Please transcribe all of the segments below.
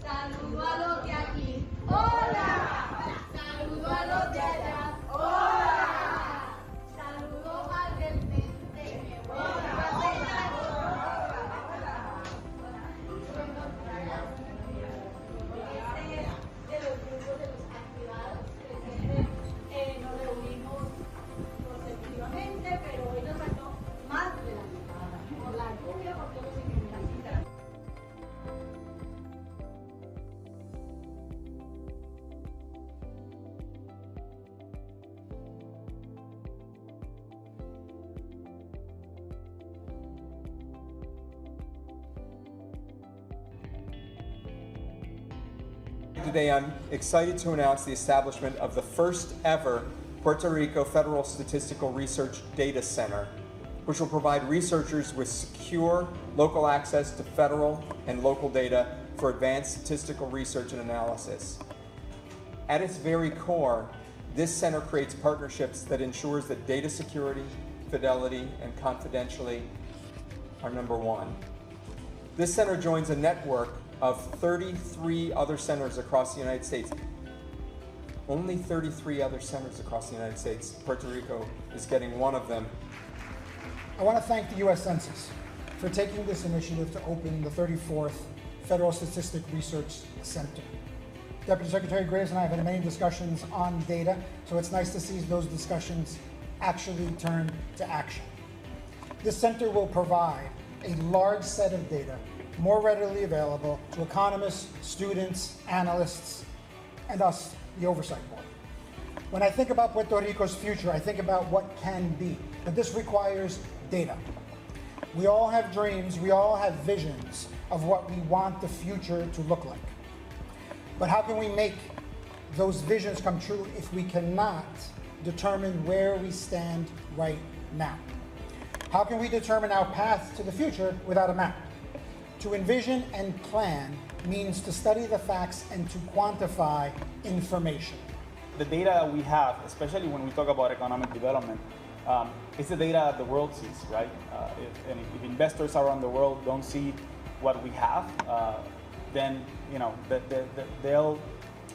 Saludo a los de aquí. ¡Hola! Saludo a los de allá. ¡Hola! Saludo al del frente. ¡Hola! De los grupos de los activados, nos reunimos consecutivamente, pero hoy nos faltó más de la mitad, por la lluvia, por todos los ingredientes. Today, I'm excited to announce the establishment of the first ever Puerto Rico Federal Statistical Research Data Center, which will provide researchers with secure local access to federal and local data for advanced statistical research and analysis. At its very core, this center creates partnerships that ensures that data security, fidelity, and confidentiality are number one. This center joins a network of 33 other centers across the United States. Only 33 other centers across the United States. Puerto Rico is getting one of them. I want to thank the U.S. Census for taking this initiative to open the 34th Federal Statistic Research Center. Deputy Secretary Graves and I have had many discussions on data, so it's nice to see those discussions actually turn to action. This center will provide a large set of data more readily available to economists, students, analysts, and us, the Oversight Board. When I think about Puerto Rico's future, I think about what can be, but this requires data. We all have dreams, we all have visions of what we want the future to look like. But how can we make those visions come true if we cannot determine where we stand right now? How can we determine our path to the future without a map? To envision and plan means to study the facts and to quantify information. The data we have, especially when we talk about economic development, is the data the world sees, right? If investors around the world don't see what we have, then they'll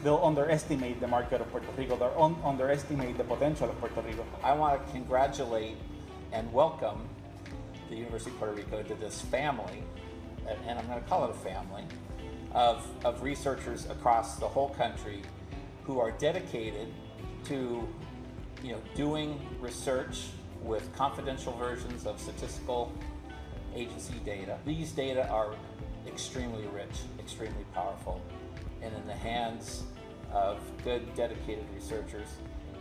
underestimate the market of Puerto Rico. They'll underestimate the potential of Puerto Rico. I want to congratulate and welcome the University of Puerto Rico to this family, and I'm going to call it a family, of researchers across the whole country who are dedicated to doing research with confidential versions of statistical agency data. These data are extremely rich, extremely powerful, and in the hands of good, dedicated researchers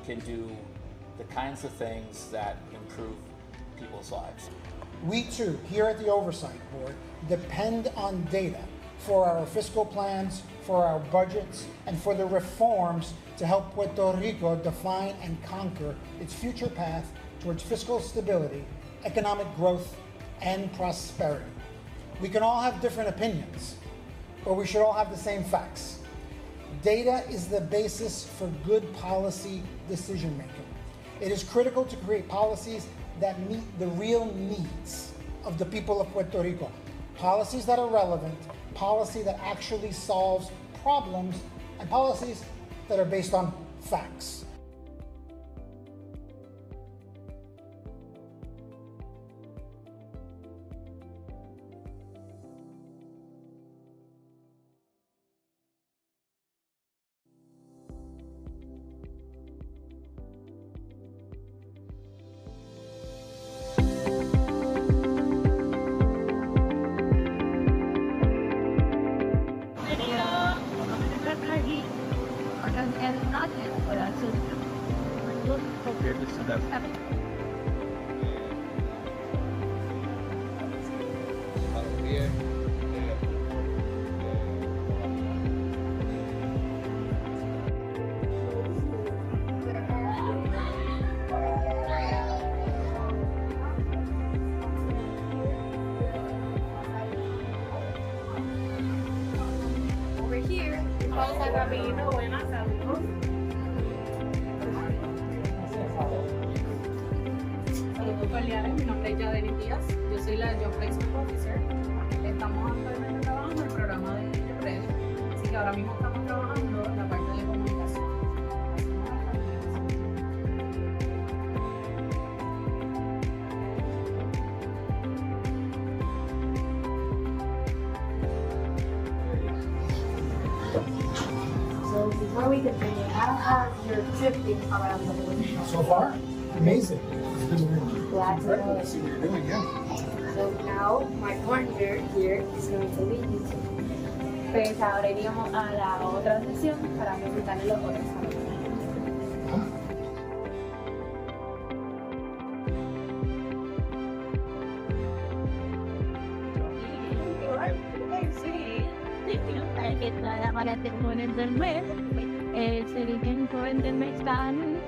can do the kinds of things that improve people's lives. We too, here at the Oversight Board, depend on data for our fiscal plans, for our budgets, and for the reforms to help Puerto Rico define and conquer its future path towards fiscal stability, economic growth, and prosperity. We can all have different opinions, but we should all have the same facts. Data is the basis for good policy decision making. It is critical to create policies that meet the real needs of the people of Puerto Rico. Policies that are relevant, policy that actually solves problems, and policies that are based on facts. Over here, pausa rapidito, buenas, saludos. Saludos cordiales, mi nombre es Yadelis Díaz, yo soy la Job Placement Officer. Estamos actualmente trabajando en el programa de Ready. Así que ahora mismo estamos trabajando la parte de comunicación. So before we continue, how has your trip been around the world? So far, amazing. Glad to know Incredible to see what you're doing, yeah. So now my partner here is going to lead you to. Pues ahora iríamos a la otra sesión para presentarle los otros alumnos. Para te ponen del mes, se eligen joven del mes tan.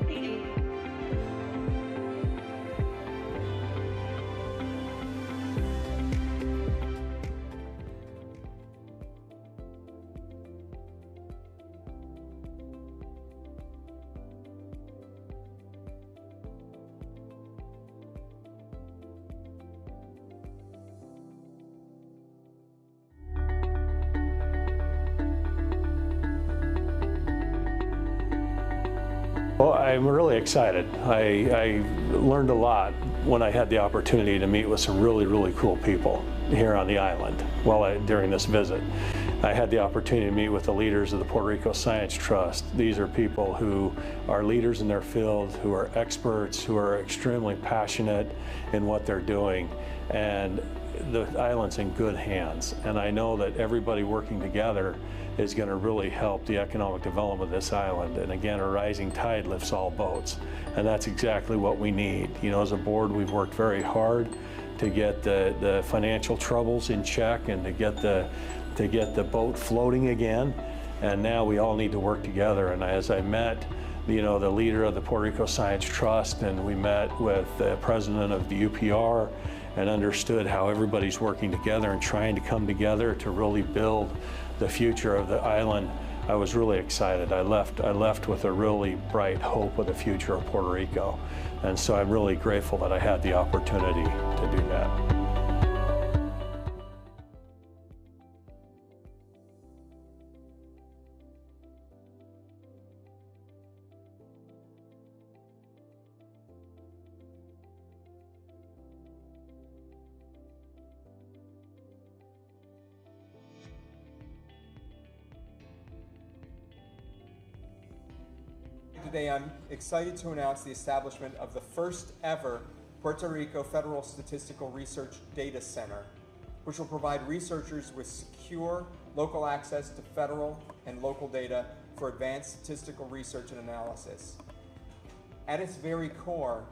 Well, I'm really excited. I learned a lot when I had the opportunity to meet with some really cool people here on the island during this visit. I had the opportunity to meet with the leaders of the Puerto Rico Science Trust. These are people who are leaders in their field, who are experts, who are extremely passionate in what they're doing. And the island's in good hands. And I know that everybody working together is going to really help the economic development of this island. And again, a rising tide lifts all boats. And that's exactly what we need. You know, as a board, we've worked very hard to get the financial troubles in check and to get the boat floating again. And now we all need to work together. And as I met, you know, the leader of the Puerto Rico Science Trust, and we met with the president of the UPR, and understood how everybody's working together and trying to come together to really build the future of the island, I was really excited. I left with a really bright hope of the future of Puerto Rico. And so I'm really grateful that I had the opportunity to do that. Today, I'm excited to announce the establishment of the first ever Puerto Rico Federal Statistical Research Data Center, which will provide researchers with secure local access to federal and local data for advanced statistical research and analysis. At its very core,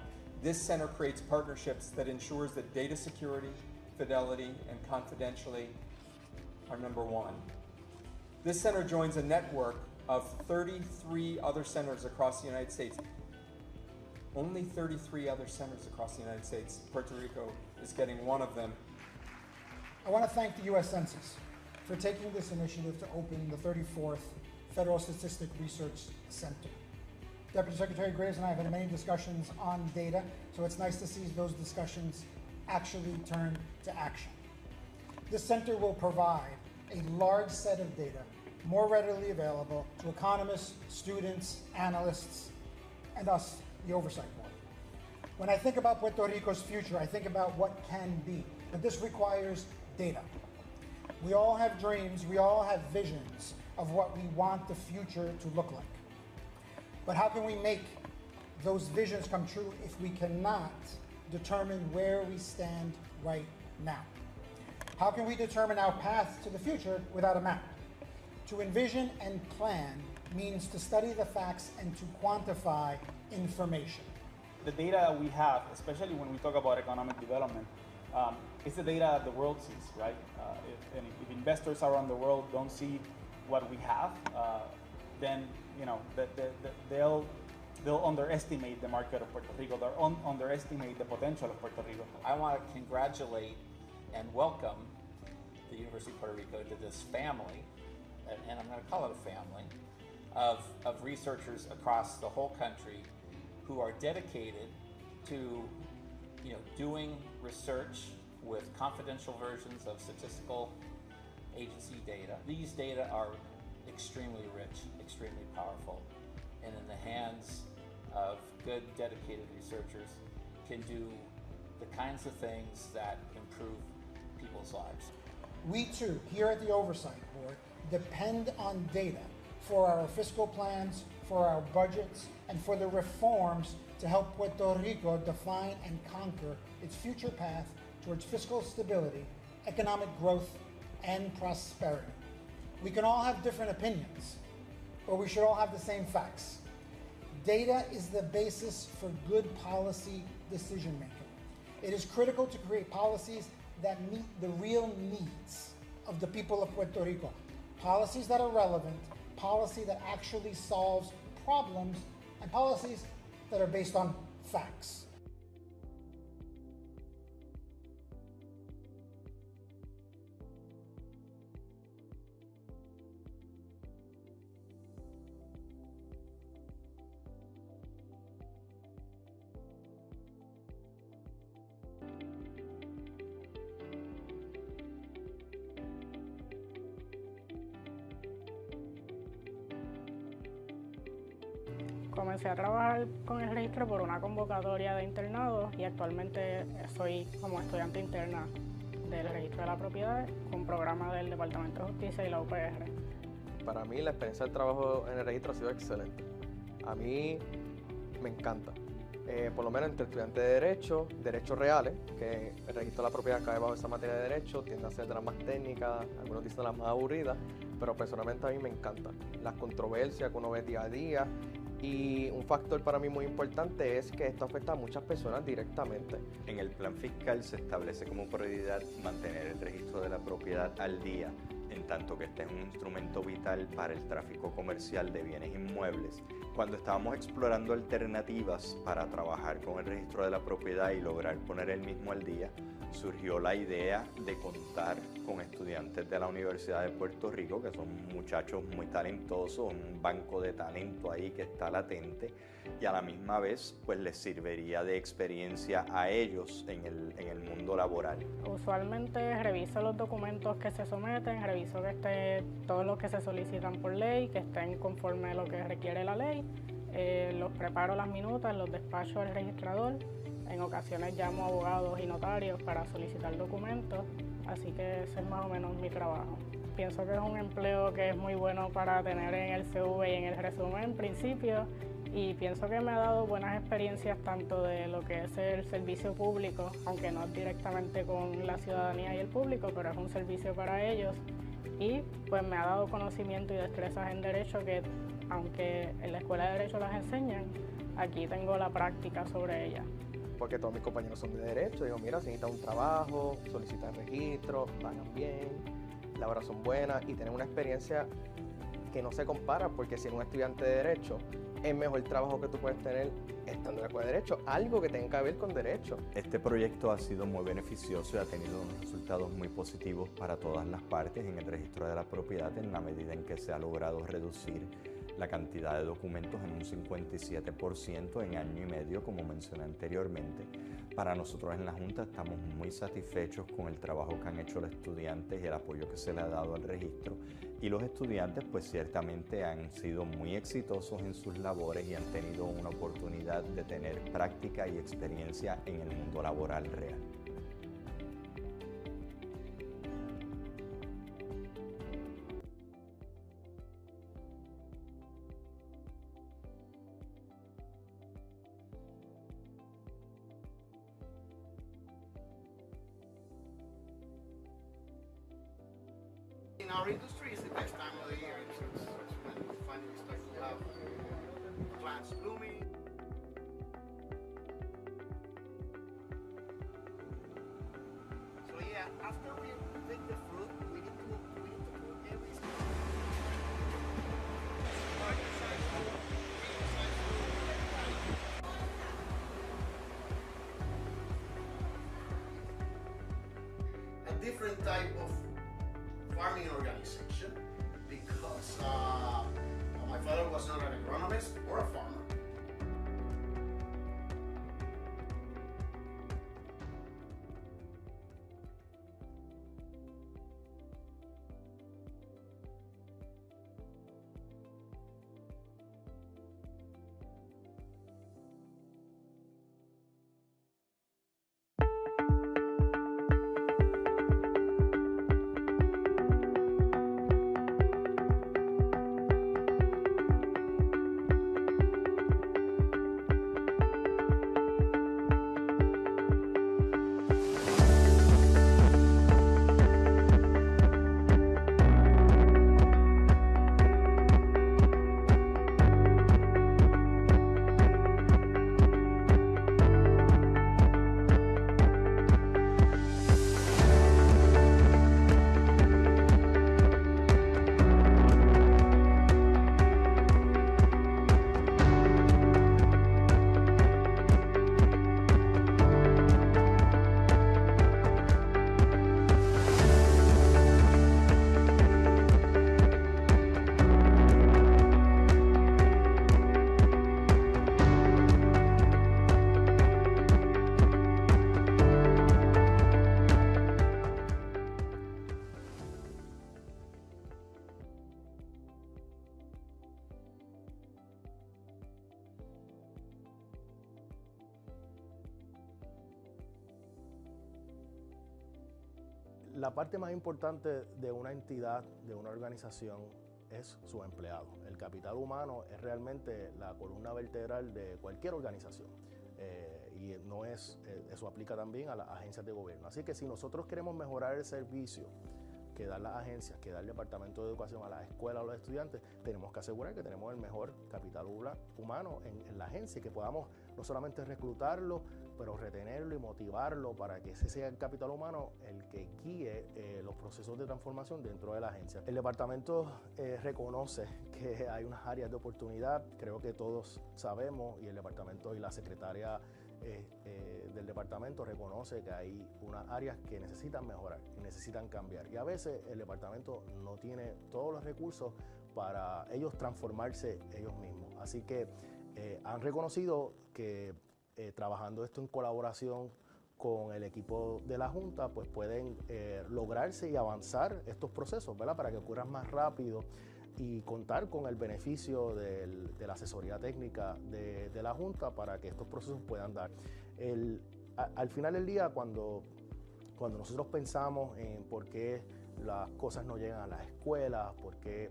this center creates partnerships that ensures that data security, fidelity, and confidentiality are number one. This center joins a network of 33 other centers across the United States. Only 33 other centers across the United States. Puerto Rico is getting one of them. I want to thank the U.S. Census for taking this initiative to open the 34th Federal Statistic Research Center. Deputy Secretary Graves and I have had many discussions on data, so it's nice to see those discussions actually turn to action. This center will provide a large set of data more readily available to economists, students, analysts, and us, the Oversight Board. When I think about Puerto Rico's future, I think about what can be, but this requires data. We all have dreams, we all have visions of what we want the future to look like. But how can we make those visions come true if we cannot determine where we stand right now? How can we determine our path to the future without a map? To envision and plan means to study the facts and to quantify information. The data that we have, especially when we talk about economic development, is the data that the world sees, right? If investors around the world don't see what we have, then you know they'll underestimate the market of Puerto Rico. They'll underestimate the potential of Puerto Rico. I want to congratulate and welcome the University of Puerto Rico to this family, and I'm going to call it a family, of researchers across the whole country who are dedicated to doing research with confidential versions of statistical agency data. These data are extremely rich, extremely powerful, and in the hands of good, dedicated researchers can do the kinds of things that improve people's lives. We too, here at the Oversight Board, depend on data for our fiscal plans, for our budgets, and for the reforms to help Puerto Rico define and conquer its future path towards fiscal stability, economic growth, and prosperity. We can all have different opinions, but we should all have the same facts. Data is the basis for good policy decision making. It is critical to create policies that meet the real needs of the people of Puerto Rico. Policies that are relevant, policy that actually solves problems, and policies that are based on facts. Comencé a trabajar con el registro por una convocatoria de internado y actualmente soy como estudiante interna del registro de la propiedad con programa del Departamento de Justicia y la UPR. Para mí la experiencia del trabajo en el registro ha sido excelente. A mí me encanta. Por lo menos entre estudiantes de derechos reales, que el registro de la propiedad cae bajo esa materia de derecho, tiende a ser de las más técnicas, algunos dicen de las más aburridas, pero personalmente a mí me encanta. Las controversias que uno ve día a día. Y un factor para mí muy importante es que esto afecta a muchas personas directamente. En el plan fiscal se establece como prioridad mantener el registro de la propiedad al día, en tanto que este es un instrumento vital para el tráfico comercial de bienes inmuebles. Cuando estábamos explorando alternativas para trabajar con el registro de la propiedad y lograr poner el mismo al día, surgió la idea de contar con estudiantes de la Universidad de Puerto Rico, que son muchachos muy talentosos, un banco de talento ahí que está latente, y a la misma vez pues les serviría de experiencia a ellos en el mundo laboral. Usualmente reviso los documentos que se someten, reviso que estén todos los que se solicitan por ley, que estén conforme a lo que requiere la ley, los preparo las minutas, los despacho al registrador. En ocasiones llamo a abogados y notarios para solicitar documentos, así que ese es más o menos mi trabajo. Pienso que es un empleo que es muy bueno para tener en el CV y en el resumen en principio, y pienso que me ha dado buenas experiencias tanto de lo que es el servicio público, aunque no directamente con la ciudadanía y el público, pero es un servicio para ellos, y pues me ha dado conocimiento y destrezas en derecho que, aunque en la escuela de derecho las enseñan, aquí tengo la práctica sobre ellas. Porque todos mis compañeros son de derecho, digo, mira, si necesitan un trabajo, solicitan registro, pagan bien, las horas son buenas y tienen una experiencia que no se compara, porque si eres un estudiante de derecho, es mejor el trabajo que tú puedes tener estando en la escuela de derecho, algo que tenga que ver con derecho. Este proyecto ha sido muy beneficioso y ha tenido unos resultados muy positivos para todas las partes en el registro de la propiedad, en la medida en que se ha logrado reducir la cantidad de documentos en un 57% en año y medio, como mencioné anteriormente. Para nosotros en la Junta estamos muy satisfechos con el trabajo que han hecho los estudiantes y el apoyo que se le ha dado al registro, y los estudiantes pues ciertamente han sido muy exitosos en sus labores y han tenido una oportunidad de tener práctica y experiencia en el mundo laboral real. In our industry, it's the best time of the year. It's when we finally start to have plants blooming. So yeah, after we pick the fruit, we need to put everything. A different type of farming organization, because my father was not an agronomist or a farmer. La parte más importante de una entidad, de una organización, es su empleado. El capital humano es realmente la columna vertebral de cualquier organización. Y no es, eso aplica también a las agencias de gobierno. Así que si nosotros queremos mejorar el servicio que dan las agencias, que da el Departamento de Educación a las escuelas, a los estudiantes, tenemos que asegurar que tenemos el mejor capital humano en la agencia y que podamos no solamente reclutarlo, pero retenerlo y motivarlo para que ese sea el capital humano el que guíe los procesos de transformación dentro de la agencia. El departamento reconoce que hay unas áreas de oportunidad, creo que todos sabemos, y el departamento y la secretaria del departamento reconoce que hay unas áreas que necesitan mejorar, que necesitan cambiar, y a veces el departamento no tiene todos los recursos para ellos transformarse ellos mismos. Así que han reconocido que trabajando esto en colaboración con el equipo de la Junta, pues pueden lograrse y avanzar estos procesos, ¿verdad? Para que ocurran más rápido y contar con el beneficio de la asesoría técnica de la Junta para que estos procesos puedan dar. Al final del día, cuando nosotros pensamos en por qué las cosas no llegan a las escuelas, por qué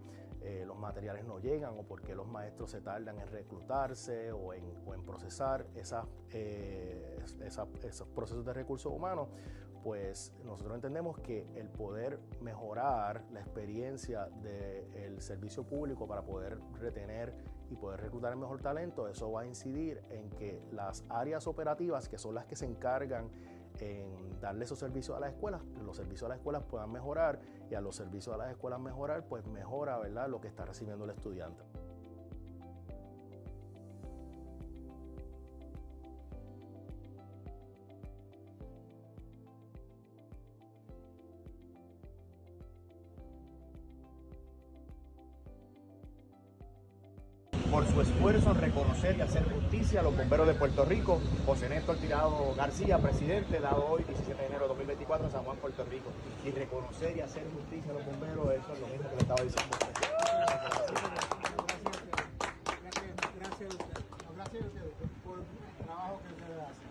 los materiales no llegan o por qué los maestros se tardan en reclutarse o en procesar esos procesos de recursos humanos, pues nosotros entendemos que el poder mejorar la experiencia del servicio público para poder retener y poder reclutar el mejor talento, eso va a incidir en que las áreas operativas, que son las que se encargan en darle esos servicios a las escuelas, los servicios a las escuelas puedan mejorar, y a los servicios a las escuelas mejorar, pues mejora, ¿verdad?, lo que está recibiendo el estudiante. Por su esfuerzo en reconocer y hacer justicia a los bomberos de Puerto Rico. José Néstor Tirado García, presidente, dado hoy 17 de enero de 2024 en San Juan, Puerto Rico. Y reconocer y hacer justicia a los bomberos, eso es lo mismo que le estaba diciendo. Gracias a ustedes por el trabajo que ustedes hacen.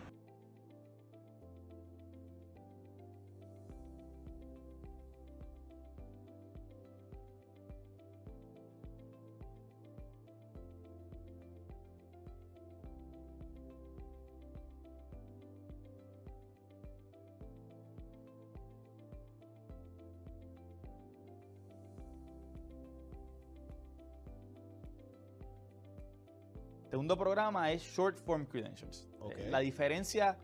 Segundo programa es Short Form Credentials. Okay. La diferencia,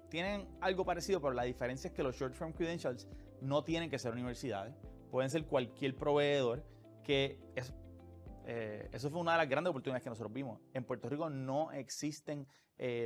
tienen algo parecido, pero la diferencia es que los Short Form Credentials no tienen que ser universidades, pueden ser cualquier proveedor, que eso fue una de las grandes oportunidades que nosotros vimos. En Puerto Rico no existen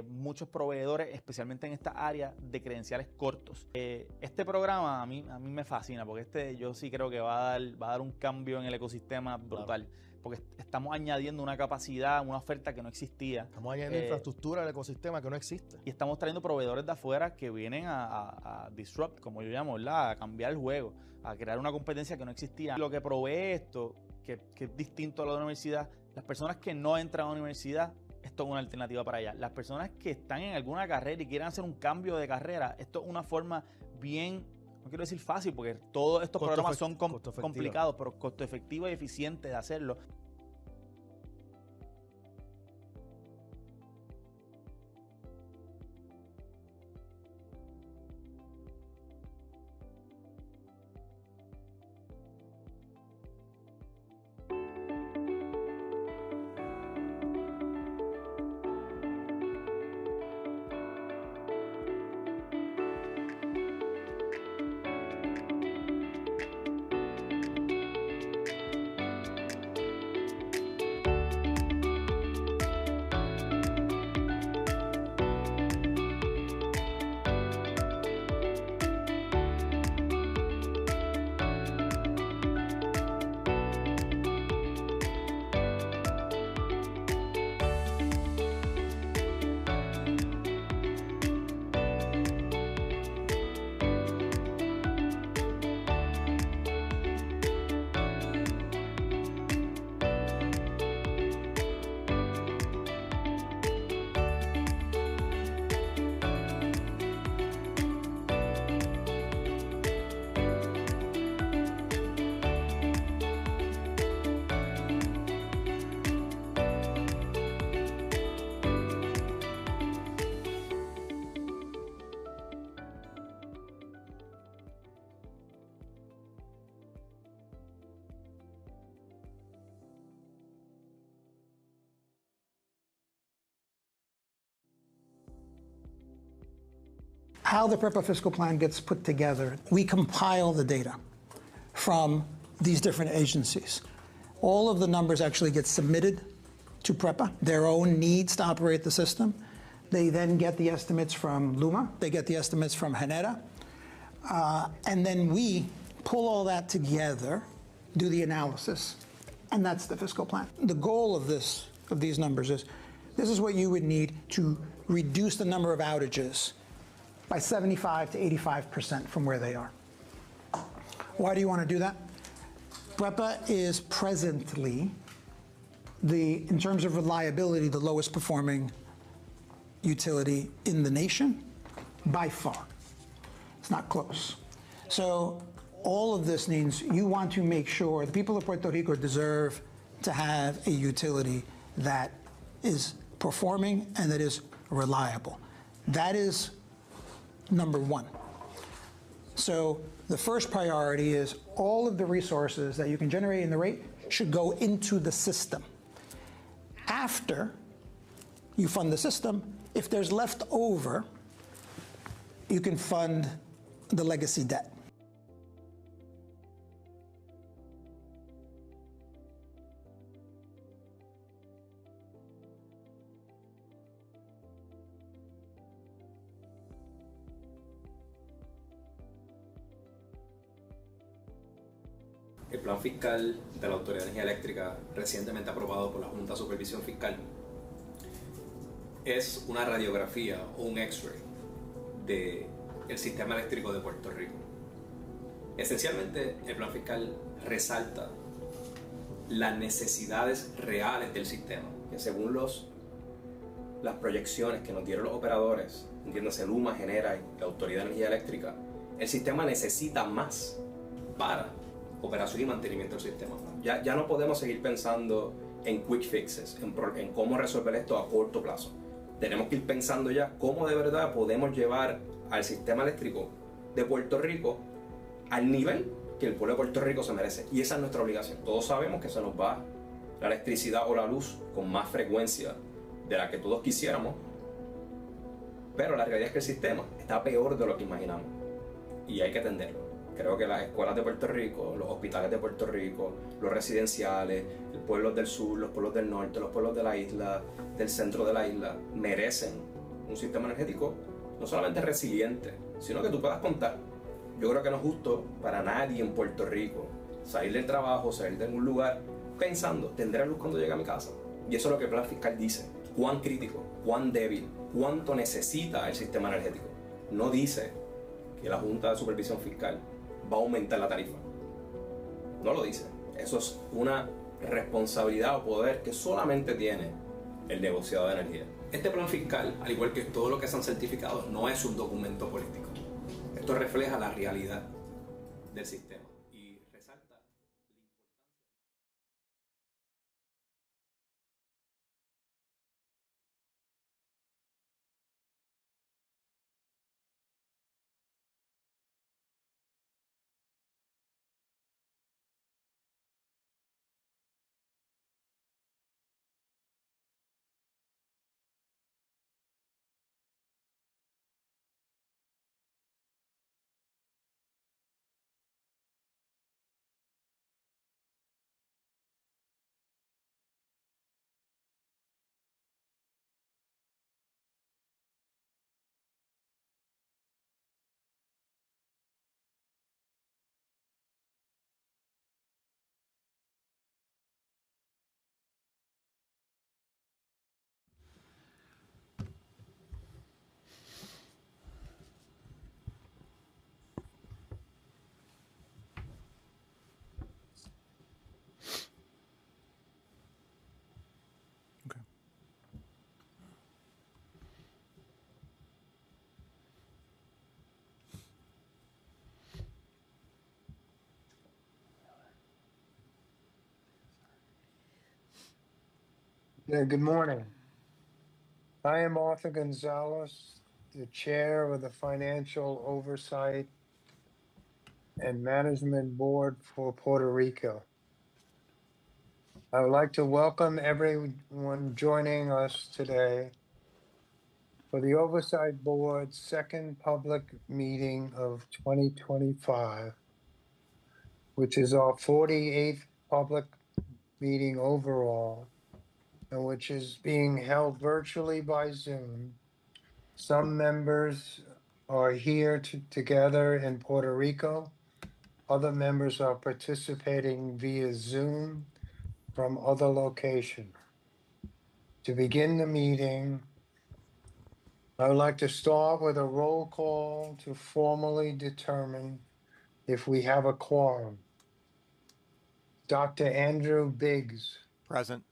muchos proveedores, especialmente en esta área de credenciales cortos. Este programa a mí me fascina, porque yo sí creo que va a dar un cambio en el ecosistema brutal. Claro. Porque estamos añadiendo una capacidad, una oferta que no existía. Estamos añadiendo infraestructura al ecosistema que no existe. Y estamos trayendo proveedores de afuera que vienen a disrupt, como yo llamo, ¿verdad?, a cambiar el juego, a crear una competencia que no existía. Lo que provee esto, que es distinto a lo de la universidad, las personas que no entran a la universidad, esto es una alternativa para ellas. Las personas que están en alguna carrera y quieren hacer un cambio de carrera, esto es una forma bien, no quiero decir fácil, porque todos estos programas son complicados, pero costo efectivo y eficiente de hacerlo. how the PREPA fiscal plan gets put together, we compile the data from these different agencies. All of the numbers actually get submitted to PREPA, their own needs to operate the system. They then get the estimates from LUMA, they get the estimates from HANETA, and then we pull all that together, do the analysis, and that's the fiscal plan. The goal of these numbers is, this is what you would need to reduce the number of outages by 75 to 85% from where they are. Why do you want to do that? PREPA is presently, in terms of reliability, the lowest performing utility in the nation by far. It's not close. So all of this means you want to make sure the people of Puerto Rico deserve to have a utility that is performing and that is reliable. That is number one. So the first priority is all of the resources that you can generate in the rate should go into the system. After you fund the system, if there's left over, you can fund the legacy debt. El plan fiscal de la Autoridad de Energía Eléctrica, recientemente aprobado por la Junta de Supervisión Fiscal, es una radiografía o un X-ray del sistema eléctrico de Puerto Rico. Esencialmente, el plan fiscal resalta las necesidades reales del sistema, que según las proyecciones que nos dieron los operadores, entiéndase LUMA, Genera y la Autoridad de Energía Eléctrica, el sistema necesita más para operación y mantenimiento del sistema. Ya no podemos seguir pensando en quick fixes, en cómo resolver esto a corto plazo. Tenemos que ir pensando ya cómo de verdad podemos llevar al sistema eléctrico de Puerto Rico al nivel que el pueblo de Puerto Rico se merece. Y esa es nuestra obligación. Todos sabemos que se nos va la electricidad o la luz con más frecuencia de la que todos quisiéramos, pero la realidad es que el sistema está peor de lo que imaginamos y hay que atenderlo. Creo que las escuelas de Puerto Rico, los hospitales de Puerto Rico, los residenciales, los pueblos del sur, los pueblos del norte, los pueblos de la isla, del centro de la isla, merecen un sistema energético no solamente resiliente, sino que tú puedas contar. Yo creo que no es justo para nadie en Puerto Rico salir del trabajo, salir de algún lugar pensando, tendré luz cuando llegue a mi casa. Y eso es lo que el plan fiscal dice. Cuán crítico, cuán débil, cuánto necesita el sistema energético. No dice que la Junta de Supervisión Fiscal va a aumentar la tarifa. No lo dice. Eso es una responsabilidad o poder que solamente tiene el negociado de energía. Este plan fiscal, al igual que todo lo que se han certificado, no es un documento político. Esto refleja la realidad del sistema y resalta la importancia. Yeah, good morning. I am Arthur Gonzalez, the chair of the Financial Oversight and Management Board for Puerto Rico. I would like to welcome everyone joining us today for the Oversight Board's second public meeting of 2025, which is our 48th public meeting overall, and which is being held virtually by Zoom. Some members are here together in Puerto Rico. Other members are participating via Zoom from other locations. To begin the meeting, I would like to start with a roll call to formally determine if we have a quorum. Dr. Andrew Biggs. Present.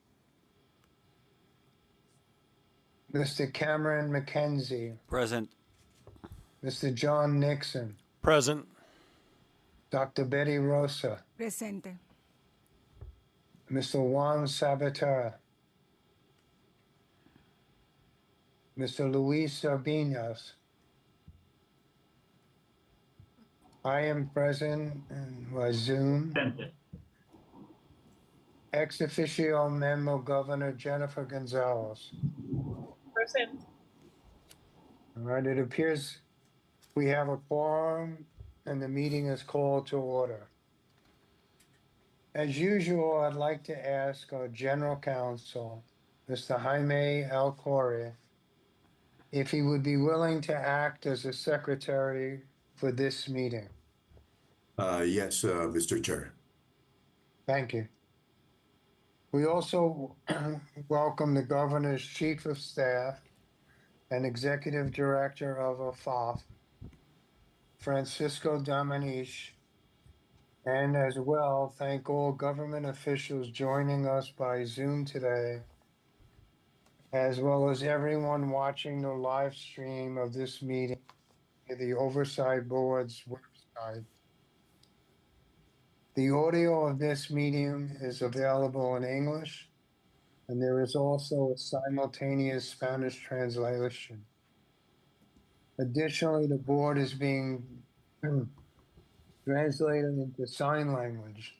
Mr. Cameron McKenzie. Present. Mr. John Nixon. Present. Dr. Betty Rosa. Presente. Mr. Juan Sabater. Mr. Luis Sarbinas. I am present by Zoom. Ex officio memo Governor Jennifer Gonzalez. Present. All right, it appears we have a quorum and the meeting is called to order. As usual, I'd like to ask our General Counsel, Mr. Jaime Alcore, if he would be willing to act as a secretary for this meeting. Yes, Mr. Chair. Thank you. We also welcome the Governor's Chief of Staff and Executive Director of FOMB, Francisco Dominici, and as well thank all government officials joining us by Zoom today, as well as everyone watching the live stream of this meeting at the Oversight Board's website. The audio of this meeting is available in English, and there is also a simultaneous Spanish translation. Additionally, the board is being translated into sign language.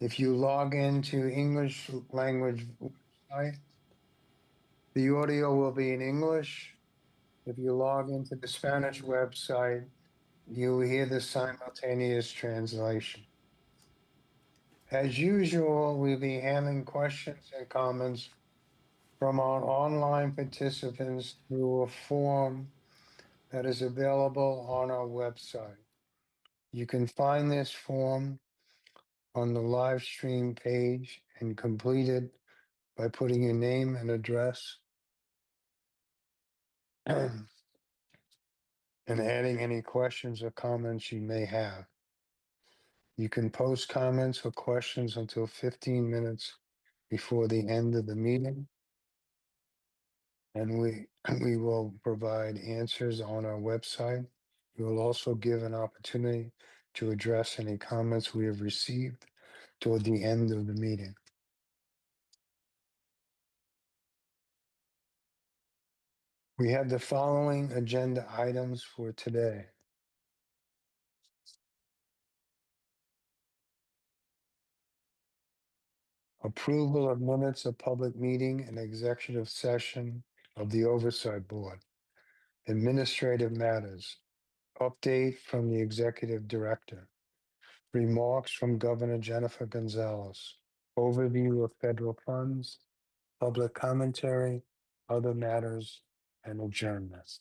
If you log into English language website, the audio will be in English. If you log into the Spanish website, you will hear the simultaneous translation. As usual, we'll be handling questions and comments from our online participants through a form that is available on our website. You can find this form on the live stream page and complete it by putting your name and address and adding any questions or comments you may have. You can post comments or questions until 15 minutes before the end of the meeting, and we will provide answers on our website. We will also give an opportunity to address any comments we have received toward the end of the meeting. We have the following agenda items for today. Approval of minutes of public meeting and executive session of the Oversight Board. Administrative matters. Update from the Executive Director. Remarks from Governor Jennifer Gonzalez. Overview of federal funds. Public commentary, other matters, and adjournment.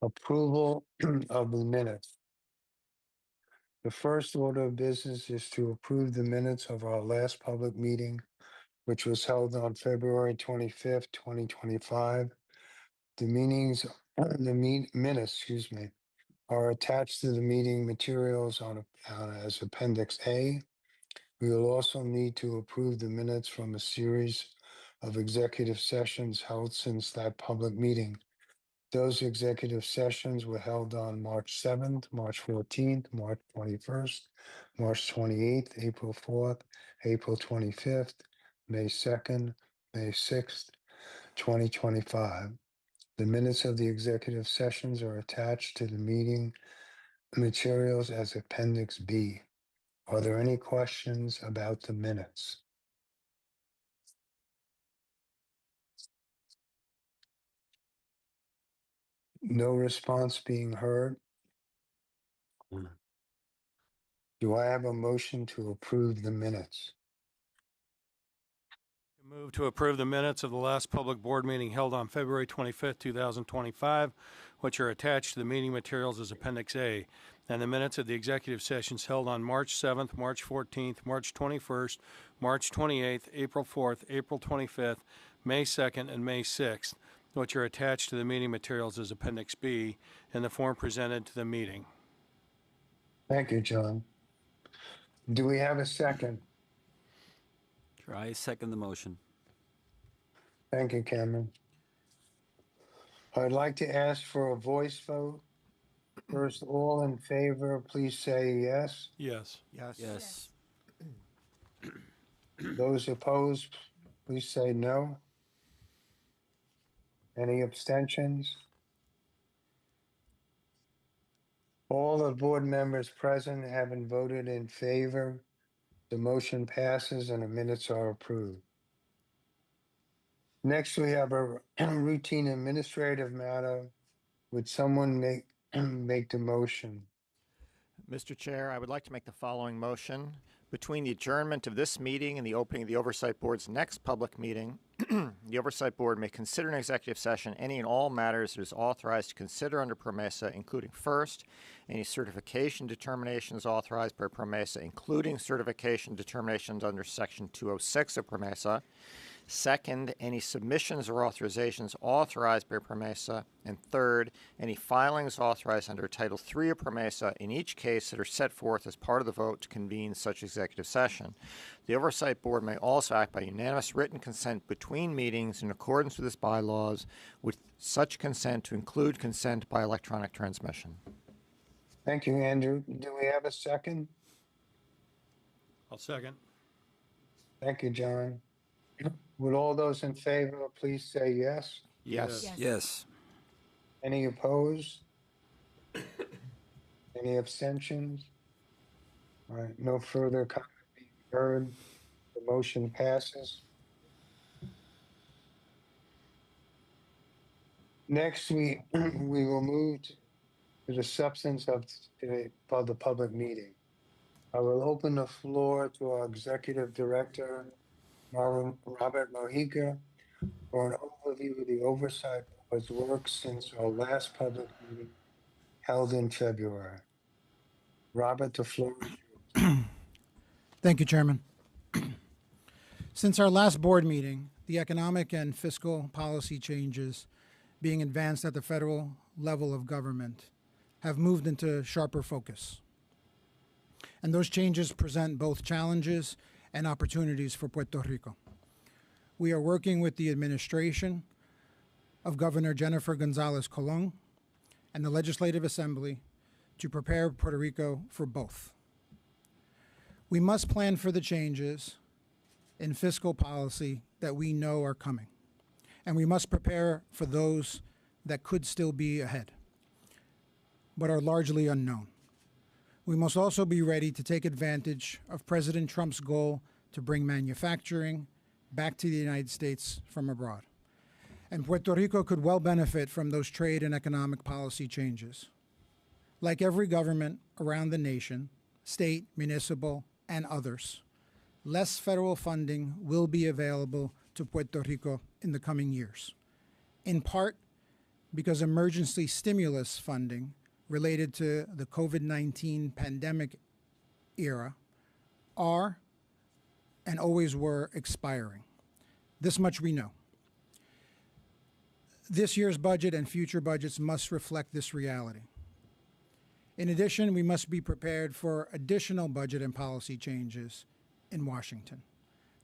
Approval of the minutes. The first order of business is to approve the minutes of our last public meeting, which was held on February 25th, 2025. The minutes, are attached to the meeting materials as Appendix A. We will also need to approve the minutes from a series of executive sessions held since that public meeting. Those executive sessions were held on March 7th, March 14th, March 21st, March 28th, April 4th, April 25th, May 2nd, May 6th, 2025. The minutes of the executive sessions are attached to the meeting materials as Appendix B. Are there any questions about the minutes? No response being heard. Do I have a motion to approve the minutes? Move to approve the minutes of the last public board meeting held on February 25th, 2025, which are attached to the meeting materials as Appendix A, and the minutes of the executive sessions held on March 7th, March 14th, March 21st, March 28th, April 4th, April 25th, May 2nd, and May 6th, which are attached to the meeting materials as Appendix B in the form presented to the meeting. Thank you, John. Do we have a second? I second the motion. Thank you, Cameron. I'd like to ask for a voice vote. First, all in favor, please say yes. Yes. Yes. Yes. Those opposed, please say no. Any abstentions? All the board members present having voted in favor, the motion passes and the minutes are approved. Next, we have a routine administrative matter. Would someone make the motion? Mr. Chair, I would like to make the following motion. Between the adjournment of this meeting and the opening of the Oversight Board's next public meeting, the Oversight Board may consider an executive session any and all matters it is authorized to consider under PROMESA, including first, any certification determinations authorized by PROMESA, including certification determinations under Section 206 of PROMESA. Second, any submissions or authorizations authorized by PROMESA. And third, any filings authorized under Title III of PROMESA in each case that are set forth as part of the vote to convene such executive session. The Oversight Board may also act by unanimous written consent between meetings in accordance with its bylaws, with such consent to include consent by electronic transmission. Thank you, Andrew. Do we have a second? I'll second. Thank you, John. Would all those in favor please say yes? Yes. Yes. Yes. Any opposed? Any abstentions? All right, no further comment being heard. The motion passes. Next, we will move to the substance of the public meeting. I will open the floor to our Executive Director, Robert Mojica, for an overview of the Oversight Board's work since our last public meeting held in February. Robert, the floor is yours. Thank you, Chairman. Since our last board meeting, the economic and fiscal policy changes being advanced at the federal level of government have moved into sharper focus. And those changes present both challenges and opportunities for Puerto Rico. We are working with the administration of Governor Jennifer Gonzalez Colon and the Legislative Assembly to prepare Puerto Rico for both. We must plan for the changes in fiscal policy that we know are coming, and we must prepare for those that could still be ahead, but are largely unknown. We must also be ready to take advantage of President Trump's goal to bring manufacturing back to the United States from abroad. And Puerto Rico could well benefit from those trade and economic policy changes. Like every government around the nation, state, municipal, and others, less federal funding will be available to Puerto Rico in the coming years, in part because emergency stimulus funding related to the COVID-19 pandemic era are and always were expiring. This much we know. This year's budget and future budgets must reflect this reality. In addition, we must be prepared for additional budget and policy changes in Washington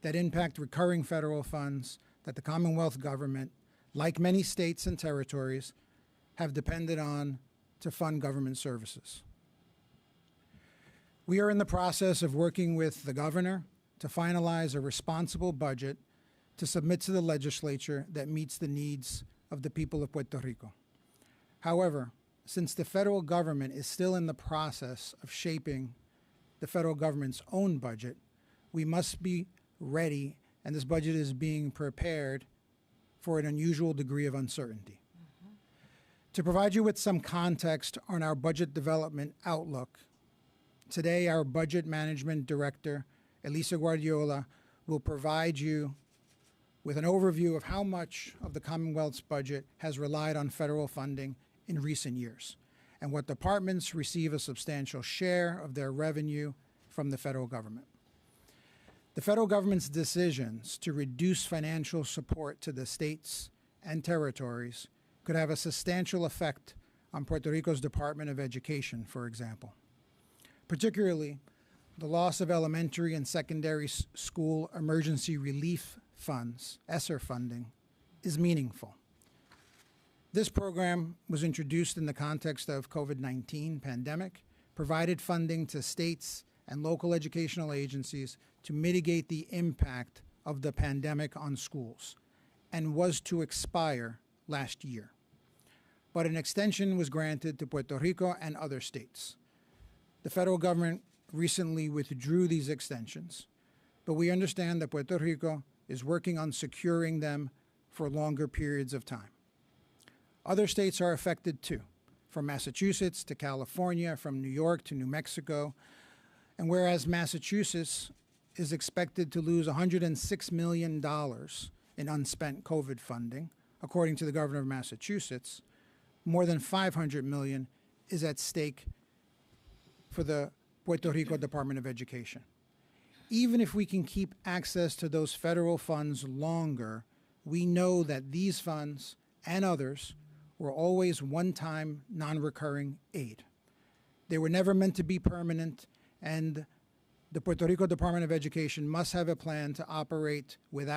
that impact recurring federal funds that the Commonwealth government, like many states and territories, have depended on to fund government services. We are in the process of working with the governor to finalize a responsible budget to submit to the legislature that meets the needs of the people of Puerto Rico. However, since the federal government is still in the process of shaping the federal government's own budget, we must be ready, and this budget is being prepared for an unusual degree of uncertainty. To provide you with some context on our budget development outlook, today our Budget Management Director, Elisa Guardiola, will provide you with an overview of how much of the Commonwealth's budget has relied on federal funding in recent years, and what departments receive a substantial share of their revenue from the federal government. The federal government's decisions to reduce financial support to the states and territories could have a substantial effect on Puerto Rico's Department of Education, for example. Particularly, the loss of elementary and secondary school emergency relief funds, ESSER funding, is meaningful. This program was introduced in the context of COVID-19 pandemic, provided funding to states and local educational agencies to mitigate the impact of the pandemic on schools, and was to expire last year. But an extension was granted to Puerto Rico and other states. The federal government recently withdrew these extensions, but we understand that Puerto Rico is working on securing them for longer periods of time. Other states are affected too, from Massachusetts to California, from New York to New Mexico. And whereas Massachusetts is expected to lose $106 million in unspent COVID funding, according to the governor of Massachusetts, more than $500 million is at stake for the Puerto Rico Department of Education. Even if we can keep access to those federal funds longer, we know that these funds and others were always one-time, non-recurring aid. They were never meant to be permanent, and the Puerto Rico Department of Education must have a plan to operate with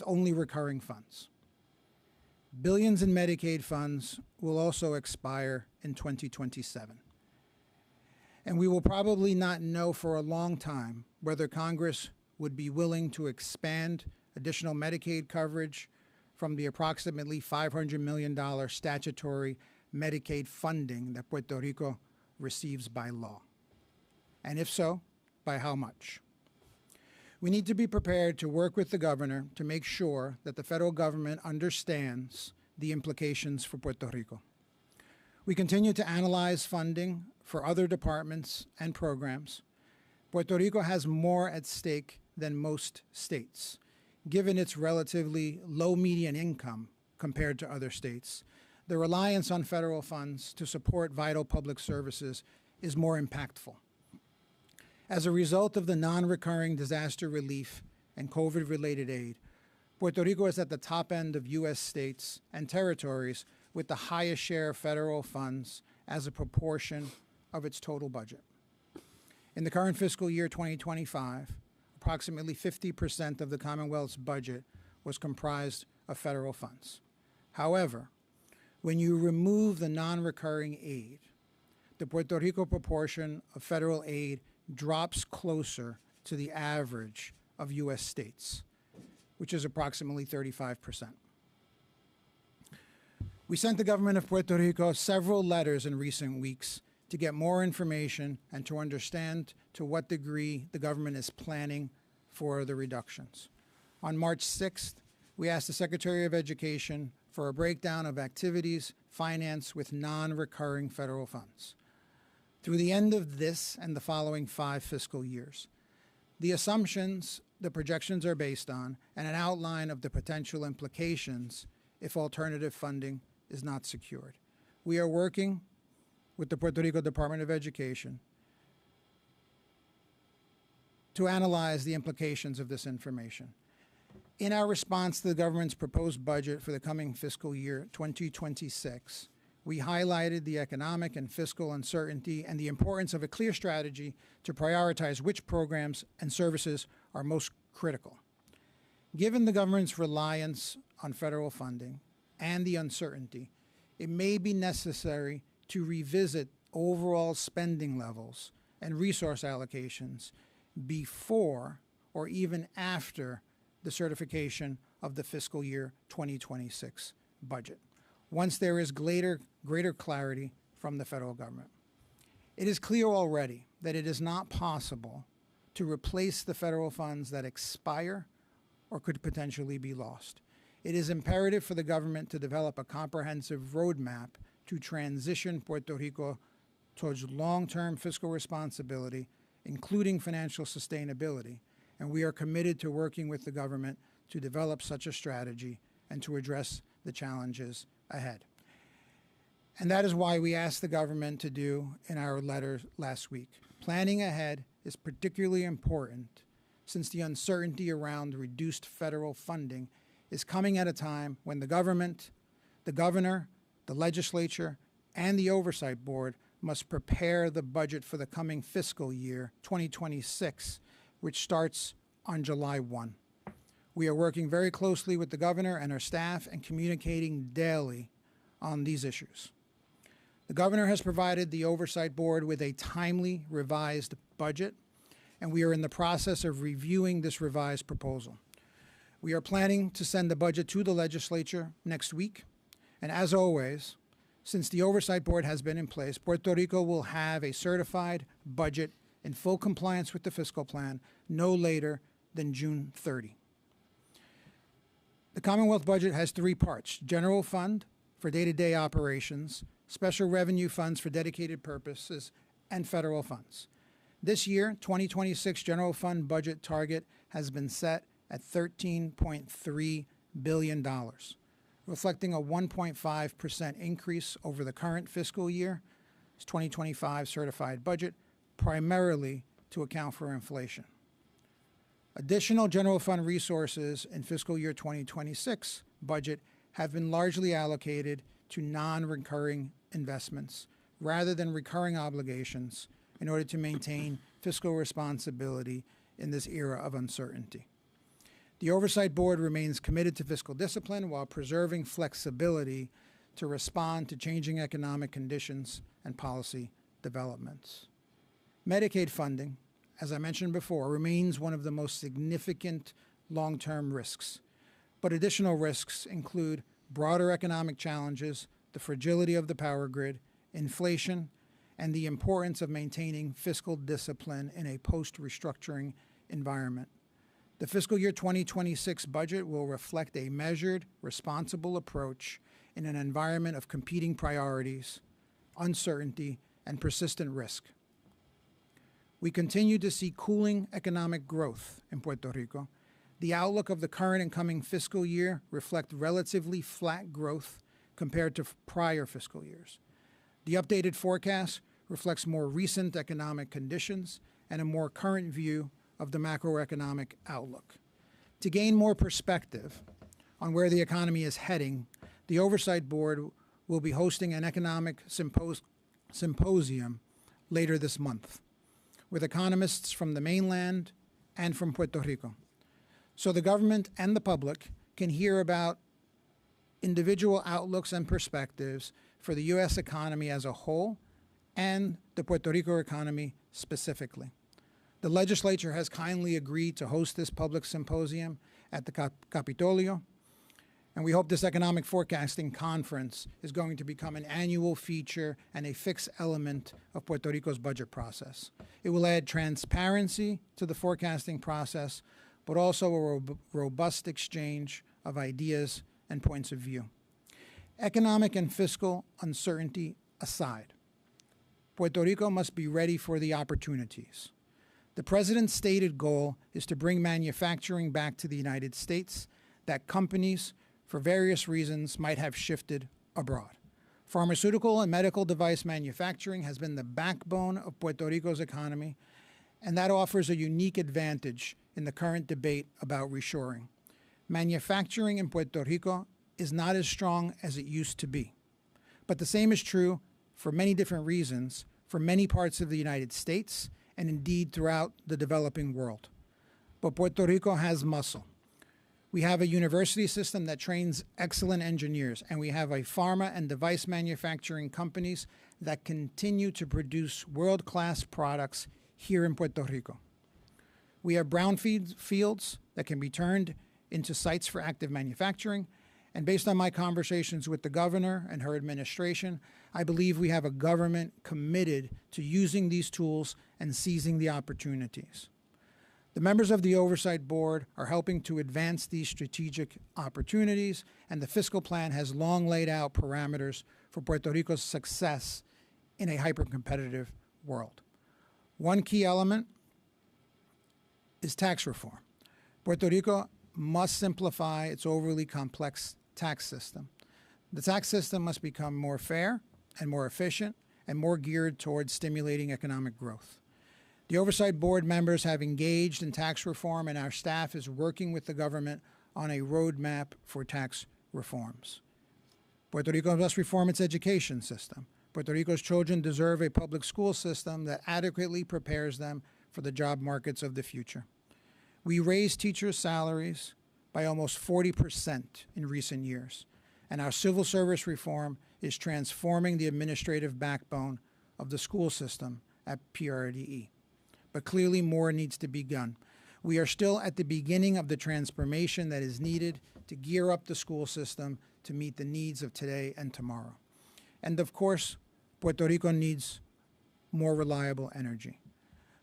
only recurring funds. Billions in Medicaid funds will also expire in 2027. And we will probably not know for a long time whether Congress would be willing to expand additional Medicaid coverage from the approximately $500 million statutory Medicaid funding that Puerto Rico receives by law. And if so, by how much? We need to be prepared to work with the governor to make sure that the federal government understands the implications for Puerto Rico. We continue to analyze funding for other departments and programs. Puerto Rico has more at stake than most states, given its relatively low median income compared to other states. The reliance on federal funds to support vital public services is more impactful. As a result of the non-recurring disaster relief and COVID-related aid, Puerto Rico is at the top end of U.S. states and territories with the highest share of federal funds as a proportion of its total budget. In the current fiscal year 2025, approximately 50% of the Commonwealth's budget was comprised of federal funds. However, when you remove the non-recurring aid, the Puerto Rico proportion of federal aid drops closer to the average of U.S. states, which is approximately 35%. We sent the government of Puerto Rico several letters in recent weeks to get more information and to understand to what degree the government is planning for the reductions. On March 6th, we asked the Secretary of Education for a breakdown of activities financed with non-recurring federal funds through the end of this and the following 5 fiscal years. The assumptions the projections are based on, and an outline of the potential implications if alternative funding is not secured. We are working with the Puerto Rico Department of Education to analyze the implications of this information. In our response to the government's proposed budget for the coming fiscal year 2026, we highlighted the economic and fiscal uncertainty and the importance of a clear strategy to prioritize which programs and services are most critical. Given the government's reliance on federal funding and the uncertainty, it may be necessary to revisit overall spending levels and resource allocations before or even after the certification of the fiscal year 2026 budget, once there is greater clarity from the federal government. It is clear already that it is not possible to replace the federal funds that expire or could potentially be lost. It is imperative for the government to develop a comprehensive roadmap to transition Puerto Rico towards long-term fiscal responsibility, including financial sustainability, and we are committed to working with the government to develop such a strategy and to address the challenges ahead. And that is why we asked the government to do in our letter last week. Planning ahead is particularly important since the uncertainty around reduced federal funding is coming at a time when the government, the governor, the legislature, and the oversight board must prepare the budget for the coming fiscal year, 2026, which starts on July 1. We are working very closely with the governor and our staff and communicating daily on these issues. The governor has provided the oversight board with a timely revised budget, and we are in the process of reviewing this revised proposal. We are planning to send the budget to the legislature next week, and as always, since the oversight board has been in place, Puerto Rico will have a certified budget in full compliance with the fiscal plan no later than June 30. The Commonwealth budget has three parts: general fund for day-to-day operations, special revenue funds for dedicated purposes, and federal funds. This year, 2026 general fund budget target has been set at $13.3 billion, reflecting a 1.5% increase over the current fiscal year's 2025 certified budget, primarily to account for inflation. Additional general fund resources in fiscal year 2026 budget have been largely allocated to non-recurring investments rather than recurring obligations in order to maintain fiscal responsibility in this era of uncertainty. The Oversight Board remains committed to fiscal discipline while preserving flexibility to respond to changing economic conditions and policy developments. Medicaid funding, as I mentioned before, remains one of the most significant long-term risks, but additional risks include broader economic challenges, the fragility of the power grid, inflation, and the importance of maintaining fiscal discipline in a post-restructuring environment. The fiscal year 2026 budget will reflect a measured, responsible approach in an environment of competing priorities, uncertainty, and persistent risk. We continue to see cooling economic growth in Puerto Rico. The outlook of the current and coming fiscal year reflect relatively flat growth compared to prior fiscal years. The updated forecast reflects more recent economic conditions and a more current view of the macroeconomic outlook. To gain more perspective on where the economy is heading, the Oversight Board will be hosting an economic symposium later this month with economists from the mainland and from Puerto Rico, so the government and the public can hear about individual outlooks and perspectives for the U.S. economy as a whole and the Puerto Rico economy specifically. The legislature has kindly agreed to host this public symposium at the Capitolio, and we hope this economic forecasting conference is going to become an annual feature and a fixed element of Puerto Rico's budget process. It will add transparency to the forecasting process, but also a robust exchange of ideas and points of view. Economic and fiscal uncertainty aside, Puerto Rico must be ready for the opportunities. The president's stated goal is to bring manufacturing back to the United States that companies, for various reasons, might have shifted abroad. Pharmaceutical and medical device manufacturing has been the backbone of Puerto Rico's economy, and that offers a unique advantage in the current debate about reshoring. Manufacturing in Puerto Rico is not as strong as it used to be, but the same is true for many different reasons for many parts of the United States and indeed throughout the developing world. But Puerto Rico has muscle. We have a university system that trains excellent engineers, and we have a pharma and device manufacturing companies that continue to produce world-class products here in Puerto Rico. We have brownfield fields that can be turned into sites for active manufacturing, and based on my conversations with the governor and her administration, I believe we have a government committed to using these tools and seizing the opportunities. The members of the Oversight Board are helping to advance these strategic opportunities, and the fiscal plan has long laid out parameters for Puerto Rico's success in a hyper-competitive world. One key element is tax reform. Puerto Rico must simplify its overly complex tax system. The tax system must become more fair and more efficient and more geared towards stimulating economic growth. The Oversight Board members have engaged in tax reform, and our staff is working with the government on a roadmap for tax reforms. Puerto Rico must reform its education system. Puerto Rico's children deserve a public school system that adequately prepares them for the job markets of the future. We raised teachers' salaries by almost 40% in recent years, and our civil service reform is transforming the administrative backbone of the school system at PRDE. But clearly more needs to be done. We are still at the beginning of the transformation that is needed to gear up the school system to meet the needs of today and tomorrow. And of course, Puerto Rico needs more reliable energy.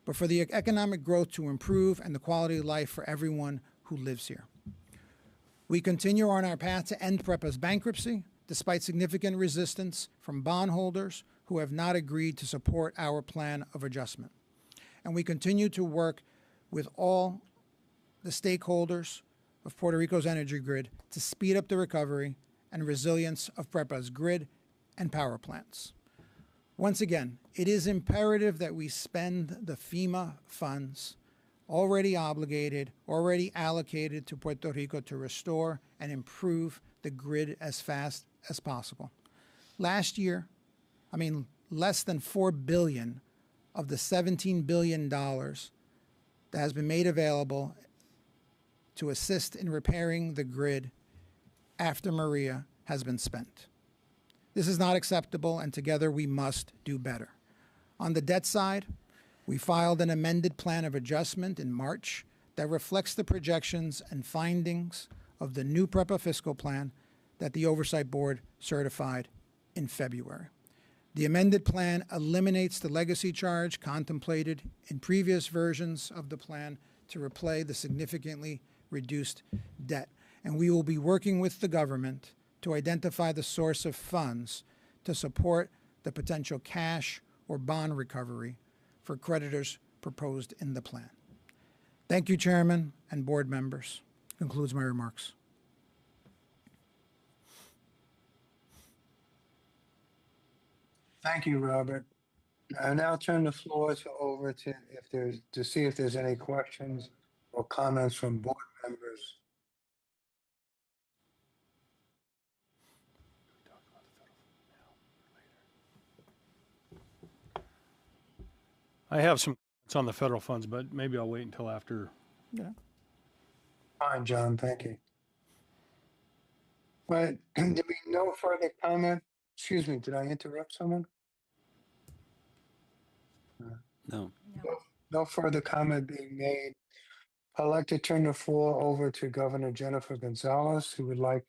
But for the economic growth to improve and the quality of life for everyone who lives here. We continue on our path to end PREPA's bankruptcy, despite significant resistance from bondholders who have not agreed to support our plan of adjustment. And we continue to work with all the stakeholders of Puerto Rico's energy grid to speed up the recovery and resilience of PREPA's grid and power plants. Once again, it is imperative that we spend the FEMA funds already obligated, already allocated to Puerto Rico to restore and improve the grid as fast as possible. Last year, less than $4 billion of the $17 billion that has been made available to assist in repairing the grid after Maria has been spent. This is not acceptable, and together we must do better. On the debt side, we filed an amended plan of adjustment in March that reflects the projections and findings of the new PREPA fiscal plan that the Oversight Board certified in February. The amended plan eliminates the legacy charge contemplated in previous versions of the plan to replay the significantly reduced debt. And we will be working with the government to identify the source of funds to support the potential cash or bond recovery for creditors proposed in the plan. Thank you, Chairman and board members. Concludes my remarks. Thank you, Robert. I now turn the floor over to see if there's any questions or comments from board members. I have some comments on the federal funds, but maybe I'll wait until after. Yeah. Fine, John, thank you. But there be no further comment? Excuse me, did I interrupt someone? No. No further comment being made. I'd like to turn the floor over to Governor Jennifer Gonzalez, who would like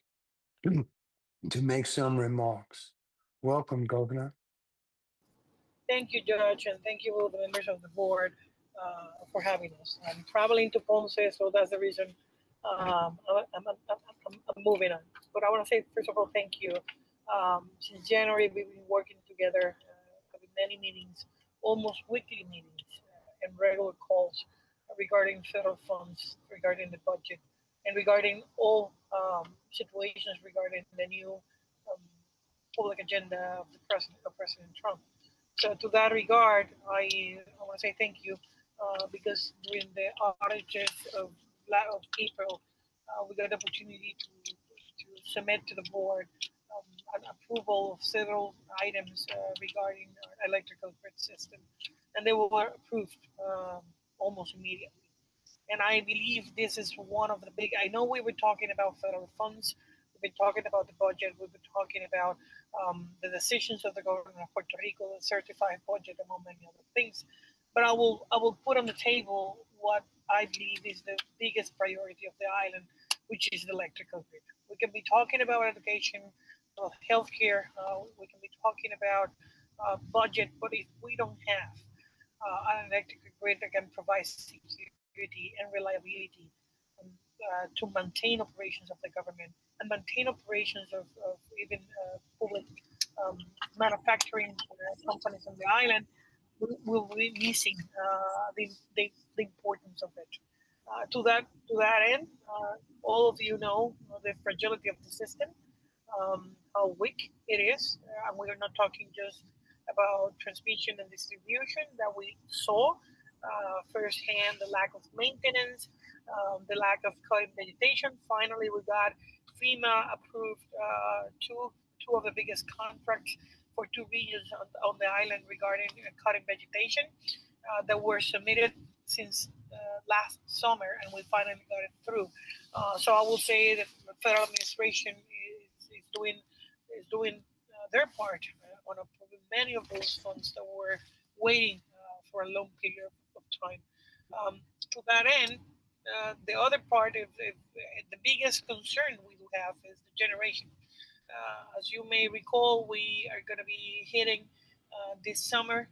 to make some remarks. Welcome, Governor. Thank you, Judge, and thank you all the members of the board for having us. I'm traveling to Ponce, so that's the reason I'm moving on. But I want to say, first of all, thank you. Since January, we've been working together, having many meetings, almost weekly meetings, and regular calls regarding federal funds, regarding the budget, and regarding all situations regarding the new public agenda of President Trump. So to that regard, I want to say thank you because during the outages of April, we got the opportunity to submit to the board an approval of several items regarding our electrical grid system, and they were approved almost immediately. And I believe this is one of the big, I know we were talking about federal funds, we've been talking about the budget, we've been talking about the decisions of the government of Puerto Rico, the certified budget, among many other things. But I will put on the table what I believe is the biggest priority of the island, which is the electrical grid. We can be talking about education, healthcare, we can be talking about budget, but if we don't have an electrical grid that can provide security integrity and reliability to maintain operations of the government and maintain operations of even public um, manufacturing companies on the island, will be missing the importance of it. To that end, all of you know the fragility of the system, how weak it is, and we are not talking just about transmission and distribution that we saw firsthand, the lack of maintenance, the lack of cutting vegetation. Finally, we got FEMA approved two of the biggest contracts for two regions on the island regarding cutting vegetation that were submitted since last summer, and we finally got it through. So I will say that the federal administration is doing their part on approving many of those funds that were waiting for a long period of time. To that end, the other part of the biggest concern we do have is the generation. As you may recall, we are going to be hitting this summer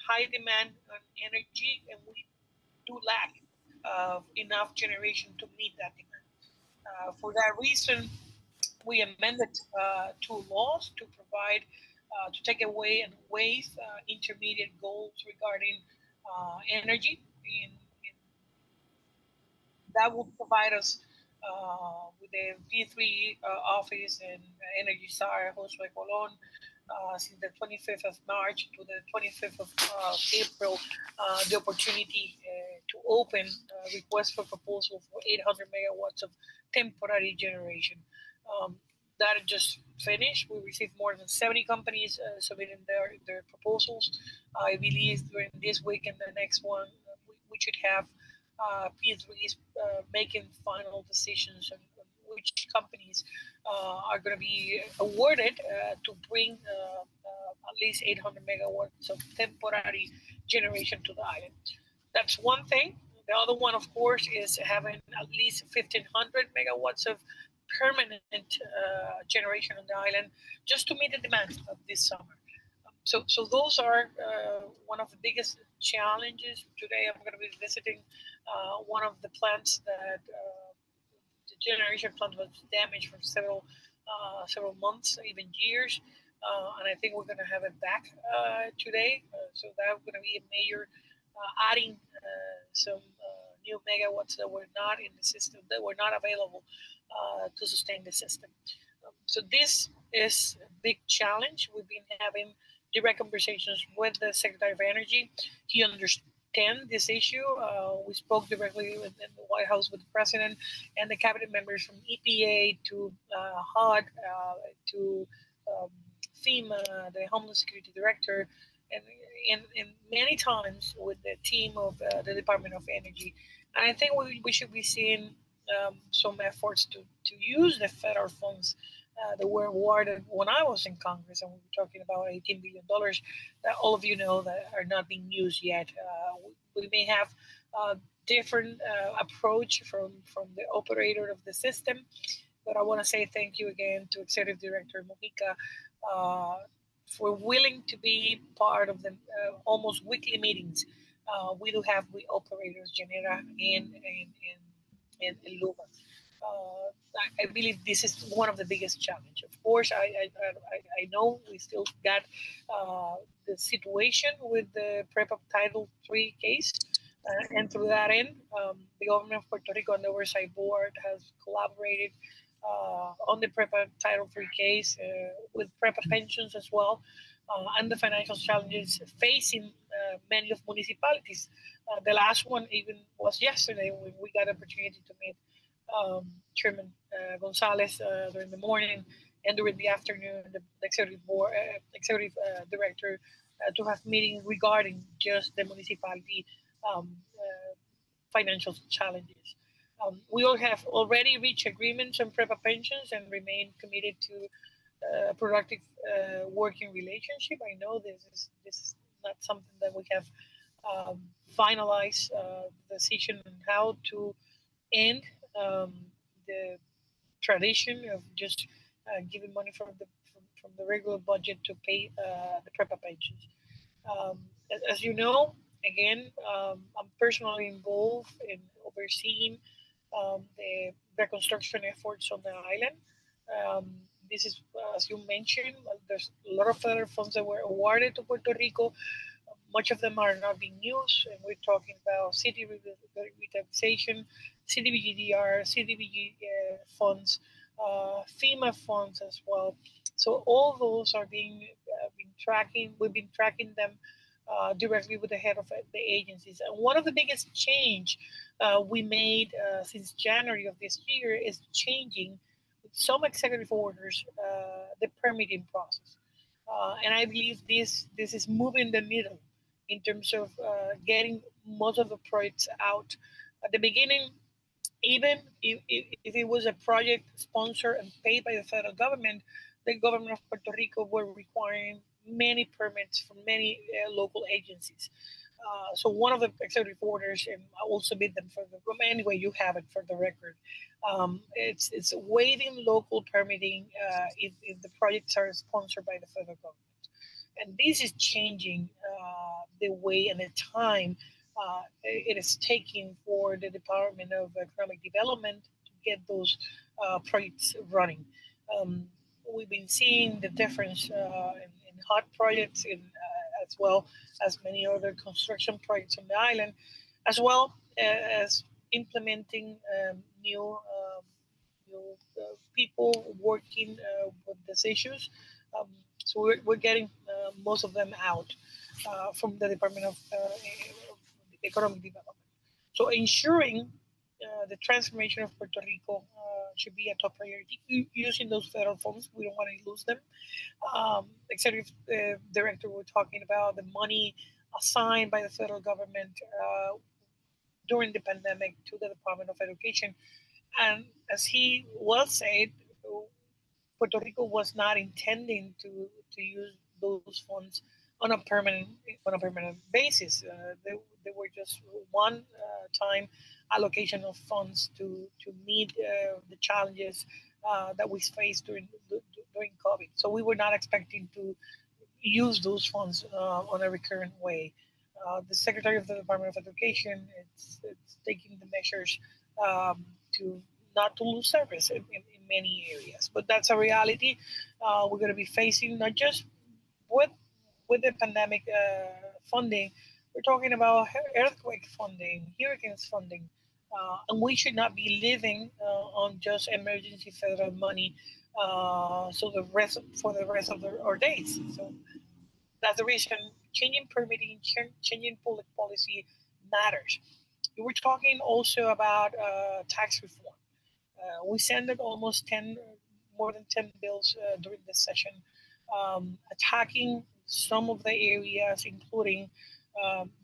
high demand on energy, and we do lack of enough generation to meet that demand. For that reason, we amended two laws to provide, to take away and waive intermediate goals regarding energy. That will provide us with the P3 office and Energy SAR Josue Colon since the 25th of March to the 25th of April, the opportunity to open request for proposal for 800 megawatts of temporary generation. That just finished. We received more than 70 companies submitting their proposals. I believe during this week and the next one, we should have P3s making final decisions on which companies are going to be awarded to bring at least 800 megawatts of temporary generation to the island. That's one thing. The other one, of course, is having at least 1,500 megawatts of permanent generation on the island just to meet the demand of this summer. So those are one of the biggest challenges. Today I'm going to be visiting one of the plants that the generation plant was damaged for several months, even years. And I think we're going to have it back today. So that's going to be a major adding some new megawatts that were not in the system, that were not available to sustain the system. So this is a big challenge. We've been having direct conversations with the Secretary of Energy. He understands this issue. We spoke directly in the White House with the President and the cabinet members from EPA to HUD to FEMA, the Homeland Security Director, and many times with the team of the Department of Energy. And I think we should be seeing some efforts to use the federal funds that were awarded when I was in Congress, and we were talking about $18 billion that all of you know that are not being used yet. We may have a different approach from the operator of the system, but I want to say thank you again to Executive Director Mojica for willing to be part of the almost weekly meetings we do have with operators, Genera and Luma. I believe this is one of the biggest challenges. Of course, I know we still got the situation with the PREPA Title III case. And through that end, the government of Puerto Rico and the Oversight Board has collaborated on the PREPA Title III case with PREPA pensions as well, and the financial challenges facing many of municipalities. The last one even was yesterday when we got an opportunity to meet Chairman Gonzalez during the morning, and during the afternoon, the executive board, executive director to have meetings regarding just the municipality financial challenges. We all have already reached agreements on PREPA pensions and remain committed to a productive working relationship. I know this is not something that we have finalized the decision on how to end the tradition of just giving money from the regular budget to pay the PREPA pensions. As you know, Again, I'm personally involved in overseeing the reconstruction efforts on the island. Um, this is, as you mentioned, there's a lot of federal funds that were awarded to Puerto Rico. Much of them are not being used, and we're talking about city revitalization, CDBGDR, CDBG funds, FEMA funds as well. So all those are being tracking. We've been tracking them directly with the head of the agencies. And one of the biggest change we made since January of this year is changing with some executive orders the permitting process. And I believe this is moving the needle in terms of getting most of the projects out. At the beginning, even if it was a project sponsored and paid by the federal government, the government of Puerto Rico were requiring many permits from many local agencies. So one of the executive orders, and I will submit them for the anyway. You have it for the record. It's waiving local permitting if the projects are sponsored by the federal government, and this is changing the way and the time it is taking for the Department of Economic Development to get those projects running. Um, we've been seeing the difference in hot projects, as well as many other construction projects on the island, as well as implementing new people working with these issues. Um, so we're getting most of them out from the Department of Economic Development. So ensuring the transformation of Puerto Rico should be a top priority. Using those federal funds, we don't want to lose them. Executive Director, we're talking about the money assigned by the federal government during the pandemic to the Department of Education. And as he well said, Puerto Rico was not intending to use those funds on a permanent basis. They were just one time allocation of funds to meet the challenges that we faced during COVID. So we were not expecting to use those funds on a recurrent way. The Secretary of the Department of Education it's taking the measures to not to lose service in many areas. But that's a reality we're going to be facing, not just with the pandemic funding. We're talking about earthquake funding, hurricanes funding, and we should not be living on just emergency federal money. So for the rest of our days. So that's the reason changing permitting, changing public policy matters. We were talking also about tax reform. We sent almost 10, more than 10 bills during this session, attacking some of the areas, including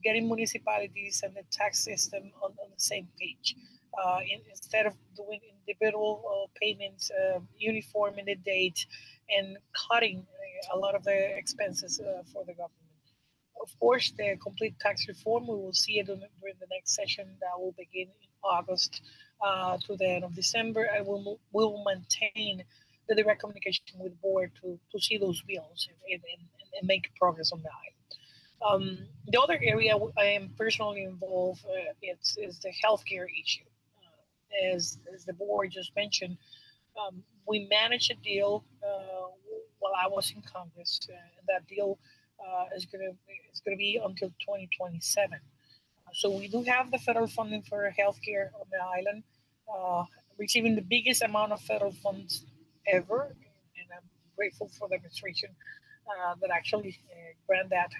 getting municipalities and the tax system on the same page. Instead of doing individual payments, uniforming the date, and cutting a lot of the expenses for the government. Of course, the complete tax reform, we will see it during the next session that will begin in August to the end of December, and we will maintain the direct communication with the board to see those bills and make progress on that. The other area I am personally involved is the healthcare issue. As the board just mentioned, we managed a deal while I was in Congress, and that deal is going to be until 2027. So we do have the federal funding for healthcare on the island, receiving the biggest amount of federal funds ever, and I'm grateful for the administration that actually grant that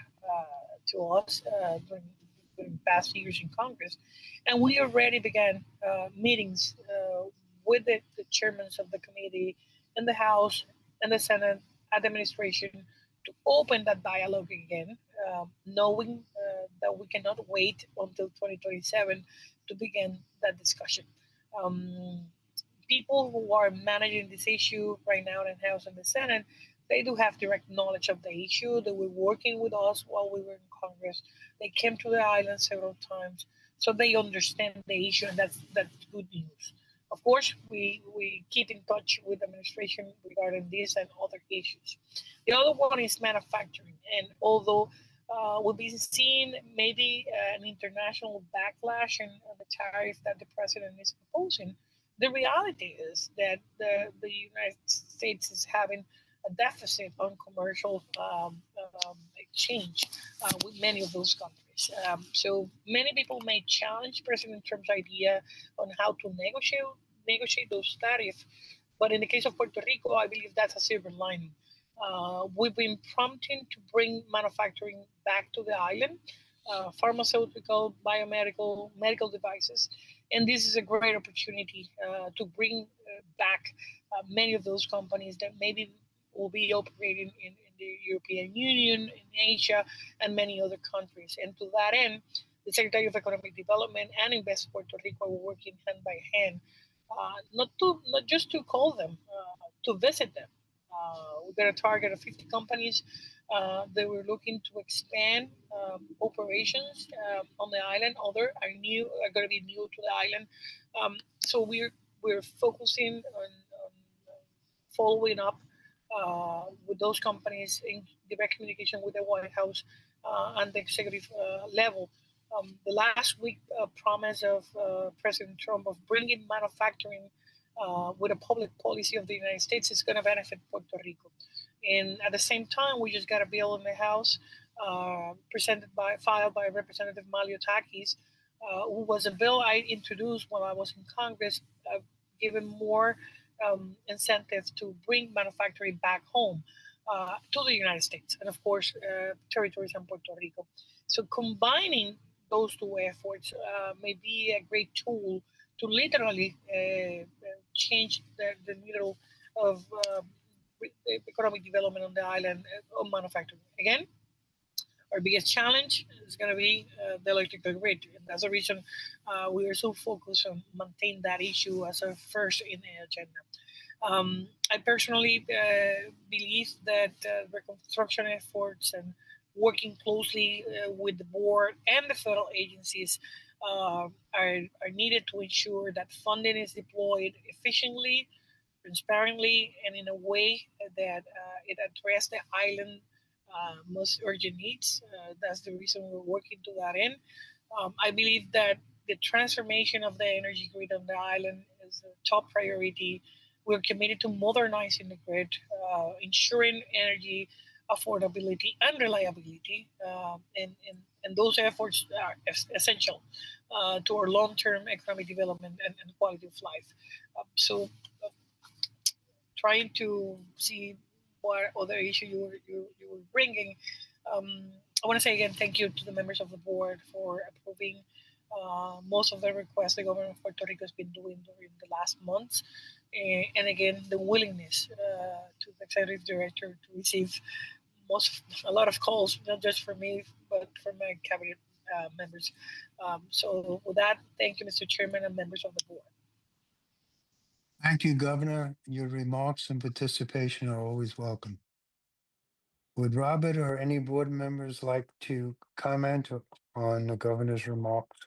to us during past years in Congress. And we already began meetings with the chairmen of the committee in the House and the Senate administration to open that dialogue again, knowing that we cannot wait until 2027 to begin that discussion. Um, People who are managing this issue right now in the House and the Senate, they do have direct knowledge of the issue. They were working with us while we were in Congress. They came to the island several times, so they understand the issue, and that's good news. Of course, we keep in touch with the administration regarding this and other issues. The other one is manufacturing, and although we've been seeing maybe an international backlash on the tariff that the president is proposing. The reality is that the United States is having a deficit on commercial exchange with many of those countries. So many people may challenge President Trump's idea on how to negotiate those tariffs, but in the case of Puerto Rico, I believe that's a silver lining. We've been prompting to bring manufacturing back to the island, pharmaceutical, biomedical, medical devices. And this is a great opportunity to bring back many of those companies that maybe will be operating in the European Union, in Asia, and many other countries. And to that end, the Secretary of Economic Development and Invest Puerto Rico are working hand by hand, not just to call them, to visit them. We're going to target 50 companies that we're looking to expand operations on the island. Other are going to be new to the island. So we're focusing on following up with those companies in direct communication with the White House and the executive level. The last week promise of President Trump of bringing manufacturing with a public policy of the United States is going to benefit Puerto Rico. And at the same time, we just got a bill in the House filed by Representative Maliotakis, who was a bill I introduced when I was in Congress, giving more incentive to bring manufacturing back home to the United States and, of course, territories and Puerto Rico. So combining those two efforts may be a great tool to literally change the needle of economic development on the island of manufacturing. Again, our biggest challenge is going to be the electrical grid. And that's the reason we are so focused on maintaining that issue as our first in the agenda. I personally believe that reconstruction efforts and working closely with the board and the federal agencies are needed to ensure that funding is deployed efficiently, transparently, and in a way that it addresses the island most urgent needs. That's the reason we're working to that end. I believe that the transformation of the energy grid on the island is a top priority. We're committed to modernizing the grid, ensuring energy affordability and reliability, and those efforts are essential to our long-term economic development and quality of life. So, trying to see what other issue you were bringing. I want to say again, thank you to the members of the board for approving most of the requests the government of Puerto Rico has been doing during the last months. And again, the willingness to the executive director to receive a lot of calls, not just from me, but from my cabinet members. So with that, thank you, Mr. Chairman and members of the board. Thank you, Governor. Your remarks and participation are always welcome. Would Robert or any board members like to comment on the governor's remarks?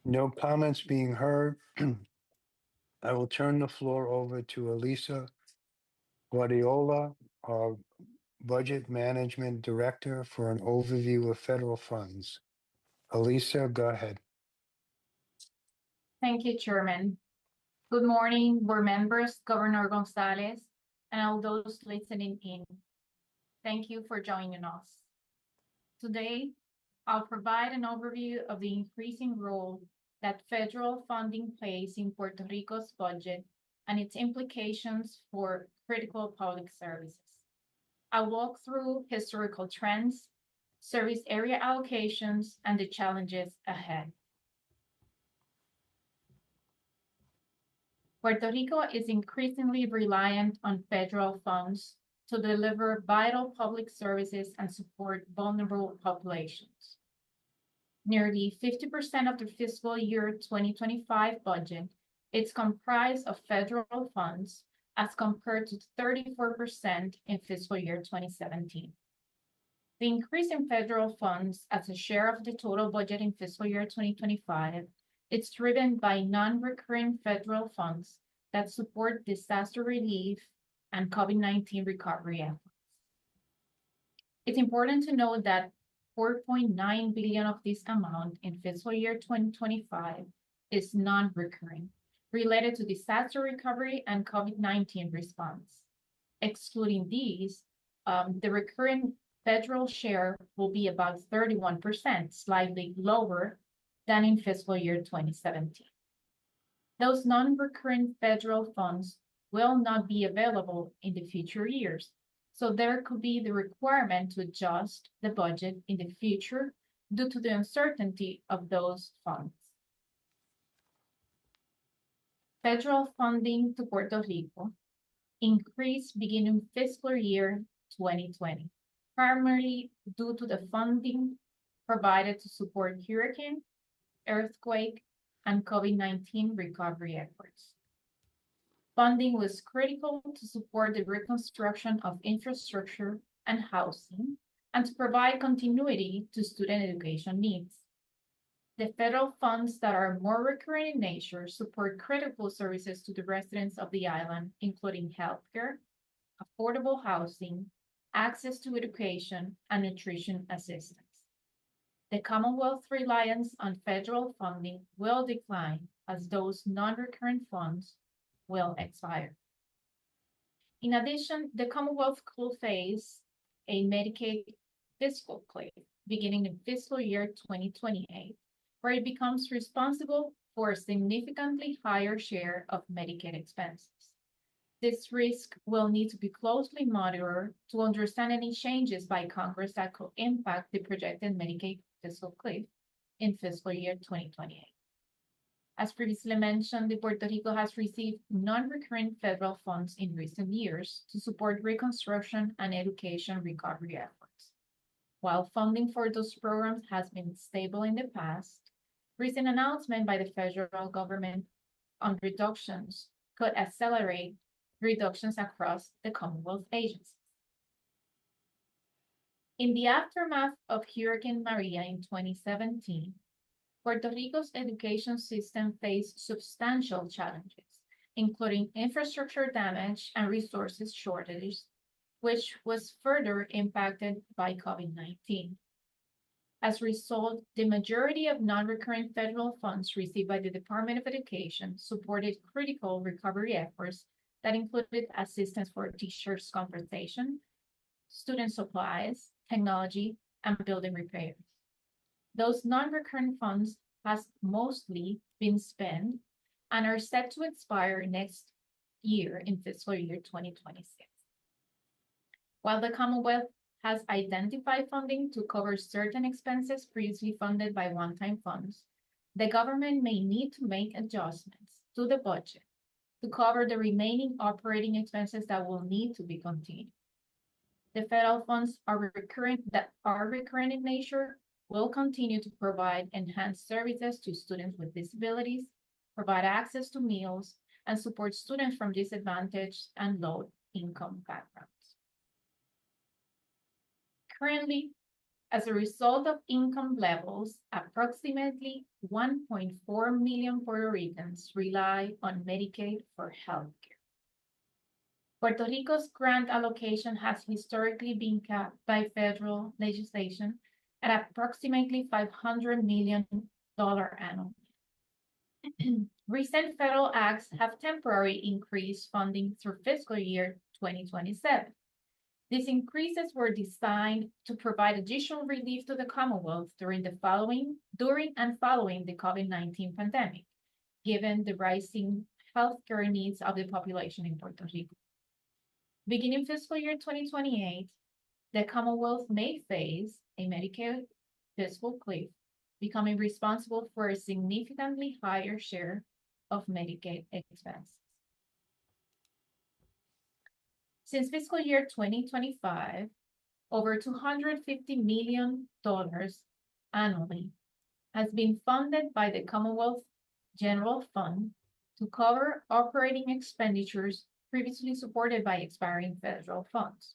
No comments being heard. I will turn the floor over to Elisa Guardiola, our Budget Management Director, for an overview of federal funds. Elisa, go ahead. Thank you, Chairman. Good morning, board members, Governor Gonzalez, and all those listening in. Thank you for joining us. Today, I'll provide an overview of the increasing role that federal funding plays in Puerto Rico's budget and its implications for critical public services. I'll walk through historical trends, service area allocations, and the challenges ahead. Puerto Rico is increasingly reliant on federal funds to deliver vital public services and support vulnerable populations. Nearly 50% of the fiscal year 2025 budget is comprised of federal funds as compared to 34% in fiscal year 2017. The increase in federal funds as a share of the total budget in fiscal year 2025 is driven by non-recurring federal funds that support disaster relief, and COVID-19 recovery efforts. It's important to note that 4.9 billion of this amount in fiscal year 2025 is non-recurring, related to disaster recovery and COVID-19 response. Excluding these, the recurring federal share will be about 31%, slightly lower than in fiscal year 2017. Those non-recurring federal funds will not be available in the future years, so there could be the requirement to adjust the budget in the future due to the uncertainty of those funds. Federal funding to Puerto Rico increased beginning fiscal year 2020, primarily due to the funding provided to support hurricane, earthquake, and COVID-19 recovery efforts. Funding was critical to support the reconstruction of infrastructure and housing and to provide continuity to student education needs. The federal funds that are more recurring in nature support critical services to the residents of the island, including healthcare, affordable housing, access to education, and nutrition assistance. The Commonwealth's reliance on federal funding will decline as those non-recurring funds will expire. In addition, the Commonwealth could face a Medicaid fiscal cliff beginning in fiscal year 2028, where it becomes responsible for a significantly higher share of Medicaid expenses. This risk will need to be closely monitored to understand any changes by Congress that could impact the projected Medicaid fiscal cliff in fiscal year 2028. As previously mentioned, Puerto Rico has received non-recurring federal funds in recent years to support reconstruction and education recovery efforts. While funding for those programs has been stable in the past, recent announcement by the federal government on reductions could accelerate reductions across the Commonwealth agencies. In the aftermath of Hurricane Maria in 2017, Puerto Rico's education system faced substantial challenges, including infrastructure damage and resources shortages, which was further impacted by COVID-19. As a result, the majority of non-recurring federal funds received by the Department of Education supported critical recovery efforts that included assistance for teachers' compensation, student supplies, technology, and building repairs. Those non-recurring funds has mostly been spent and are set to expire next year in fiscal year 2026. While the Commonwealth has identified funding to cover certain expenses previously funded by one-time funds, the government may need to make adjustments to the budget to cover the remaining operating expenses that will need to be continued. The federal funds that are recurring in nature will continue to provide enhanced services to students with disabilities, provide access to meals, and support students from disadvantaged and low-income backgrounds. Currently, as a result of income levels, approximately 1.4 million Puerto Ricans rely on Medicaid for healthcare. Puerto Rico's grant allocation has historically been capped by federal legislation at approximately $500 million annually. Recent federal acts have temporarily increased funding through fiscal year 2027. These increases were designed to provide additional relief to the Commonwealth during and following the COVID-19 pandemic, given the rising healthcare needs of the population in Puerto Rico. Beginning fiscal year 2028, the Commonwealth may face a Medicaid fiscal cliff, becoming responsible for a significantly higher share of Medicaid expenses. Since fiscal year 2025, over $250 million annually has been funded by the Commonwealth General Fund to cover operating expenditures previously supported by expiring federal funds.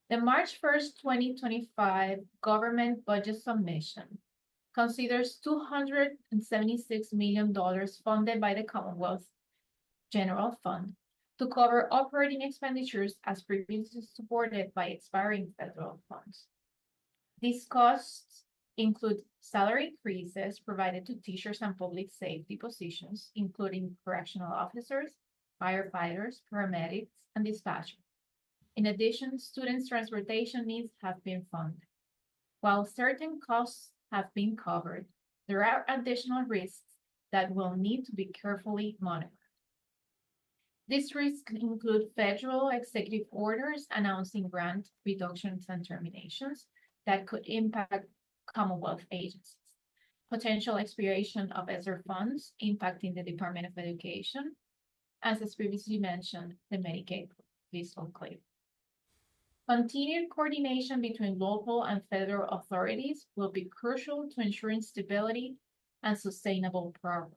The March 1st, 2025 government budget submission considers $276 million funded by the Commonwealth General Fund to cover operating expenditures as previously supported by expiring federal funds. These costs include salary increases provided to teachers and public safety positions, including correctional officers, firefighters, paramedics, and dispatchers. In addition, students' transportation needs have been funded. While certain costs have been covered, there are additional risks that will need to be carefully monitored. These risks include federal executive orders announcing grant reductions and terminations that could impact Commonwealth agencies, potential expiration of ESSER funds impacting the Department of Education, as previously mentioned, the Medicaid fiscal cliff. Continued coordination between local and federal authorities will be crucial to ensuring stability and sustainable progress.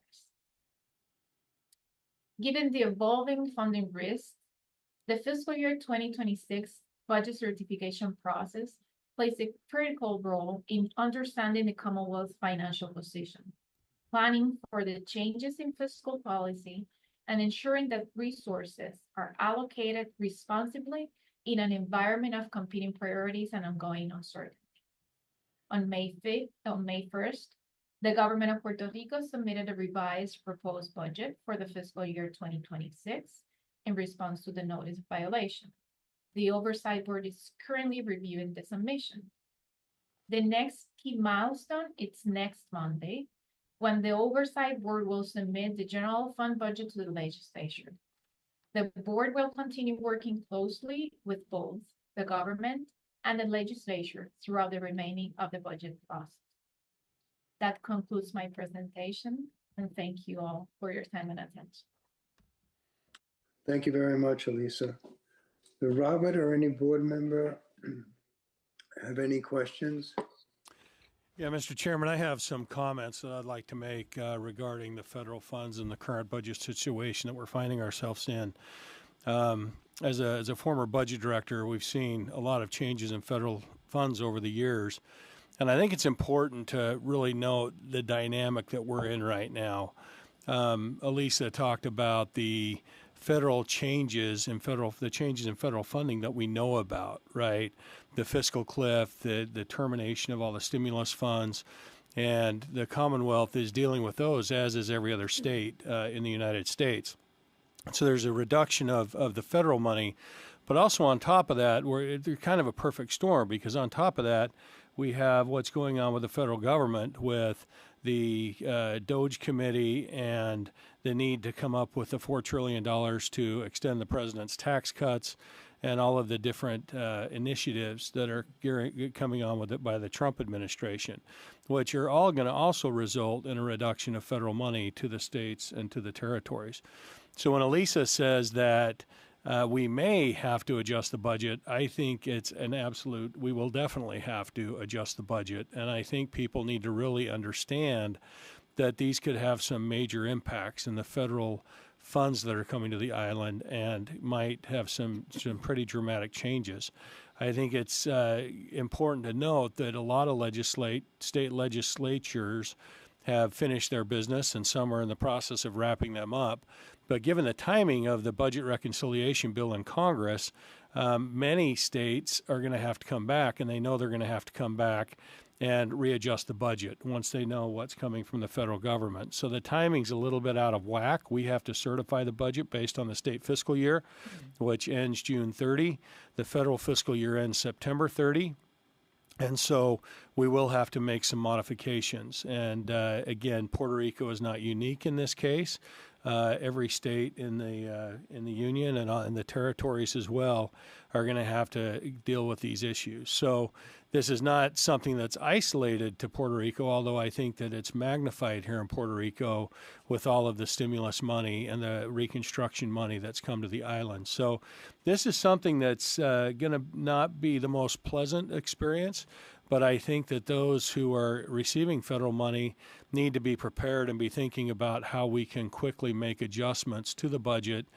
Given the evolving funding risks, the fiscal year 2026 budget certification process plays a critical role in understanding the Commonwealth's financial position, planning for the changes in fiscal policy, and ensuring that resources are allocated responsibly in an environment of competing priorities and ongoing uncertainty. On May 1st, the government of Puerto Rico submitted a revised proposed budget for the fiscal year 2026 in response to the notice of violation. The Oversight Board is currently reviewing the submission. The next key milestone is next Monday, when the Oversight Board will submit the general fund budget to the legislature. The board will continue working closely with both the government and the legislature throughout the remaining of the budget process. That concludes my presentation, and thank you all for your time and attention. Thank you very much, Elisa. Robert or any board member have any questions? Yeah, Mr. Chairman, I have some comments that I'd like to make regarding the federal funds and the current budget situation that we're finding ourselves in. As a former budget director, we've seen a lot of changes in federal funds over the years. And I think it's important to really note the dynamic that we're in right now. Elisa talked about the federal changes in federal funding that we know about, right? The fiscal cliff, the termination of all the stimulus funds, and the Commonwealth is dealing with those, as is every other state in the United States. So there's a reduction of the federal money, but also on top of that, they're kind of a perfect storm, because on top of that, we have what's going on with the federal government with the DOGE committee and the need to come up with the $4 trillion to extend the president's tax cuts and all of the different initiatives that are coming on with it by the Trump administration, which are all going to also result in a reduction of federal money to the states and to the territories. So when Elisa says that we may have to adjust the budget, I think it's an absolute, we will definitely have to adjust the budget. And I think people need to really understand that these could have some major impacts in the federal funds that are coming to the island and might have some pretty dramatic changes. I think it's important to note that a lot of state legislatures have finished their business, and some are in the process of wrapping them up. But given the timing of the budget reconciliation bill in Congress, many states are going to have to come back, and they know they're going to have to come back and readjust the budget once they know what's coming from the federal government. So the timing's a little bit out of whack. We have to certify the budget based on the state fiscal year, which ends June 30. The federal fiscal year ends September 30. And so we will have to make some modifications. And again, Puerto Rico is not unique in this case. Every state in the union and in the territories as well are going to have to deal with these issues. So this is not something that's isolated to Puerto Rico, although I think that it's magnified here in Puerto Rico with all of the stimulus money and the reconstruction money that's come to the island. So this is something that's going to not be the most pleasant experience, but I think that those who are receiving federal money need to be prepared and be thinking about how we can quickly make adjustments to the budget,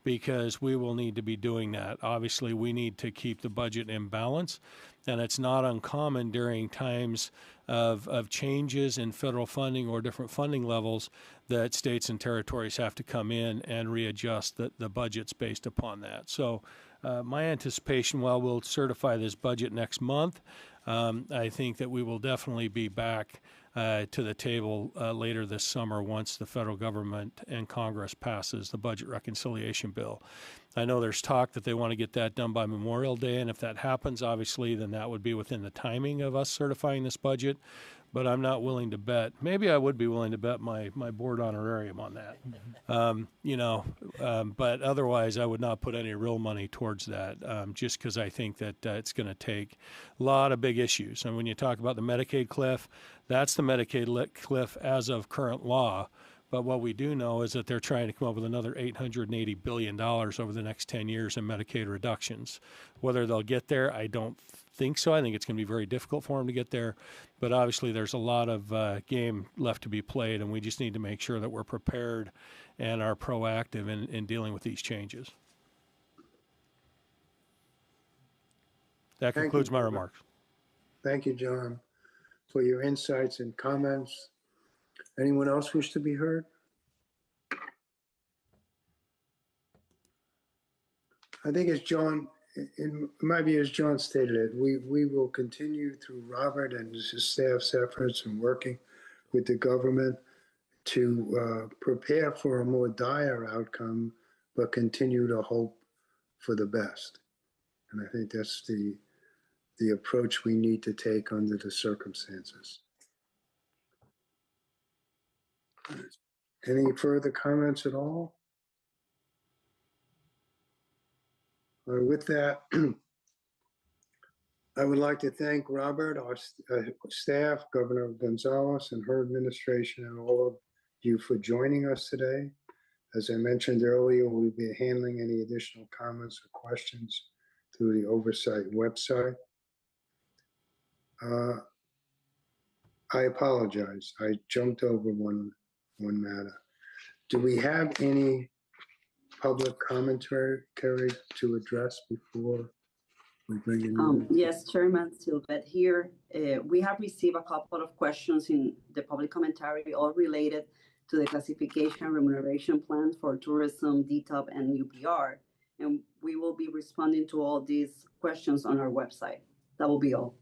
because we will need to be doing that. Obviously, we need to keep the budget in balance, and it's not uncommon during times of changes in federal funding or different funding levels that states and territories have to come in and readjust the budgets based upon that. So my anticipation, while we'll certify this budget next month, I think that we will definitely be back to the table later this summer once the federal government and Congress passes the budget reconciliation bill. I know there's talk that they want to get that done by Memorial Day, and if that happens, obviously, then that would be within the timing of us certifying this budget. But I'm not willing to bet. Maybe I would be willing to bet my board honorarium on that. But otherwise, I would not put any real money towards that, just because I think that it's going to take a lot of big issues. And when you talk about the Medicaid cliff, that's the Medicaid cliff as of current law. But what we do know is that they're trying to come up with another $880 billion over the next 10 years in Medicaid reductions. Whether they'll get there, I don't think so. I think it's going to be very difficult for them to get there. But obviously, there's a lot of game left to be played, and we just need to make sure that we're prepared and are proactive in dealing with these changes. That concludes my remarks. Thank you, John, for your insights and comments. Anyone else wish to be heard? I think as John, in my view, as John stated it, we will continue through Robert and his staff's efforts and working with the government to prepare for a more dire outcome, but continue to hope for the best. And I think that's the approach we need to take under the circumstances. Any further comments at all? With that, I would like to thank Robert, our staff, Governor Gonzalez, and her administration, and all of you for joining us today. As I mentioned earlier, we'll be handling any additional comments or questions through the oversight website. I apologize. I jumped over one matter. Do we have any public commentary to address before we bring in? Yes, Chairman Silvet here. We have received a couple of questions in the public commentary, all related to the classification remuneration plan for tourism, DTOP, and UPR. And we will be responding to all these questions on our website. That will be all.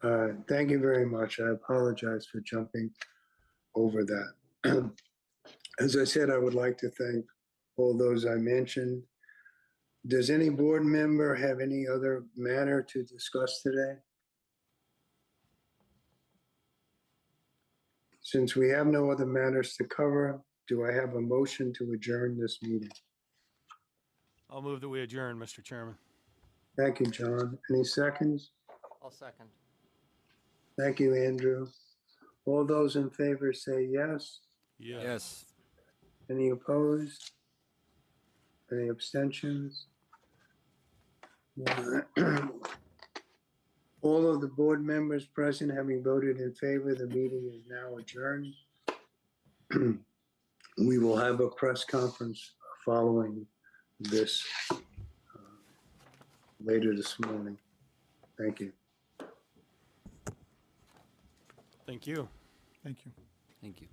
Thank you very much. I apologize for jumping over that. As I said, I would like to thank all those I mentioned. Does any board member have any other matter to discuss today? Since we have no other matters to cover, do I have a motion to adjourn this meeting? I'll move that we adjourn, Mr. Chairman. Thank you, John. Any seconds? I'll second. Thank you, Andrew. All those in favor say yes. Yes. Any opposed? Any abstentions? All of the board members present having voted in favor, the meeting is now adjourned. We will have a press conference following this later this morning. Thank you. Thank you. Thank you. Thank you.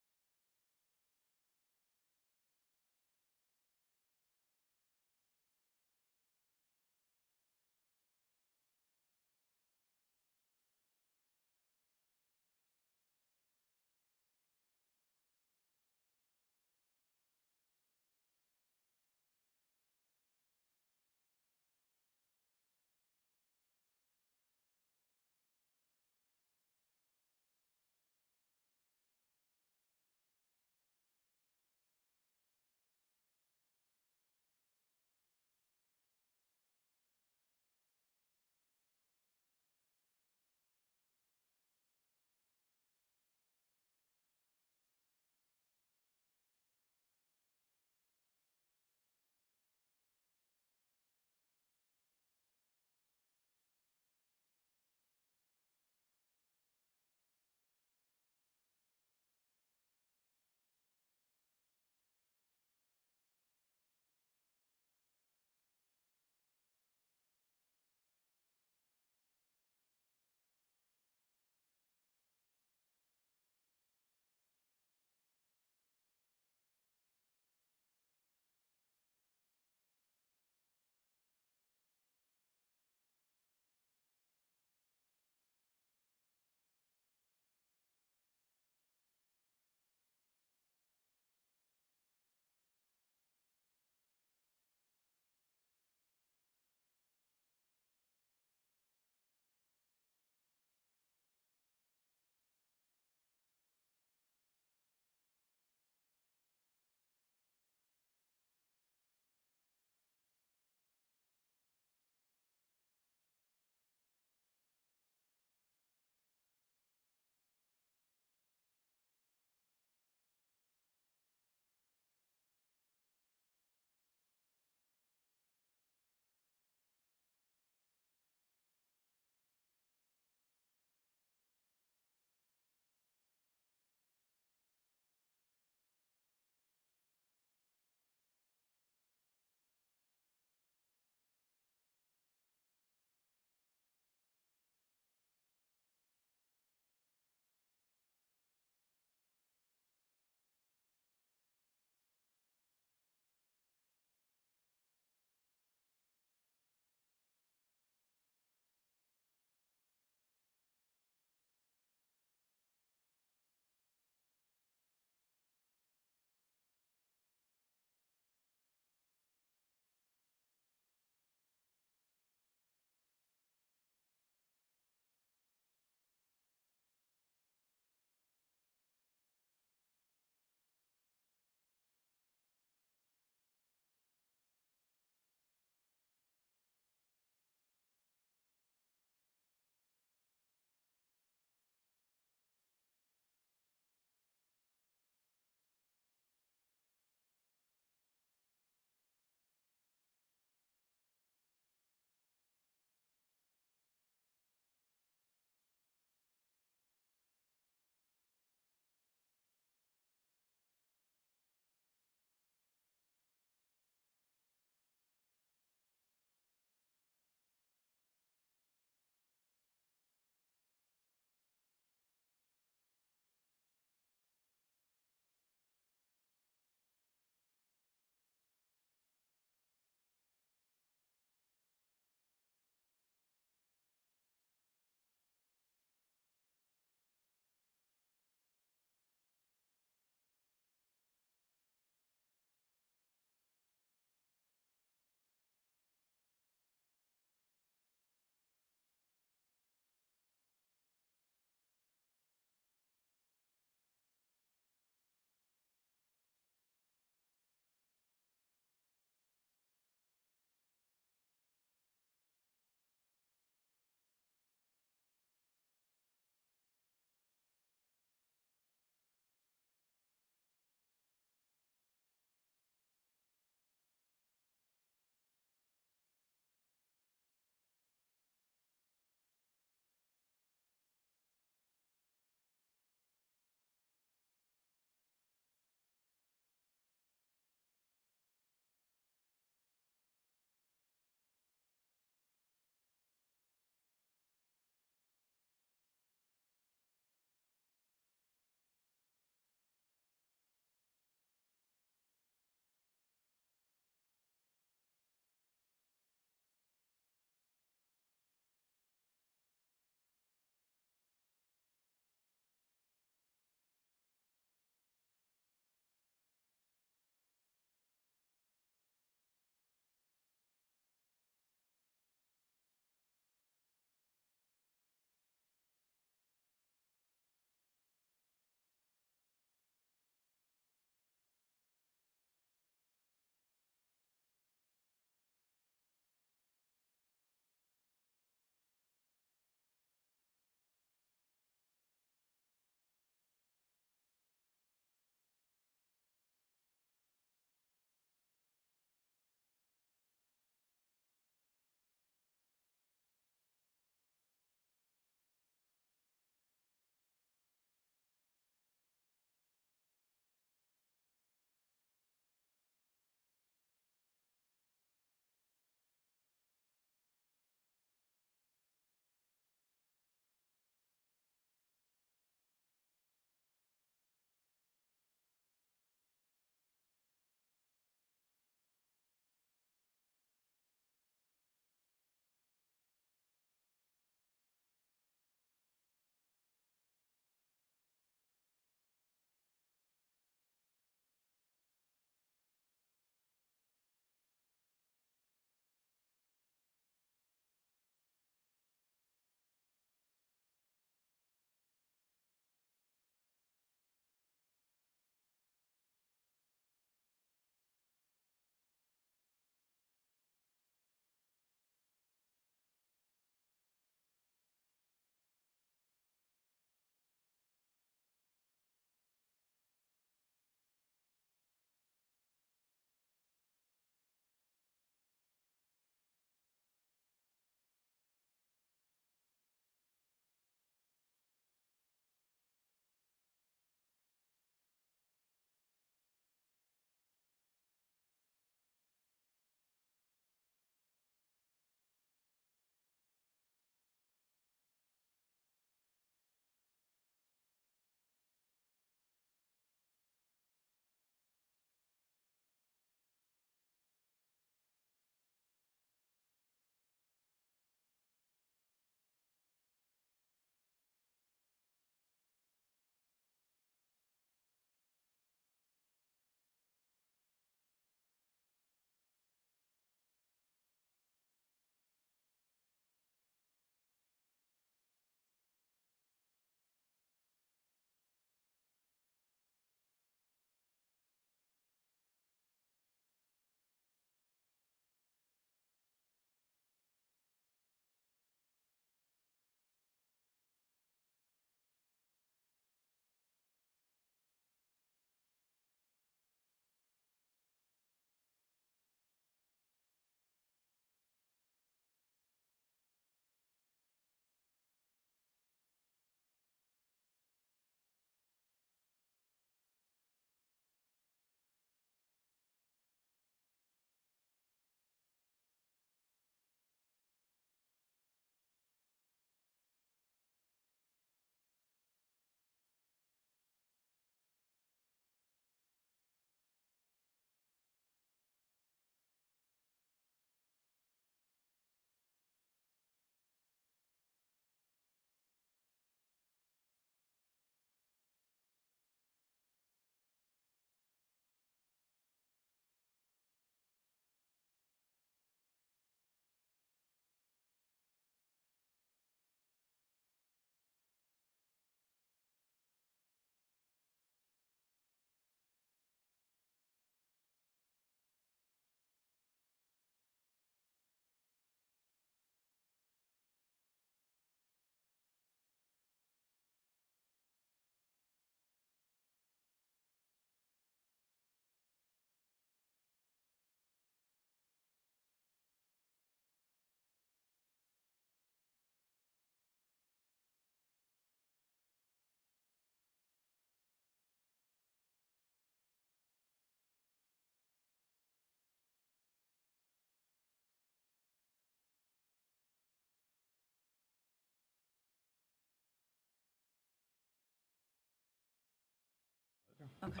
Okay.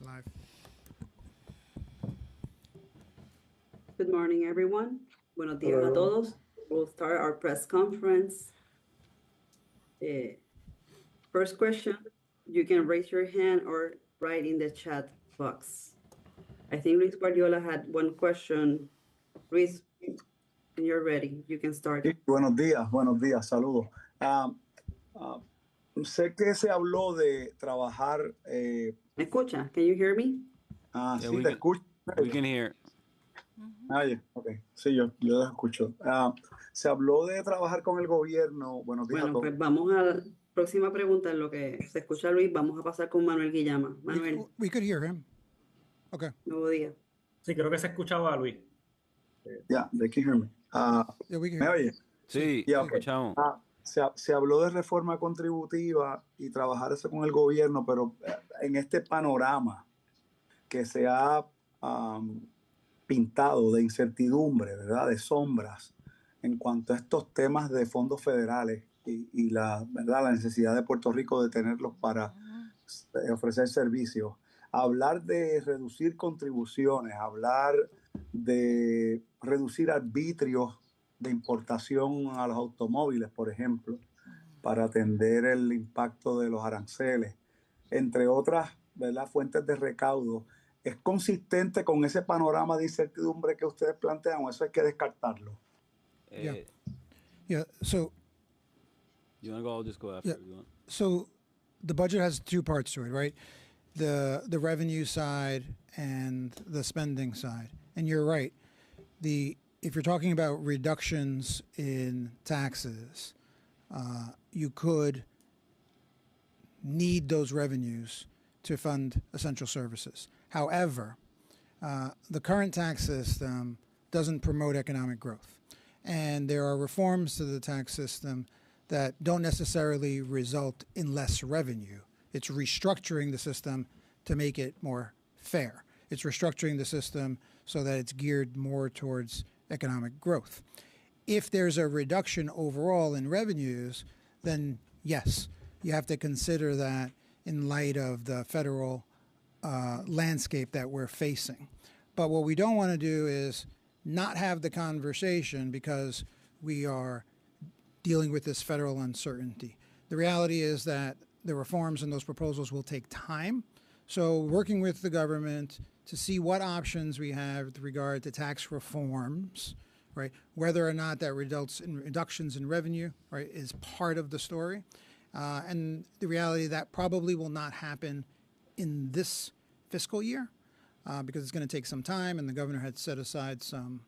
Live. Good morning, everyone. Buenos días a todos. We'll start our press conference. First question, you can raise your hand or write in the chat box. I think Luis Guardiola had one question. Luis, when you're ready, you can start. Sí, buenos días, saludos. Sé que se habló de trabajar. ¿Me escucha? Can you hear me? Sí, te escucho. We can hear. Ok. Sí, yo te escucho. Se habló de trabajar con el gobierno. Buenos días a Bueno, todos. pues vamos a la próxima pregunta. En lo que se escucha Luis, vamos a pasar con Manuel Guillama. Manuel. We could hear him. Okay. Nuevo día. Sí, creo que se escuchaba a Luis. Yeah, they can hear me. Yeah, we can ¿Me hear oye? Sí, Yeah, okay. escuchamos. Se habló de reforma contributiva y trabajar eso con el gobierno, pero en este panorama que se ha pintado de incertidumbre, ¿verdad? De sombras en cuanto a estos temas de fondos federales y ¿verdad? La necesidad de Puerto Rico de tenerlos para ofrecer servicios. Hablar de reducir contribuciones, hablar de reducir arbitrios de importación a los automóviles, por ejemplo, para atender el impacto de los aranceles, entre otras, ¿verdad? Fuentes de recaudo. ¿Es consistente con ese panorama de incertidumbre que ustedes plantean o eso hay que descartarlo? Yeah, so You want to go? I'll just go after. Yeah. You want? So the budget has two parts to it, right? The revenue side and the spending side. And you're right. If you're talking about reductions in taxes, you could need those revenues to fund essential services. However, the current tax system doesn't promote economic growth. And there are reforms to the tax system that don't necessarily result in less revenue. It's restructuring the system to make it more fair. It's restructuring the system so that it's geared more towards economic growth. If there's a reduction overall in revenues, then yes, you have to consider that in light of the federal landscape that we're facing. But what we don't want to do is not have the conversation because we are dealing with this federal uncertainty. The reality is that the reforms and those proposals will take time. So working with the government to see what options we have with regard to tax reforms, right, whether or not that results in reductions in revenue, right, is part of the story. And the reality that probably will not happen in this fiscal year because it's going to take some time, and the governor had set aside some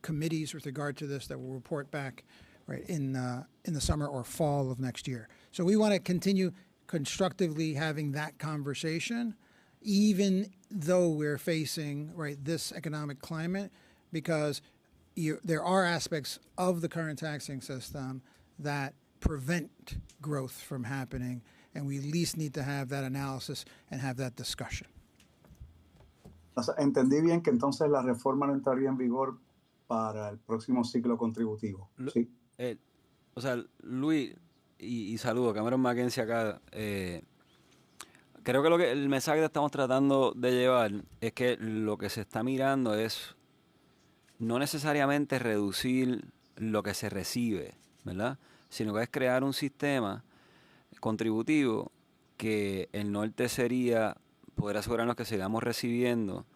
committees with regard to this that will report back right in the summer or fall of next year. So we want to continue constructively having that conversation, even though we're facing right this economic climate, because there are aspects of the current taxing system that prevent growth from happening, and we at least need to have that analysis and have that discussion. O sea, entendí bien que entonces la reforma no entraría en vigor para el próximo ciclo contributivo. ¿Sí? O sea, Luis, y saludo, Cameron Mackenzie acá. Creo que el mensaje que estamos tratando de llevar es que lo que se está mirando es no necesariamente reducir lo que se recibe, ¿verdad? Sino que es crear un sistema contributivo que el norte sería poder asegurarnos que sigamos recibiendo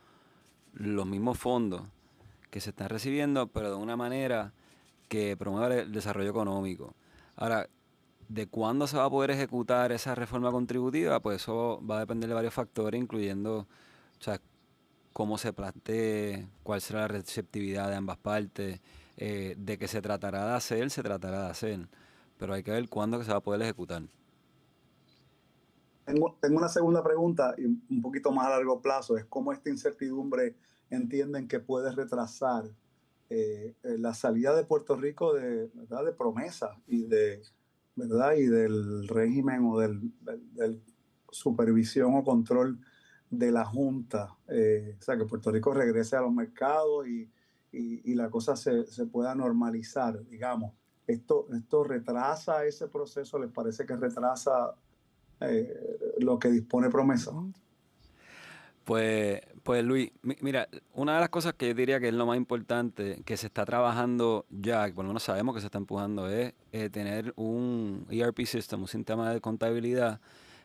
los mismos fondos que se están recibiendo, pero de una manera que promueva el desarrollo económico. Ahora, de cuándo se va a poder ejecutar esa reforma contributiva, pues eso va a depender de varios factores, incluyendo, o sea, cómo se plantee, cuál será la receptividad de ambas partes, de que se tratará de hacer, pero hay que ver cuándo que se va a poder ejecutar. Tengo una segunda pregunta y un poquito más a largo plazo, es cómo esta incertidumbre entienden que puede retrasar la salida de Puerto Rico ¿verdad? De promesas y ¿verdad? Y del régimen o del supervisión o control de la Junta, o sea, que Puerto Rico regrese a los mercados y la cosa se pueda normalizar, digamos. ¿Esto retrasa ese proceso? ¿Les parece que retrasa lo que dispone Promesa. Pues Luis, mira, una de las cosas que yo diría que es lo más importante que se está trabajando ya, que por lo menos sabemos que se está empujando, es tener un ERP system, un sistema de contabilidad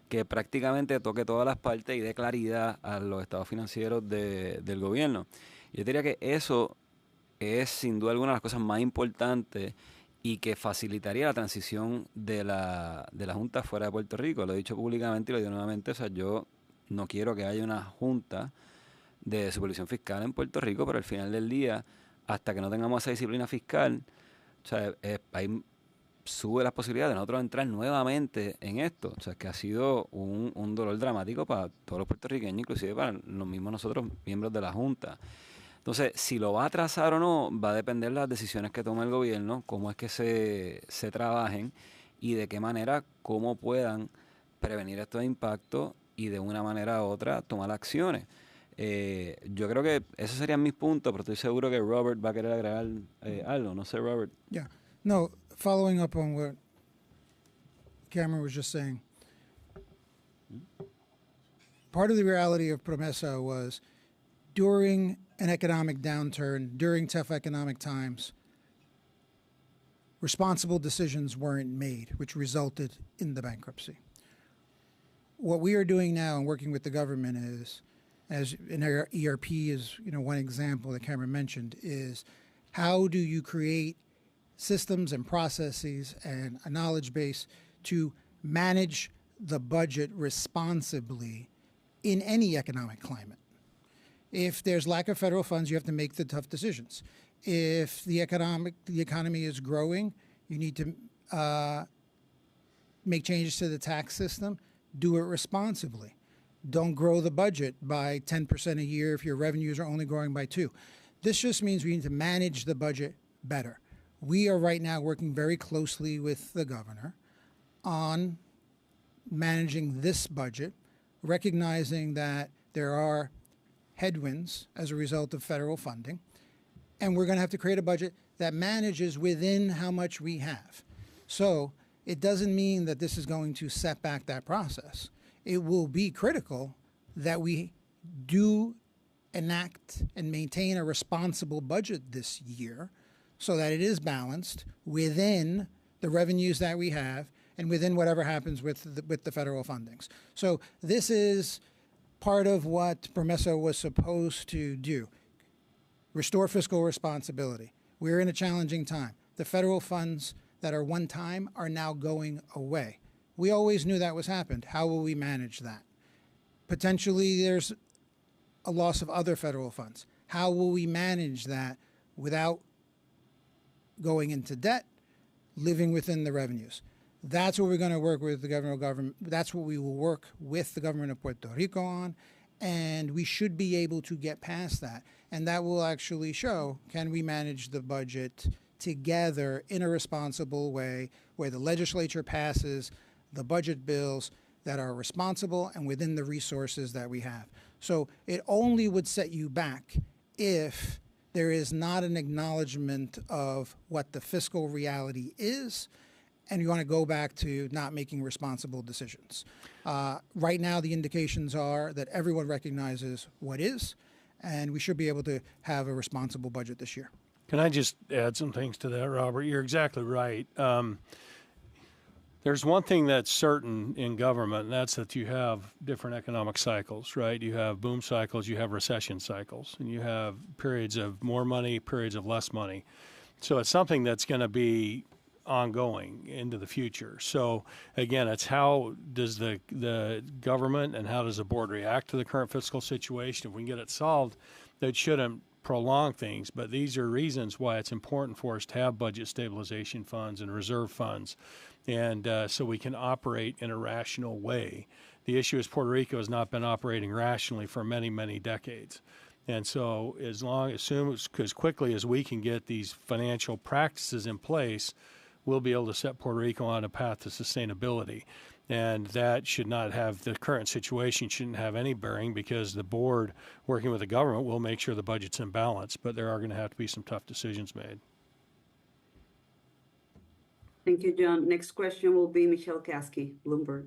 que prácticamente toque todas las partes y dé claridad a los estados financieros del gobierno. Yo diría que eso es sin duda alguna de las cosas más importantes y que facilitaría la transición de la Junta fuera de Puerto Rico. Lo he dicho públicamente y lo digo nuevamente, o sea, yo no quiero que haya una Junta de supervisión fiscal en Puerto Rico, pero al final del día, hasta que no tengamos esa disciplina fiscal, o sea, ahí sube las posibilidades de nosotros entrar nuevamente en esto. O sea, que ha sido un dolor dramático para todos los puertorriqueños, inclusive para los mismos nosotros, miembros de la Junta. Entonces, si lo va a atrasar o no, va a depender de las decisiones que tome el gobierno, cómo es que se trabajen y de qué manera, cómo puedan prevenir estos impactos y de una manera u otra tomar acciones. Yo creo que esos serían mis puntos, pero estoy seguro que Robert va a querer agregar algo. No sé, Robert. Yeah. No, following up on what Cameron was just saying, part of the reality of Promesa was during an economic downturn, during tough economic times, responsible decisions weren't made, which resulted in the bankruptcy. What we are doing now and working with the government is, as in our ERP is one example that Cameron mentioned, is how do you create systems and processes and a knowledge base to manage the budget responsibly in any economic climate. If there's lack of federal funds, you have to make the tough decisions. If the economy is growing, you need to make changes to the tax system, do it responsibly. Don't grow the budget by 10% a year if your revenues are only growing by 2%. This just means we need to manage the budget better. We are right now working very closely with the governor on managing this budget, recognizing that there are headwinds as a result of federal funding, and we're going to have to create a budget that manages within how much we have. So it doesn't mean that this is going to set back that process. It will be critical that we do enact and maintain a responsible budget this year so that it is balanced within the revenues that we have and within whatever happens with the federal fundings. So this is part of what Promesa was supposed to do. Restore fiscal responsibility. We're in a challenging time. The federal funds that are one time are now going away. We always knew that was happened. How will we manage that? Potentially there's a loss of other federal funds. How will we manage that without going into debt, living within the revenues? That's what we're going to work with the government. That's what we will work with the government of Puerto Rico on, and we should be able to get past that. And that will actually show, can we manage the budget together in a responsible way where the legislature passes the budget bills that are responsible and within the resources that we have. So it only would set you back if there is not an acknowledgement of what the fiscal reality is, and you want to go back to not making responsible decisions. Right now, the indications are that everyone recognizes what is, and we should be able to have a responsible budget this year. Can I just add some things to that, Robert? You're exactly right. There's one thing that's certain in government, and that's that you have different economic cycles, right? You have boom cycles, you have recession cycles, and you have periods of more money, periods of less money. So it's something that's going to be ongoing into the future. So again, it's how does the government and how does the board react to the current fiscal situation? If we can get it solved, that shouldn't prolong things, but these are reasons why it's important for us to have budget stabilization funds and reserve funds, and so we can operate in a rational way. The issue is Puerto Rico has not been operating rationally for many, many decades. And so as quickly as we can get these financial practices in place, we'll be able to set Puerto Rico on a path to sustainability. And that should not have, the current situation shouldn't have any bearing, because the board, working with the government, will make sure the budget's in balance. But there are going to have to be some tough decisions made. Thank you, John. Next question will be Michelle Kasky, Bloomberg.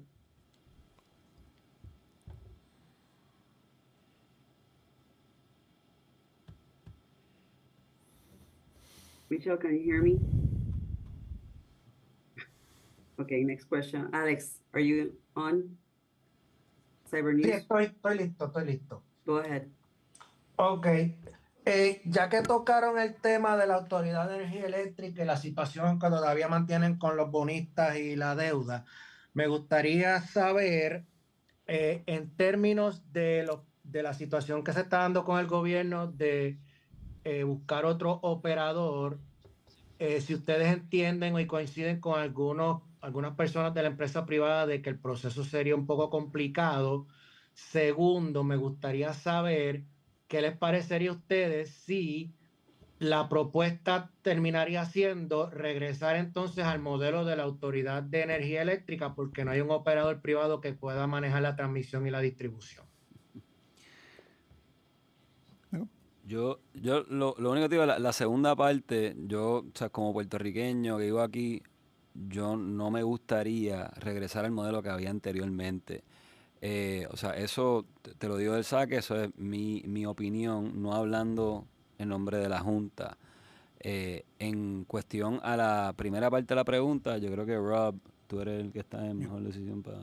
Michelle, can you hear me? Okay, next question. Alex, are you on? Cyber Sí, News? estoy listo. Go ahead. Ok. Ya que tocaron el tema de la Autoridad de Energía Eléctrica y la situación que todavía mantienen con los bonistas y la deuda, me gustaría saber, en términos de la situación que se está dando con el gobierno de buscar otro operador, si ustedes entienden y coinciden con algunas personas de la empresa privada de que el proceso sería un poco complicado. Segundo, me gustaría saber qué les parecería a ustedes si la propuesta terminaría siendo regresar entonces al modelo de la Autoridad de Energía Eléctrica porque no hay un operador privado que pueda manejar la transmisión y la distribución. Yo lo único que digo, la segunda parte, o sea, como puertorriqueño que vivo aquí, yo no me gustaría regresar al modelo que había anteriormente. O sea, eso te lo digo del saque, eso es mi opinión, no hablando en nombre de la Junta. En cuestión a la primera parte de la pregunta, yo creo que Rob, tú eres el que está en mejor decisión para...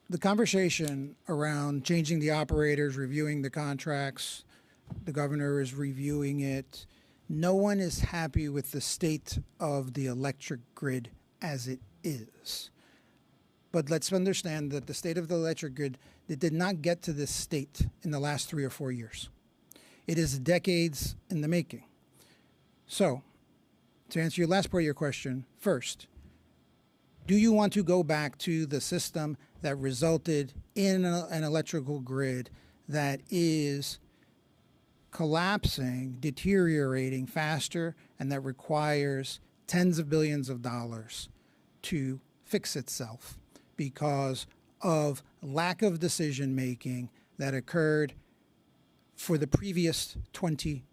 The conversation around changing the operators, reviewing the contracts, the governor is reviewing it. No one is happy with the state of the electric grid as it is. But let's understand that the state of the electric grid, it did not get to this state in the last 3 or 4 years. It is decades in the making. So, to answer your last part of your question, first, do you want to go back to the system that resulted in an electrical grid that is collapsing, deteriorating faster, and that requires tens of billions of dollars to fix itself because of lack of decision making that occurred for the previous 20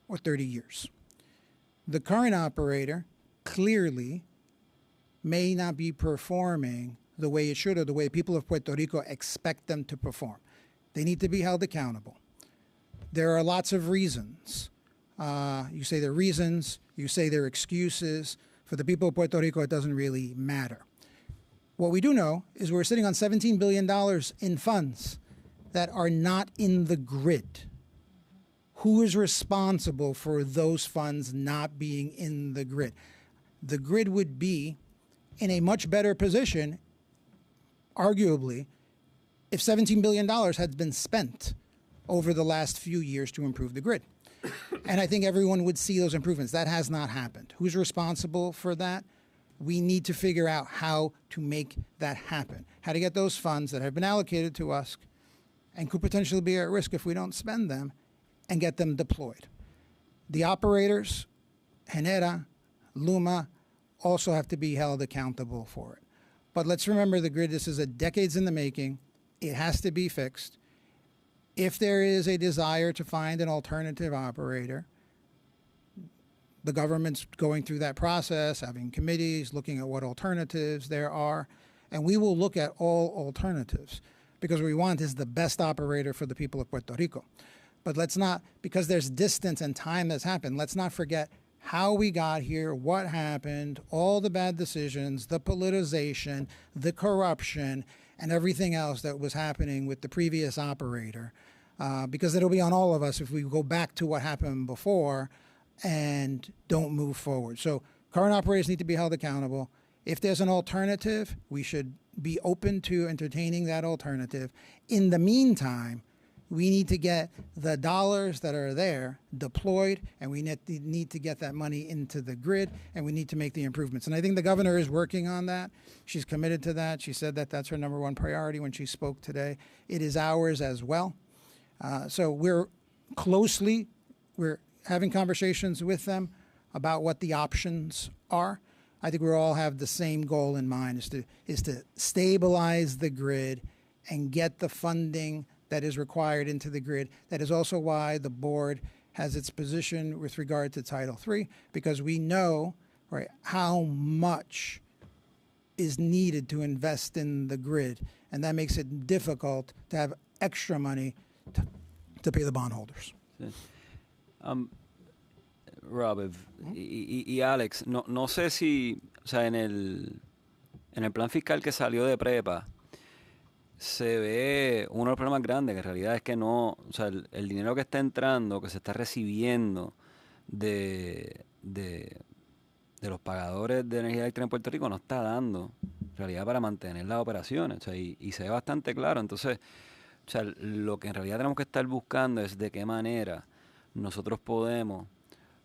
or 30 years? The current operator clearly may not be performing the way it should or the way people of Puerto Rico expect them to perform. They need to be held accountable. There are lots of reasons. You say they're reasons, you say they're excuses. For the people of Puerto Rico, it doesn't really matter. What we do know is we're sitting on $17 billion in funds that are not in the grid. Who is responsible for those funds not being in the grid? The grid would be in a much better position, arguably, if $17 billion had been spent over the last few years to improve the grid. And I think everyone would see those improvements. That has not happened. Who's responsible for that? We need to figure out how to make that happen, how to get those funds that have been allocated to us and could potentially be at risk if we don't spend them and get them deployed. The operators, Genera, Luma, also have to be held accountable for it. But let's remember the grid, this is a decades in the making. It has to be fixed. If there is a desire to find an alternative operator, the government's going through that process, having committees, looking at what alternatives there are, and we will look at all alternatives because what we want is the best operator for the people of Puerto Rico. But let's not, because there's distance and time that's happened, let's not forget how we got here, what happened, all the bad decisions, the politicization, the corruption, and everything else that was happening with the previous operator. Because it'll be on all of us if we go back to what happened before and don't move forward. So current operators need to be held accountable. If there's an alternative, we should be open to entertaining that alternative. In the meantime, we need to get the dollars that are there deployed, and we need to get that money into the grid, and we need to make the improvements. And I think the governor is working on that. She's committed to that. She said that that's her number one priority when she spoke today. It is ours as well. So we're having conversations with them about what the options are. I think we all have the same goal in mind, is to stabilize the grid and get the funding that is required into the grid. That is also why the board has its position with regard to Title III, because we know, right, how much is needed to invest in the grid, and that makes it difficult to have extra money to pay the bondholders. Sí. Rob y Alex, no sé si, o sea, en el plan fiscal que salió de prepa, se ve uno de los problemas grandes, que en realidad es que no, o sea, el dinero que está entrando, que se está recibiendo de los pagadores de energía eléctrica en Puerto Rico no está dando, en realidad, para mantener las operaciones, o sea, y se ve bastante claro. Entonces, o sea, lo que en realidad tenemos que estar buscando es de qué manera nosotros podemos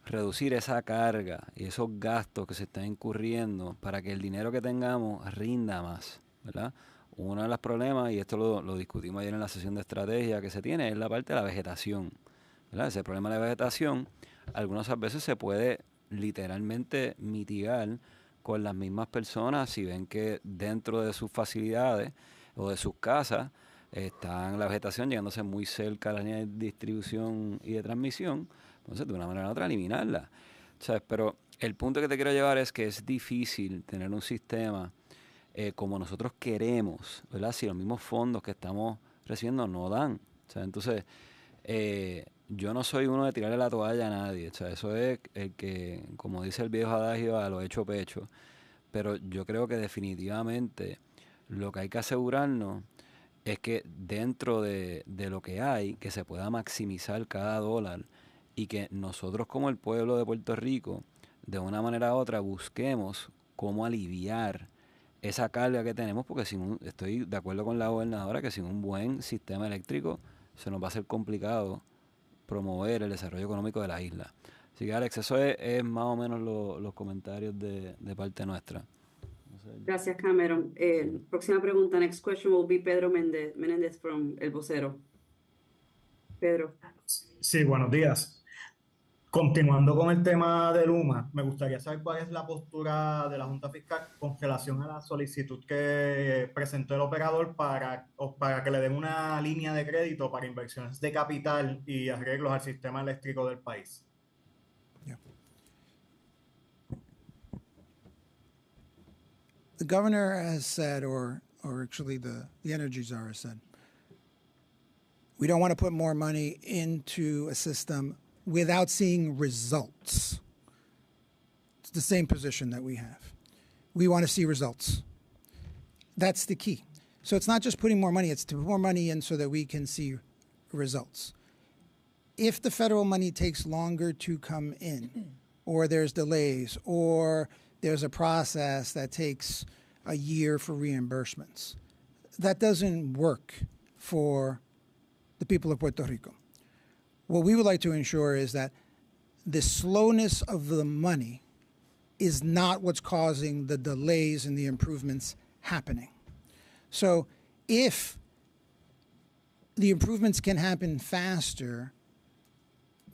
reducir esa carga y esos gastos que se están incurriendo para que el dinero que tengamos rinda más, ¿verdad? Uno de los problemas, y esto lo discutimos ayer en la sesión de estrategia que se tiene, es la parte de la vegetación, ¿verdad? Ese problema de la vegetación, algunas veces se puede literalmente mitigar con las mismas personas si ven que dentro de sus facilidades o de sus casas están la vegetación llegándose muy cerca a la línea de distribución y de transmisión. Entonces, de una manera u otra, eliminarla. ¿Sabes? Pero el punto que te quiero llevar es que es difícil tener un sistema como nosotros queremos, ¿verdad? Si los mismos fondos que estamos recibiendo no dan. O sea, entonces, yo no soy uno de tirarle la toalla a nadie. O sea, eso es el que, como dice el viejo adagio, a lo hecho pecho. Pero yo creo que definitivamente lo que hay que asegurarnos es que dentro de lo que hay, que se pueda maximizar cada dólar y que nosotros como el pueblo de Puerto Rico, de una manera u otra, busquemos cómo aliviar esa carga que tenemos, porque estoy de acuerdo con la gobernadora que sin un buen sistema eléctrico se nos va a hacer complicado promover el desarrollo económico de la isla. Así que, Alex, eso es más o menos los comentarios de parte nuestra. Gracias, Cameron. Próxima pregunta. Next question will be Pedro Menéndez from El Vocero. Pedro. Sí, buenos días. Continuando con el tema de Luma, me gustaría saber cuál es la postura de la Junta Fiscal con relación a la solicitud que presentó el operador para que le den una línea de crédito para inversiones de capital y arreglos al sistema eléctrico del país. The governor has said, or actually the energy czar has said, we don't want to put more money into a system without seeing results. It's the same position that we have. We want to see results. That's the key. So it's not just putting more money, it's to put more money in so that we can see results. If the federal money takes longer to come in, or there's delays, or there's a process that takes a year for reimbursements, that doesn't work for the people of Puerto Rico. What we would like to ensure is that the slowness of the money is not what's causing the delays in the improvements happening. So if the improvements can happen faster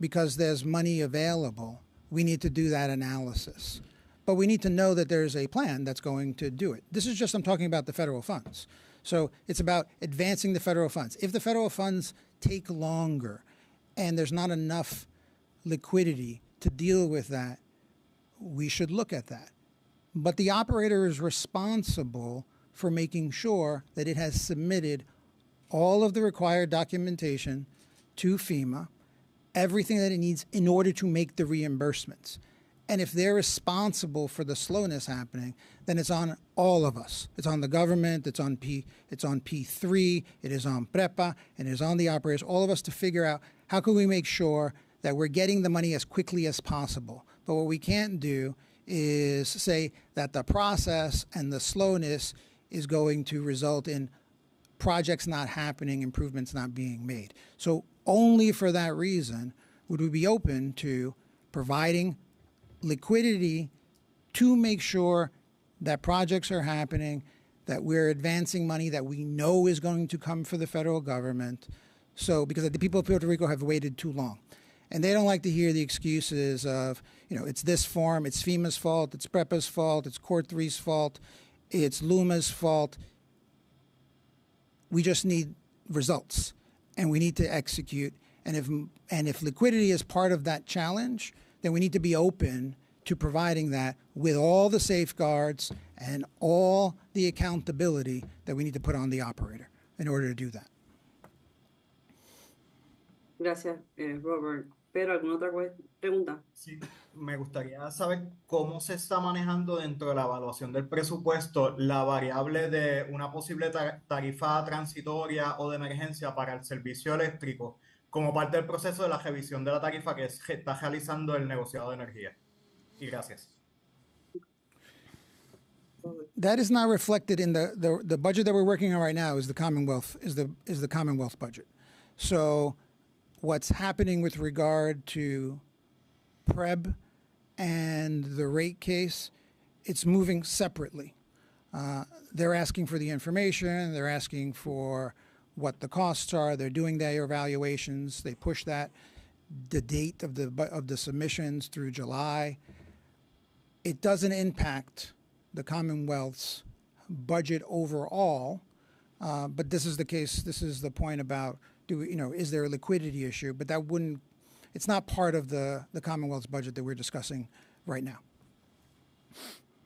because there's money available, we need to do that analysis. But we need to know that there's a plan that's going to do it. This is just, I'm talking about the federal funds. So it's about advancing the federal funds. If the federal funds take longer and there's not enough liquidity to deal with that, we should look at that. But the operator is responsible for making sure that it has submitted all of the required documentation to FEMA, everything that it needs in order to make the reimbursements. And if they're responsible for the slowness happening, then it's on all of us. It's on the government, it's on P3, it is on PREPA, and it is on the operators, all of us to figure out how can we make sure that we're getting the money as quickly as possible. But what we can't do is say that the process and the slowness is going to result in projects not happening, improvements not being made. So only for that reason would we be open to providing liquidity to make sure that projects are happening, that we're advancing money that we know is going to come for the federal government. So, because the people of Puerto Rico have waited too long. And they don't like to hear the excuses of, it's this farm, it's FEMA's fault, it's PREPA's fault, it's Court 3's fault, it's LUMA's fault. We just need results, and we need to execute. And if liquidity is part of that challenge, then we need to be open to providing that with all the safeguards and all the accountability that we need to put on the operator in order to do that. Gracias, Robert. Pero, ¿alguna otra pregunta? Sí, me gustaría saber cómo se está manejando dentro de la evaluación del presupuesto la variable de una posible tarifa transitoria o de emergencia para el servicio eléctrico como parte del proceso de la revisión de la tarifa que está realizando el negociado de energía. Y gracias. That is not reflected in the budget that we're working on right now is the Commonwealth is the Commonwealth budget. So what's happening with regard to PREB and the rate case, it's moving separately. They're asking for the information, they're asking for what the costs are, they're doing their evaluations, they push that, the date of the submissions through July. It doesn't impact the Commonwealth's budget overall, but this is the case, this is the point about, is there a liquidity issue? But that wouldn't, it's not part of the Commonwealth's budget that we're discussing right now.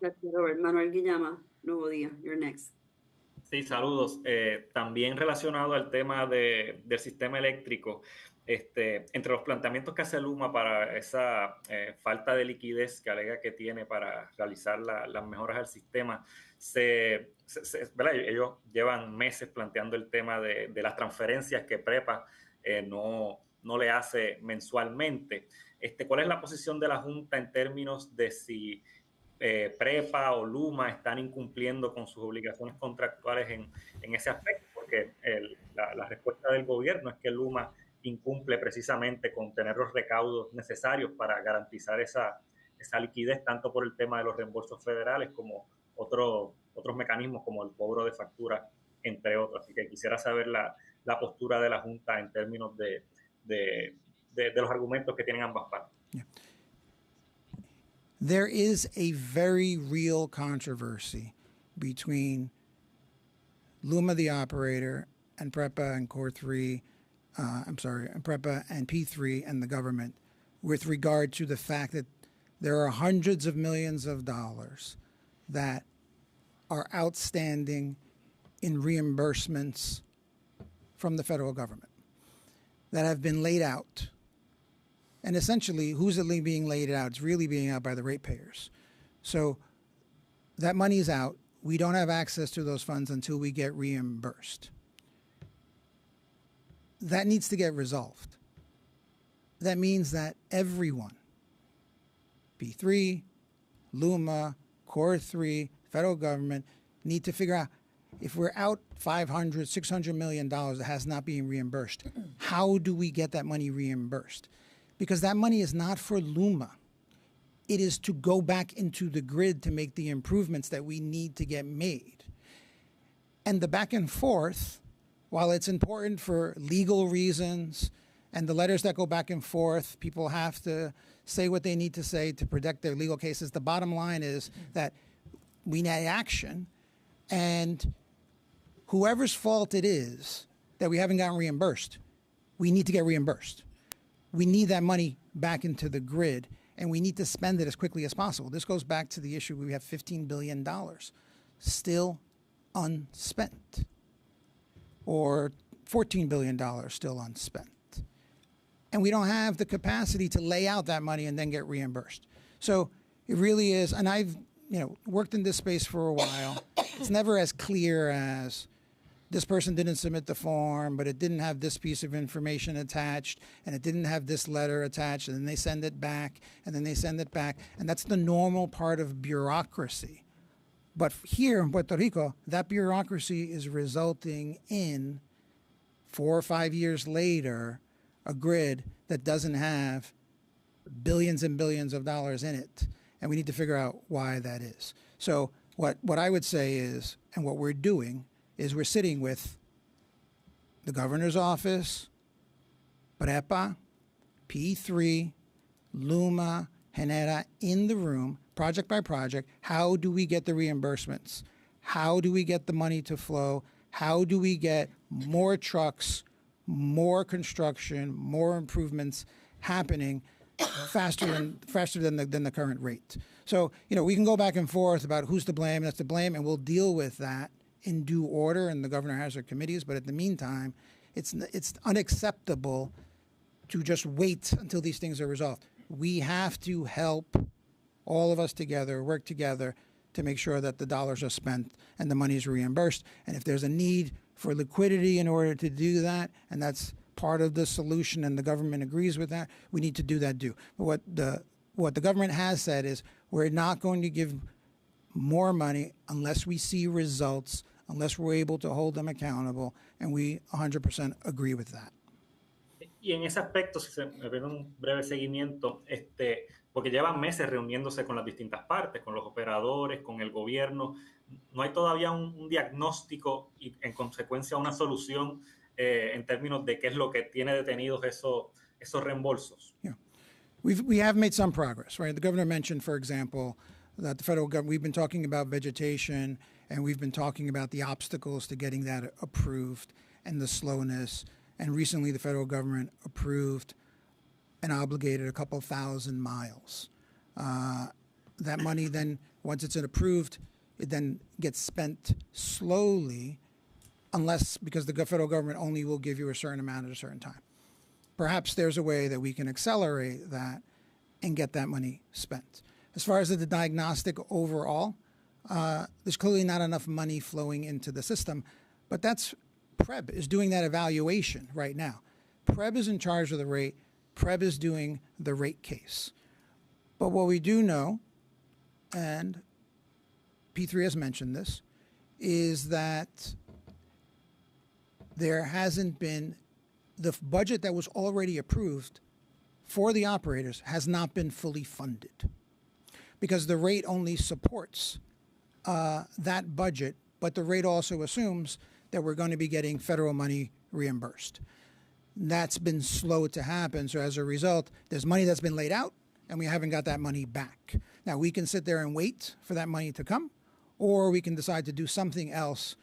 Gracias, Robert. Manuel Guillama, Nuevo Día, you're next. Sí, saludos. También relacionado al tema del sistema eléctrico, entre los planteamientos que hace Luma para esa falta de liquidez que alega que tiene para realizar las mejoras al sistema, ¿verdad? Ellos llevan meses planteando el tema de las transferencias que PREPA no le hace mensualmente. ¿Cuál es la posición de la Junta en términos de si PREPA o Luma están incumpliendo con sus obligaciones contractuales en ese aspecto? Porque la respuesta del gobierno es que Luma incumple precisamente con tener los recaudos necesarios para garantizar esa liquidez, tanto por el tema de los reembolsos federales como otros mecanismos como el cobro de facturas, entre otros. Así que quisiera saber la postura de la Junta en términos de los argumentos que tienen ambas partes. Yeah. There is a very real controversy between Luma, the operator, and PREPA and Core 3, and PREPA and P3 and the government with regard to the fact that there are hundreds of millions of dollars that are outstanding in reimbursements from the federal government that have been laid out. And essentially, who's it being laid out? It's really being out by the ratepayers. So that money is out. We don't have access to those funds until we get reimbursed. That needs to get resolved. That means that everyone, P3, Luma, Core 3, federal government, need to figure out if we're out $500, $600 million that has not been reimbursed, how do we get that money reimbursed? Because that money is not for Luma. It is to go back into the grid to make the improvements that we need to get made. And the back and forth, while it's important for legal reasons and the letters that go back and forth, people have to say what they need to say to protect their legal cases. The bottom line is that we need action, and whoever's fault it is that we haven't gotten reimbursed, we need to get reimbursed. We need that money back into the grid, and we need to spend it as quickly as possible. This goes back to the issue we have $15 billion still unspent, or $14 billion still unspent. And we don't have the capacity to lay out that money and then get reimbursed. So it really is, and I've worked in this space for a while. It's never as clear as this person didn't submit the form, but it didn't have this piece of information attached, and it didn't have this letter attached, and then they send it back, and then they send it back. And that's the normal part of bureaucracy. But here in Puerto Rico, that bureaucracy is resulting in 4 or 5 years later, a grid that doesn't have billions and billions of dollars in it. And we need to figure out why that is. So what I would say is, and what we're doing, is we're sitting with the governor's office, PREPA, P3, Luma, Genera in the room, project by project. How do we get the reimbursements? How do we get the money to flow? How do we get more trucks, more construction, more improvements happening faster than the current rate? So, we can go back and forth about who's to blame, that's to blame, and we'll deal with that in due order, and the governor has her committees. But in the meantime, it's unacceptable to just wait until these things are resolved. We have to help all of us together, work together to make sure that the dollars are spent and the money is reimbursed. And if there's a need for liquidity in order to do that, and that's part of the solution and the government agrees with that, we need to do that too. But what the government has said is we're not going to give more money unless we see results, unless we're able to hold them accountable, and we 100% agree with that. Y en ese aspecto, si se me pide un breve seguimiento, porque llevan meses reuniéndose con las distintas partes, con los operadores, con el gobierno, no hay todavía un diagnóstico y en consecuencia una solución en términos de qué es lo que tiene detenidos esos reembolsos. Yeah. We have made some progress, right? The governor mentioned, for example, that the federal government, we've been talking about vegetation and we've been talking about the obstacles to getting that approved and the slowness. And recently the federal government approved and obligated a couple thousand miles. That money then, once it's approved, it then gets spent slowly because the federal government only will give you a certain amount at a certain time. Perhaps there's a way that we can accelerate that and get that money spent. As far as the diagnostic overall, there's clearly not enough money flowing into the system, but that's PREB is doing that evaluation right now. PREB is in charge of the rate. PREB is doing the rate case. But what we do know, and P3 has mentioned this, is that there hasn't been, the budget that was already approved for the operators has not been fully funded because the rate only supports that budget, but the rate also assumes that we're going to be getting federal money reimbursed. That's been slow to happen. So as a result, there's money that's been laid out and we haven't got that money back. Now we can sit there and wait for that money to come, or we can decide to do something else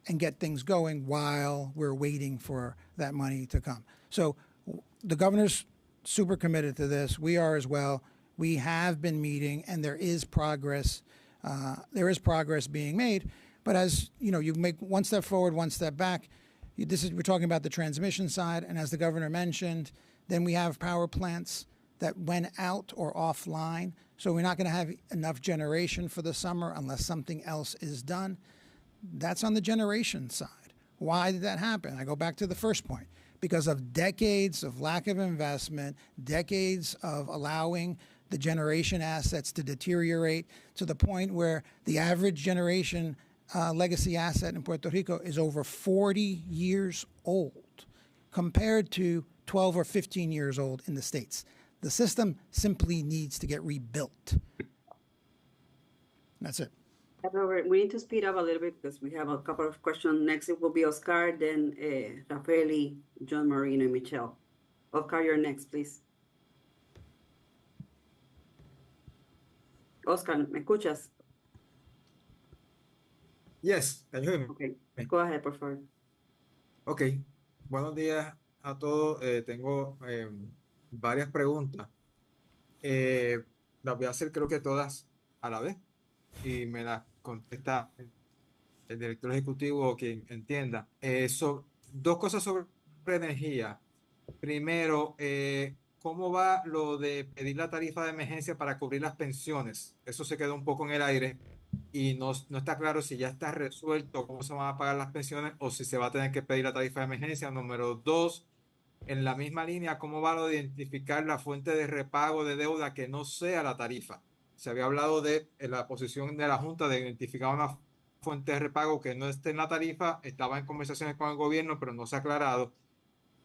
and get things going while we're waiting for that money to come. So the governor's super committed to this. We are as well. We have been meeting and there is progress. There is progress being made. But as you know, you make one step forward, one step back. We're talking about the transmission side, and as the governor mentioned, then we have power plants that went out or offline. So we're not going to have enough generation for the summer unless something else is done. That's on the generation side. Why did that happen? I go back to the first point. Because of decades of lack of investment, decades of allowing the generation assets to deteriorate to the point where the average generation legacy asset in Puerto Rico is over 40 years old compared to 12 or 15 years old in the States. The system simply needs to get rebuilt. That's it. Robert, we need to speed up a little bit because we have a couple of questions. Next, it will be Oscar, then Rafaeli, John Marino, and Michelle. Oscar, you're next, please. Oscar, ¿me escuchas? Yes, can you hear me? Okay, go ahead, por favor. Ok, buenos días a todos. Tengo varias preguntas. Las voy a hacer creo que todas a la vez y me las contesta el director ejecutivo o quien entienda. Dos cosas sobre energía. Primero, ¿cómo va lo de pedir la tarifa de emergencia para cubrir las pensiones? Eso se quedó un poco en el aire y no está claro si ya está resuelto cómo se van a pagar las pensiones o si se va a tener que pedir la tarifa de emergencia. Número dos, en la misma línea, ¿cómo va lo de identificar la fuente de repago de deuda que no sea la tarifa? Se había hablado de la posición de la Junta de identificar una fuente de repago que no esté en la tarifa. Estaba en conversaciones con el gobierno, pero no se ha aclarado.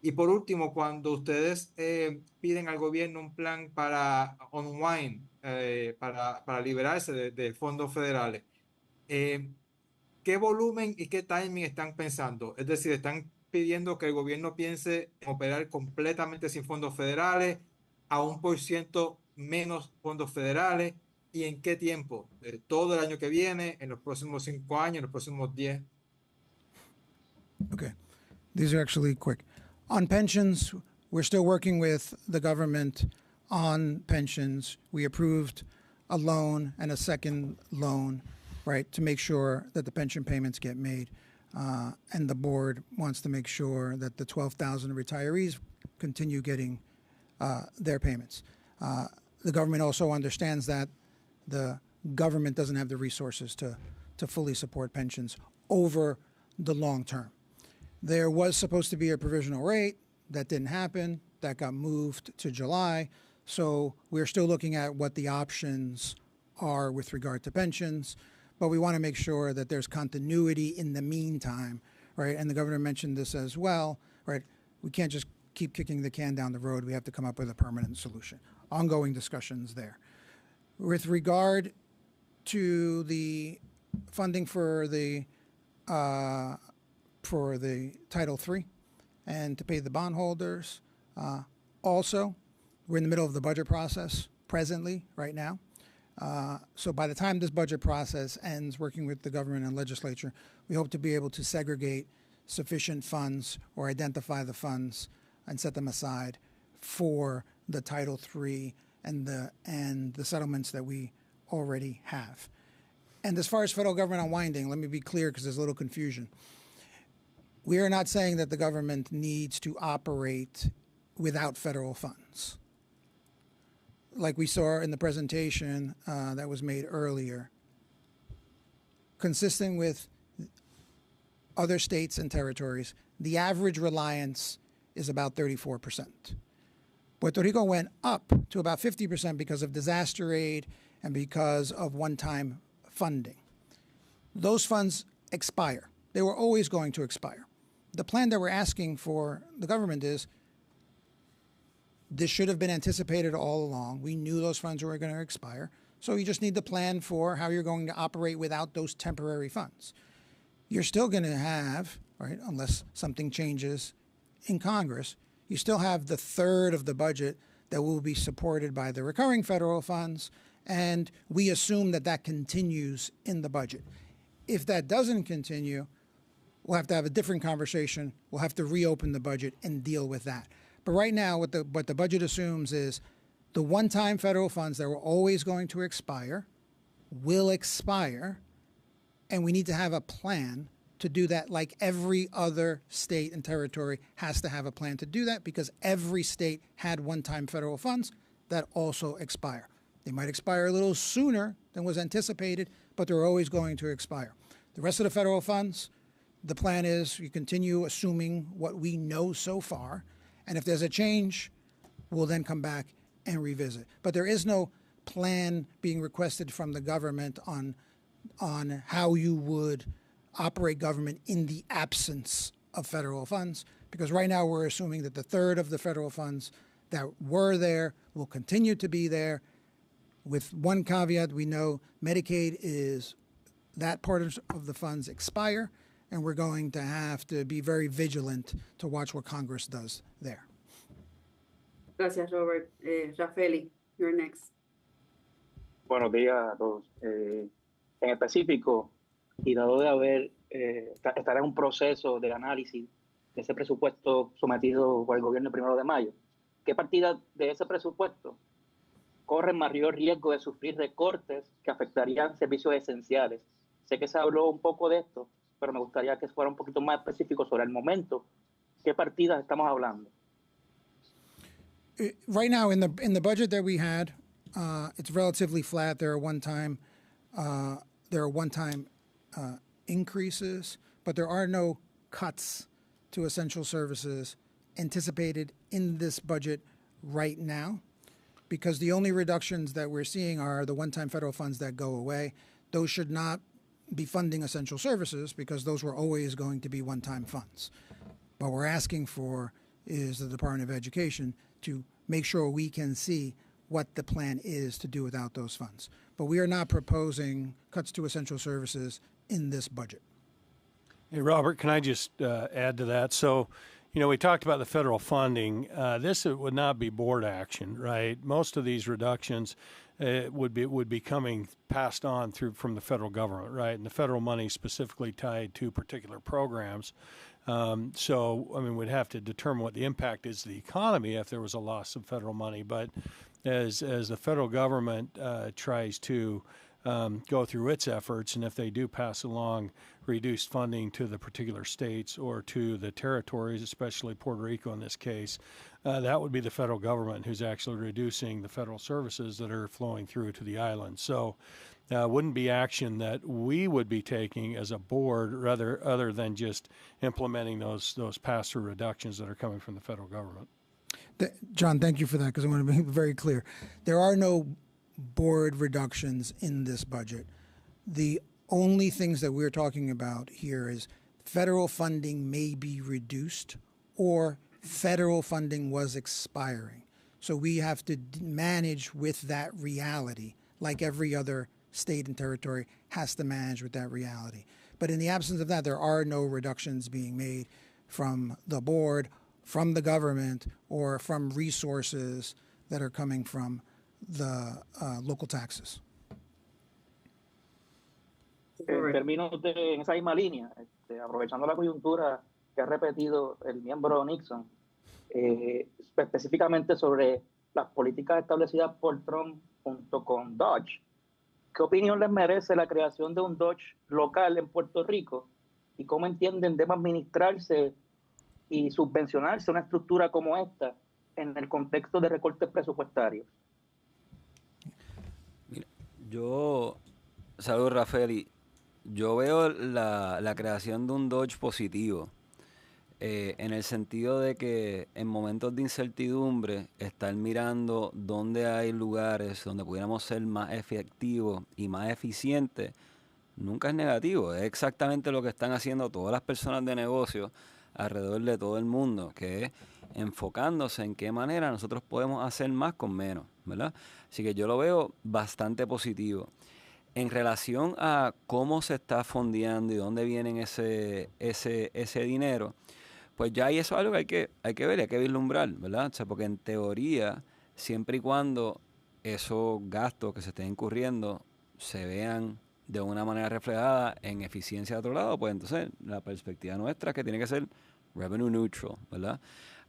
Y por último, cuando ustedes piden al gobierno un plan para unwind, para liberarse de fondos federales, ¿qué volumen y qué timing están pensando? Es decir, ¿están pidiendo que el gobierno piense en operar completamente sin fondos federales, a 1% menos fondos federales? ¿Y en qué tiempo? ¿Todo el año que viene? ¿En los próximos 5 años? ¿En los próximos 10? Okay. These are actually quick. On pensions, we're still working with the government on pensions. We approved a loan and a second loan, right, to make sure that the pension payments get made. And the board wants to make sure that the 12,000 retirees continue getting their payments. The government also understands that the government doesn't have the resources to fully support pensions over the long term. There was supposed to be a provisional rate. That didn't happen. That got moved to July. So we're still looking at what the options are with regard to pensions, but we want to make sure that there's continuity in the meantime, right? And the governor mentioned this as well, right? We can't just keep kicking the can down the road. We have to come up with a permanent solution. Ongoing discussions there. With regard to the funding for the Title III and to pay the bondholders, also, we're in the middle of the budget process presently, right now. So by the time this budget process ends, working with the government and legislature, we hope to be able to segregate sufficient funds or identify the funds and set them aside for the Title III and the settlements that we already have. And as far as federal government unwinding, let me be clear because there's a little confusion. We are not saying that the government needs to operate without federal funds. Like we saw in the presentation that was made earlier, consistent with other states and territories, the average reliance is about 34%. Puerto Rico went up to about 50% because of disaster aid and because of one-time funding. Those funds expire. They were always going to expire. The plan that we're asking for the government is this should have been anticipated all along. We knew those funds were going to expire. So you just need to plan for how you're going to operate without those temporary funds. You're still going to have, right, unless something changes in Congress, you still have the third of the budget that will be supported by the recurring federal funds, and we assume that that continues in the budget. If that doesn't continue, we'll have to have a different conversation. We'll have to reopen the budget and deal with that. But right now, what the budget assumes is the one-time federal funds that were always going to expire will expire, and we need to have a plan to do that, like every other state and territory has to have a plan to do that, because every state had one-time federal funds that also expire. They might expire a little sooner than was anticipated, but they're always going to expire. The rest of the federal funds, the plan is you continue assuming what we know so far, and if there's a change, we'll then come back and revisit. But there is no plan being requested from the government on how you would operate government in the absence of federal funds, because right now we're assuming that the third of the federal funds that were there will continue to be there, with one caveat. We know Medicaid is that part of the funds expire, and we're going to have to be very vigilant to watch what Congress does there. Gracias, Robert. Rafeli, you're next. Buenos días a todos. En específico, y dado de haber, estar en un proceso de análisis de ese presupuesto sometido por el gobierno el 1 de mayo, ¿qué partidas de ese presupuesto corren mayor riesgo de sufrir recortes que afectarían servicios esenciales? Sé que se habló un poco de esto, pero me gustaría que fuera un poquito más específico sobre el momento. ¿Qué partidas estamos hablando? Right now, in the budget that we had, it's relatively flat. There are one-time increases, but there are no cuts to essential services anticipated in this budget right now, because the only reductions that we're seeing are the one-time federal funds that go away. Those should not be funding essential services, because those were always going to be one-time funds. What we're asking for is the Department of Education to make sure we can see what the plan is to do without those funds. But we are not proposing cuts to essential services in this budget. Hey, Robert, can I just add to that? So, we talked about the federal funding. This would not be board action, right? Most of these reductions would be coming passed on from the federal government, right? And the federal money specifically tied to particular programs. We'd have to determine what the impact is to the economy if there was a loss of federal money. But as the federal government tries to go through its efforts, and if they do pass along reduced funding to the particular states or to the territories, especially Puerto Rico in this case, that would be the federal government who's actually reducing the federal services that are flowing through to the island. So wouldn't be action that we would be taking as a board, rather other than just implementing those pass-through reductions that are coming from the federal government. John, thank you for that, because I want to be very clear. There are no board reductions in this budget. The only things that we're talking about here is federal funding may be reduced or federal funding was expiring. So we have to manage with that reality, like every other state and territory has to manage with that reality. But in the absence of that, there are no reductions being made from the board, from the government, or from resources that are coming from the local taxes. En términos de en esa misma línea, aprovechando la coyuntura que ha repetido el miembro Nixon, específicamente sobre las políticas establecidas por Trump junto con Dodge, ¿qué opinión les merece la creación de un Dodge local en Puerto Rico y cómo entienden debe administrarse y subvencionarse una estructura como esta en el contexto de recortes presupuestarios? Mira, saludos Rafael, yo veo la creación de un Dodge positivo, en el sentido de que en momentos de incertidumbre, estar mirando dónde hay lugares donde pudiéramos ser más efectivos y más eficientes, nunca es negativo. Es exactamente lo que están haciendo todas las personas de negocio alrededor de todo el mundo, que es enfocándose en qué manera nosotros podemos hacer más con menos, ¿verdad? Así que yo lo veo bastante positivo. En relación a cómo se está fondeando y dónde vienen ese dinero, pues ya ahí eso es algo que hay que ver y hay que vislumbrar, ¿verdad? O sea, porque en teoría, siempre y cuando esos gastos que se estén incurriendo se vean de una manera reflejada en eficiencia de otro lado, pues entonces la perspectiva nuestra es que tiene que ser revenue neutral, ¿verdad?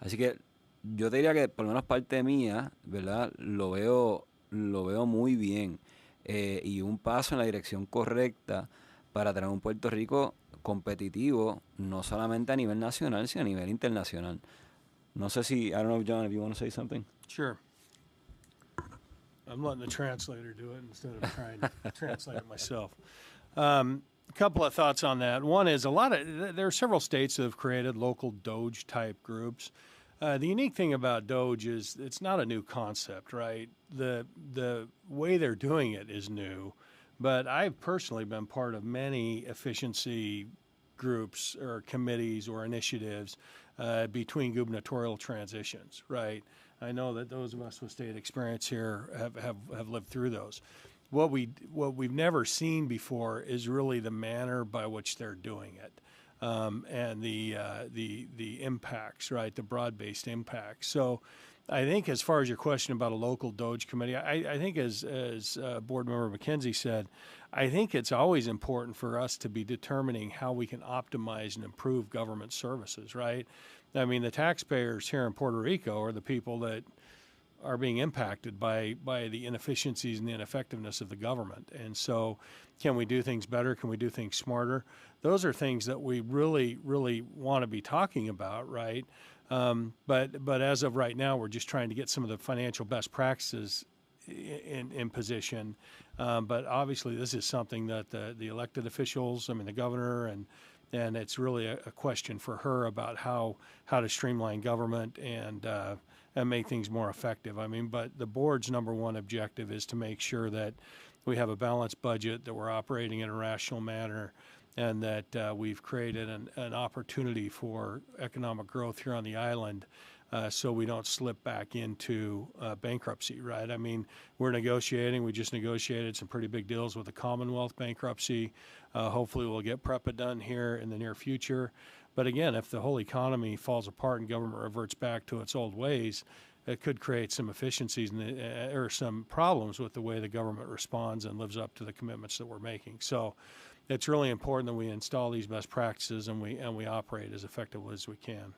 Así que yo te diría que por lo menos parte mía, ¿verdad? Lo veo muy bien, y un paso en la dirección correcta para tener un Puerto Rico competitivo, no solamente a nivel nacional, sino a nivel internacional. No sé si, I don't know, John, if you want to say something. Sure. I'm letting the translator do it instead of trying to translate it myself. A couple of thoughts on that. One is there are several states that have created local Doge type groups. The unique thing about Doge is it's not a new concept, right? The way they're doing it is new, but I've personally been part of many efficiency groups or committees or initiatives between gubernatorial transitions, right? I know that those of us with state experience here have lived through those. What we've never seen before is really the manner by which they're doing it, and the impacts, right? The broad-based impacts. So, I think as far as your question about a local Doge committee, I think as Board Member McKenzie said, I think it's always important for us to be determining how we can optimize and improve government services, right? I mean, the taxpayers here in Puerto Rico are the people that are being impacted by the inefficiencies and the ineffectiveness of the government. And so can we do things better? Can we do things smarter? Those are things that we really, really want to be talking about, right? But as of right now, we're just trying to get some of the financial best practices in position. But obviously, this is something that the elected officials, I mean, the governor, and it's really a question for her about how to streamline government and make things more effective. I mean, but the board's number one objective is to make sure that we have a balanced budget, that we're operating in a rational manner, and that we've created an opportunity for economic growth here on the island, so we don't slip back into bankruptcy, right? I mean, we're negotiating. We just negotiated some pretty big deals with the Commonwealth bankruptcy. Hopefully we'll get PREPA done here in the near future. But again, if the whole economy falls apart and government reverts back to its old ways, it could create some efficiencies or some problems with the way the government responds and lives up to the commitments that we're making. So it's really important that we install these best practices and we operate as effectively as we can.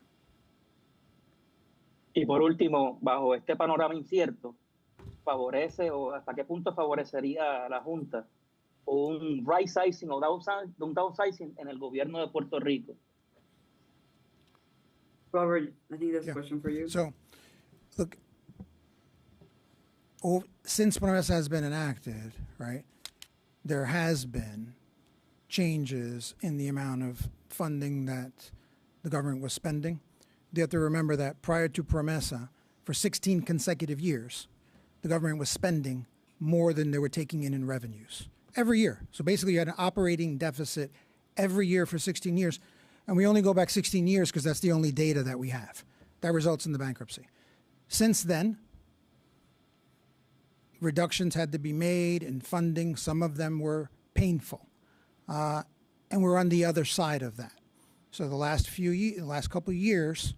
Y por último, bajo este panorama incierto, ¿favorece o hasta qué punto favorecería a la Junta un right sizing o un downsizing en el gobierno de Puerto Rico. Robert, I think that's a question for you. So, look, since PROMESA has been enacted, right, there has been changes in the amount of funding that the government was spending. You have to remember that prior to PROMESA, for 16 consecutive years, the government was spending more than they were taking in revenues every year. So basically, you had an operating deficit every year for 16 years. And we only go back 16 years because that's the only data that we have. That results in the bankruptcy. Since then, reductions had to be made in funding. Some of them were painful. And we're on the other side of that. So the last couple of years,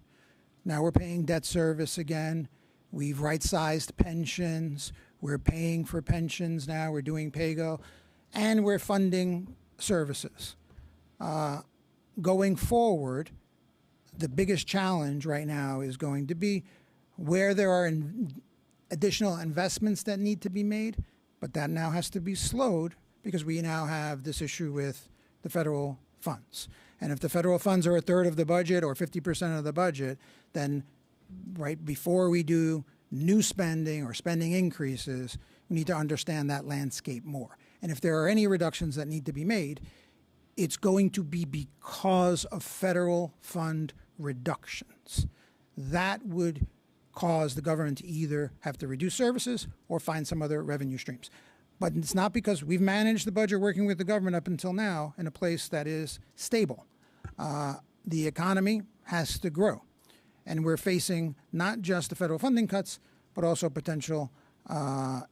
now we're paying debt service again. We've right-sized pensions. We're paying for pensions now. We're doing PAYGO. And we're funding services. Going forward, the biggest challenge right now is going to be where there are additional investments that need to be made, but that now has to be slowed because we now have this issue with the federal funds. And if the federal funds are a third of the budget or 50% of the budget, then right before we do new spending or spending increases, we need to understand that landscape more. And if there are any reductions that need to be made, it's going to be because of federal fund reductions. That would cause the government to either have to reduce services or find some other revenue streams. But it's not because we've managed the budget working with the government up until now in a place that is stable. The economy has to grow. And we're facing not just the federal funding cuts, but also potential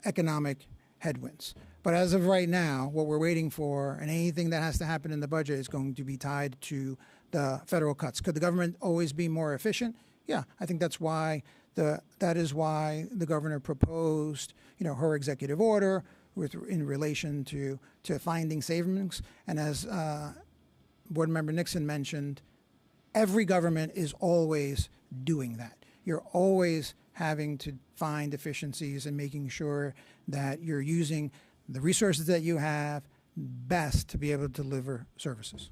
economic headwinds. But as of right now, what we're waiting for, and anything that has to happen in the budget is going to be tied to the federal cuts. Could the government always be more efficient? Yeah, I think that is why the governor proposed, her executive order in relation to finding savings. And as Board Member Nixon mentioned, every government is always doing that. You're always having to find efficiencies and making sure that you're using the resources that you have best to be able to deliver services.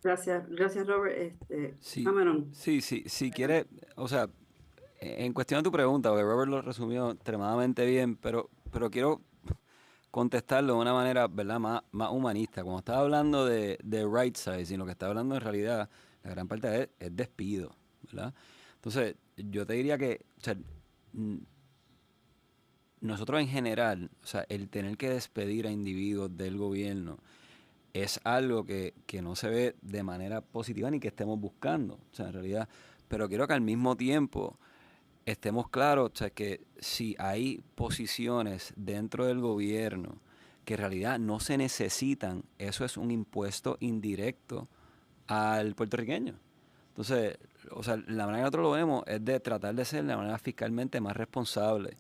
Gracias, Robert. Sí, Cameron. sí, si quiere, o sea, en cuestión de tu pregunta, porque Robert lo resumió extremadamente bien, pero quiero contestarlo de una manera, ¿verdad?, más humanista. Cuando estaba hablando de right size, y lo que está hablando en realidad, la gran parte es despido, ¿verdad? Entonces, yo te diría que, o sea, nosotros en general, o sea, el tener que despedir a individuos del gobierno es algo que no se ve de manera positiva ni que estemos buscando, o sea, en realidad, pero quiero que al mismo tiempo estemos claros, o sea, que si hay posiciones dentro del gobierno que en realidad no se necesitan, eso es un impuesto indirecto al puertorriqueño. Entonces, o sea, la manera que nosotros lo vemos es de tratar de ser de manera fiscalmente más responsable.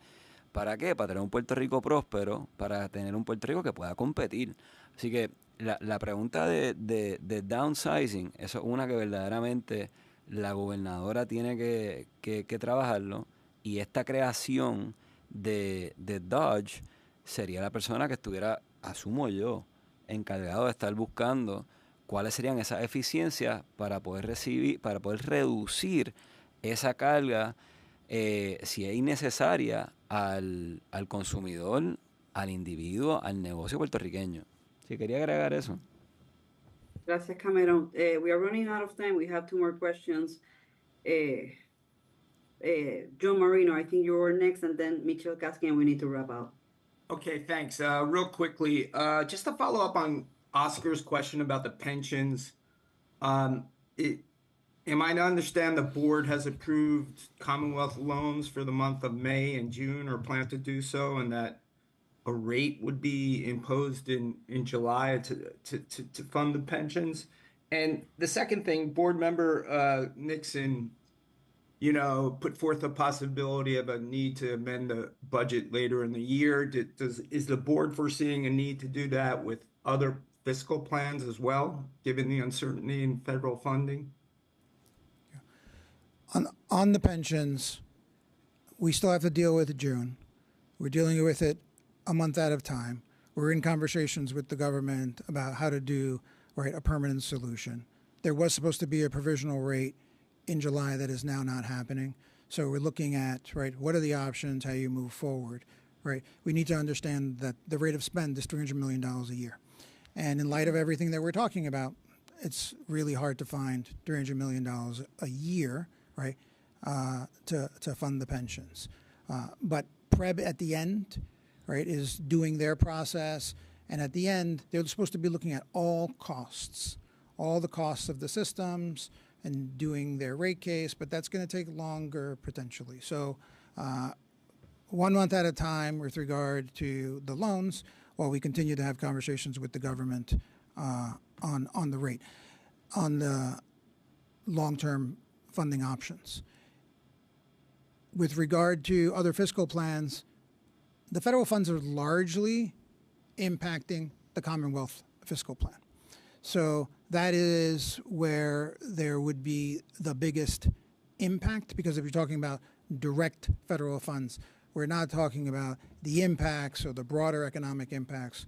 ¿Para qué? Para tener un Puerto Rico próspero, para tener un Puerto Rico que pueda competir. Así que la pregunta de downsizing, eso es una que verdaderamente la gobernadora tiene que trabajarlo, y esta creación de Dodge sería la persona que estuviera, asumo yo, encargado de estar buscando cuáles serían esas eficiencias para poder reducir esa carga, si es innecesaria, al consumidor, al individuo, al negocio puertorriqueño. Sí, quería agregar eso. Gracias, Cameron. We are running out of time. We have 2 more questions. John Marino, I think you were next, and then Michelle Kasky, and we need to wrap up. Okay, thanks. Real quickly, just to follow up on Oscar's question about the pensions. Am I to understand the board has approved Commonwealth loans for the month of May and June, or plan to do so, and that a rate would be imposed in July to fund the pensions? And the second thing, board member Nixon, put forth a possibility of a need to amend the budget later in the year. Is the board foreseeing a need to do that with other fiscal plans as well, given the uncertainty in federal funding? On the pensions, we still have to deal with June. We're dealing with it a month at a time. We're in conversations with the government about how to do, right, a permanent solution. There was supposed to be a provisional rate in July that is now not happening. So we're looking at, right, what are the options, how you move forward, right? We need to understand that the rate of spend is $300 million a year. And in light of everything that we're talking about, it's really hard to find $300 million a year, right, to fund the pensions. But PREB at the end, right, is doing their process. And at the end, they're supposed to be looking at all costs, all the costs of the systems and doing their rate case, but that's going to take longer potentially. So 1 month at a time with regard to the loans, while we continue to have conversations with the government on the rate, on the long-term funding options. With regard to other fiscal plans, the federal funds are largely impacting the Commonwealth fiscal plan. So that is where there would be the biggest impact, because if you're talking about direct federal funds, we're not talking about the impacts or the broader economic impacts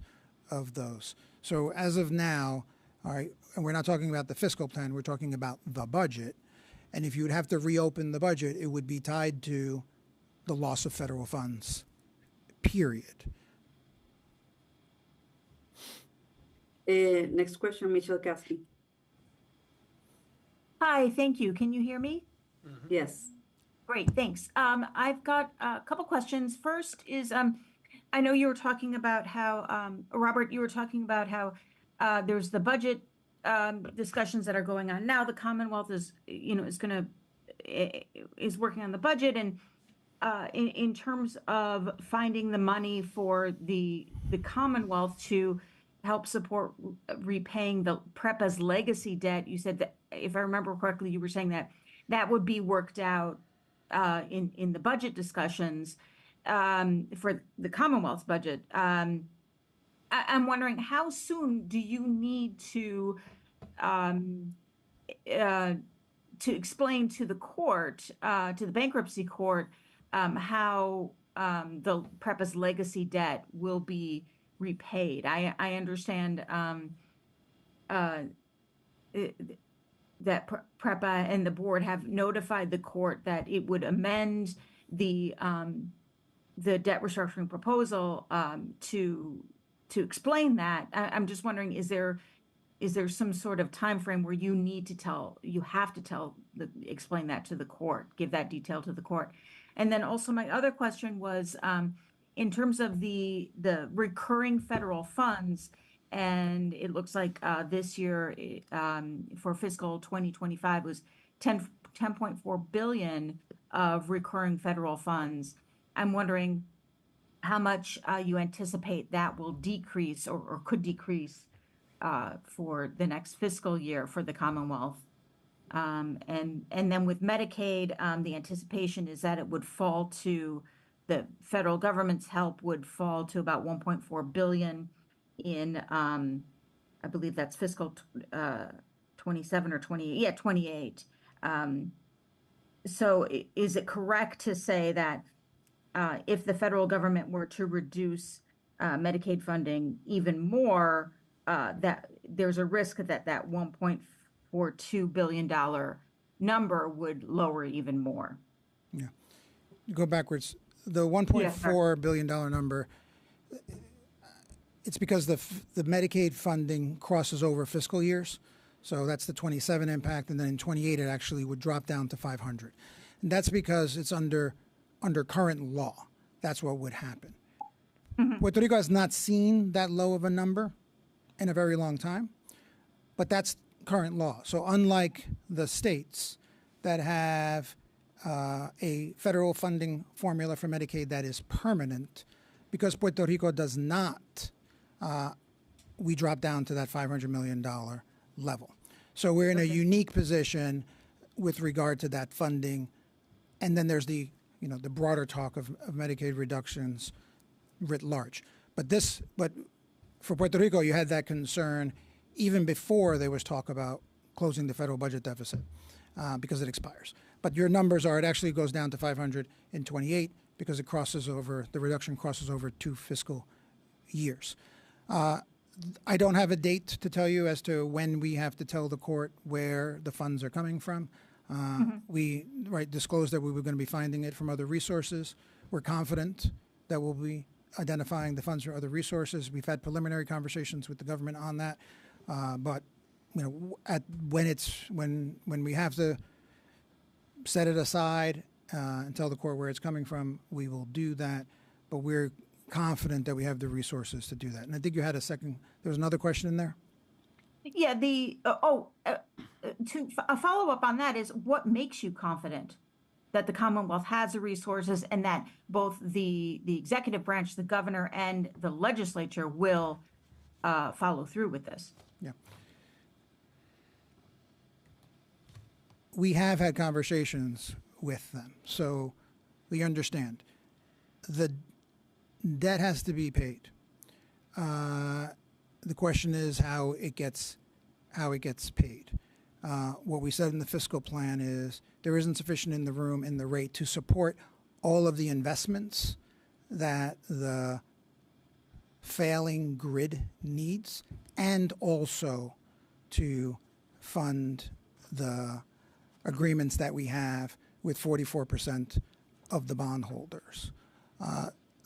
of those. So as of now, all right, and we're not talking about the fiscal plan, we're talking about the budget. And if you would have to reopen the budget, it would be tied to the loss of federal funds, period. Next question, Michelle Kasky. Hi, thank you. Can you hear me? Yes. Great, thanks. I've got a couple questions. First is, I know you were talking about how, Robert, you were talking about how there's the budget discussions that are going on now. The Commonwealth is, is working on the budget, and in terms of finding the money for the Commonwealth to help support repaying the PREPA's legacy debt. You said that, if I remember correctly, you were saying that that would be worked out in the budget discussions for the Commonwealth's budget. I'm wondering, how soon do you need to explain to the court, to the bankruptcy court, how the PREPA's legacy debt will be repaid? I understand that PREPA and the board have notified the court that it would amend the debt restructuring proposal to explain that. I'm just wondering, is there some sort of time frame where you have to explain that to the court, give that detail to the court? And then also my other question was, in terms of the recurring federal funds, and it looks like this year for fiscal 2025 was 10.4 billion of recurring federal funds. I'm wondering how much you anticipate that will decrease or could decrease for the next fiscal year for the Commonwealth. And then with Medicaid, the anticipation is that it would fall to, the federal government's help would fall to about 1.4 billion in, I believe that's fiscal 27 or 28, yeah, 28. So is it correct to say that if the federal government were to reduce Medicaid funding even more, that there's a risk that that $1.42 billion number would lower even more? Yeah. Go backwards. The $1.4 billion number, it's because the Medicaid funding crosses over fiscal years. So that's the 27 impact, and then in 28 it actually would drop down to 500. And that's because it's under current law. That's what would happen. Puerto Rico has not seen that low of a number in a very long time, but that's current law. So unlike the states that have a federal funding formula for Medicaid that is permanent, because Puerto Rico does not, we drop down to that $500 million level. So we're in a unique position with regard to that funding. And then there's the broader talk of Medicaid reductions writ large. But for Puerto Rico, you had that concern even before there was talk about closing the federal budget deficit because it expires. But your numbers it actually goes down to 500 in 28 because the reduction crosses over 2 fiscal years. I don't have a date to tell you as to when we have to tell the court where the funds are coming from. We disclosed that we were going to be finding it from other resources. We're confident that we'll be identifying the funds from other resources. We've had preliminary conversations with the government on that, but when we have to set it aside and tell the court where it's coming from, we will do that. But we're confident that we have the resources to do that. And I think you had a second. There was another question in there. Yeah. A follow up on that is, what makes you confident that the Commonwealth has the resources and that both the executive branch, the governor, and the legislature will follow through with this? Yeah. We have had conversations with them, so we understand. The debt has to be paid. The question is how it gets paid. What we said in the fiscal plan is there isn't sufficient in the rate to support all of the investments that the failing grid needs, and also to fund the agreements that we have with 44% of the bondholders.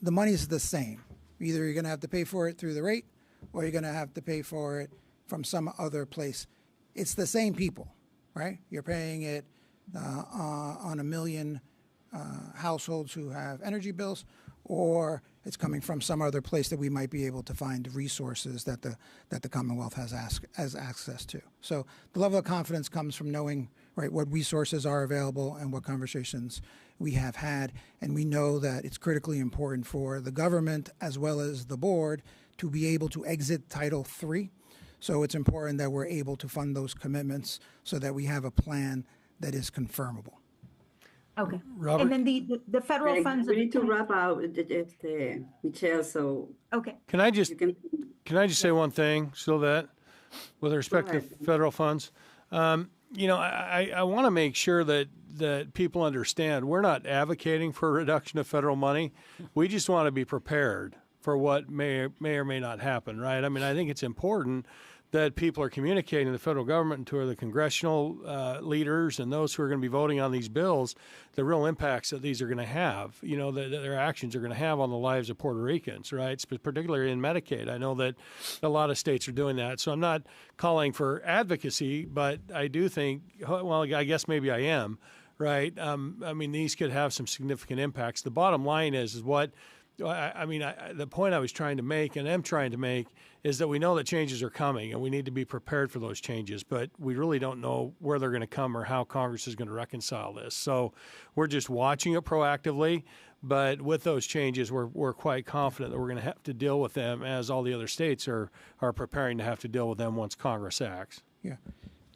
The money is the same. Either you're going to have to pay for it through the rate, or you're going to have to pay for it from some other place. It's the same people, right? You're paying it on 1 million households who have energy bills, or it's coming from some other place that we might be able to find resources that the Commonwealth has access to. So the level of confidence comes from knowing, right, what resources are available and what conversations we have had. And we know that it's critically important for the government as well as the board to be able to exit Title III. So it's important that we're able to fund those commitments so that we have a plan that is confirmable. Okay. Robert? And then the federal funds. We need to wrap out, Michelle, so. Okay. Can I just say one thing, Sylvette, with respect to federal funds? I want to make sure that people understand we're not advocating for a reduction of federal money. We just want to be prepared for what may or may not happen, right? I mean, I think it's important that people are communicating to the federal government and to the congressional leaders and those who are going to be voting on these bills the real impacts that these are going to have, that their actions are going to have on the lives of Puerto Ricans, right? Particularly in Medicaid. I know that a lot of states are doing that. So I'm not calling for advocacy, but I do think, well, I guess maybe I am, right? I mean, these could have some significant impacts. The bottom line is what, the point I was trying to make and am trying to make is that we know that changes are coming and we need to be prepared for those changes, but we really don't know where they're going to come or how Congress is going to reconcile this. So we're just watching it proactively, but with those changes, we're quite confident that we're going to have to deal with them as all the other states are preparing to have to deal with them once Congress acts. Yeah.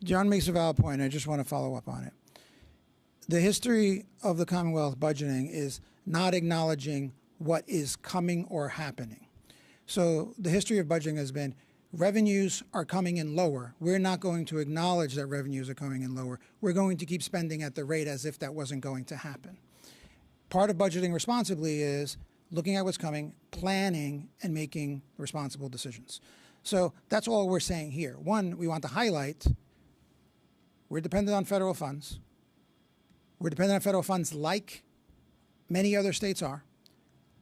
John makes a valid point. I just want to follow up on it. The history of the Commonwealth budgeting is not acknowledging what is coming or happening. So the history of budgeting has been revenues are coming in lower. We're not going to acknowledge that revenues are coming in lower. We're going to keep spending at the rate as if that wasn't going to happen. Part of budgeting responsibly is looking at what's coming, planning, and making responsible decisions. So that's all we're saying here. One, we want to highlight we're dependent on federal funds. We're dependent on federal funds like many other states are.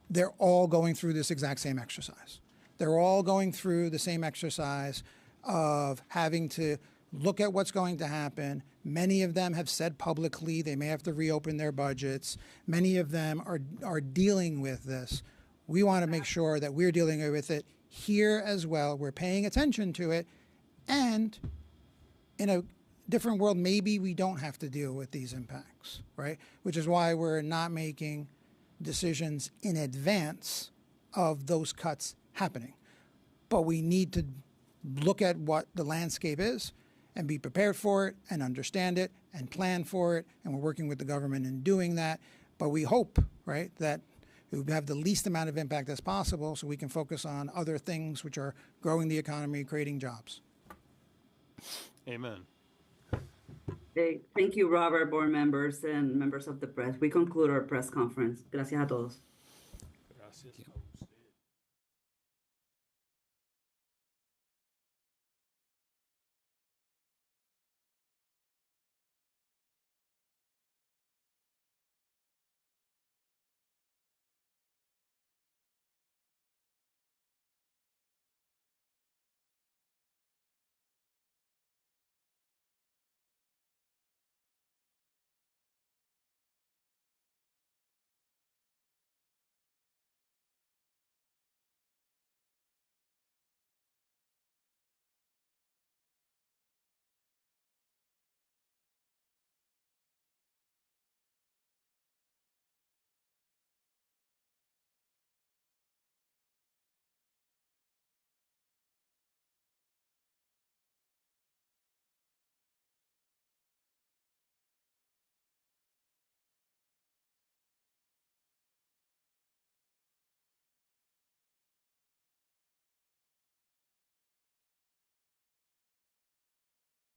They're all going through this exact same exercise. They're all going through the same exercise of having to look at what's going to happen. Many of them have said publicly they may have to reopen their budgets. Many of them are dealing with this. We want to make sure that we're dealing with it here as well. We're paying attention to it. And in a different world, maybe we don't have to deal with these impacts, right? Which is why we're not making decisions in advance of those cuts happening. But we need to look at what the landscape is and be prepared for it and understand it and plan for it. And we're working with the government in doing that. But we hope, right, that it would have the least amount of impact as possible so we can focus on other things which are growing the economy, creating jobs. Amen. Thank you, Robert, board members, and members of the press. We conclude our press conference. Gracias a todos.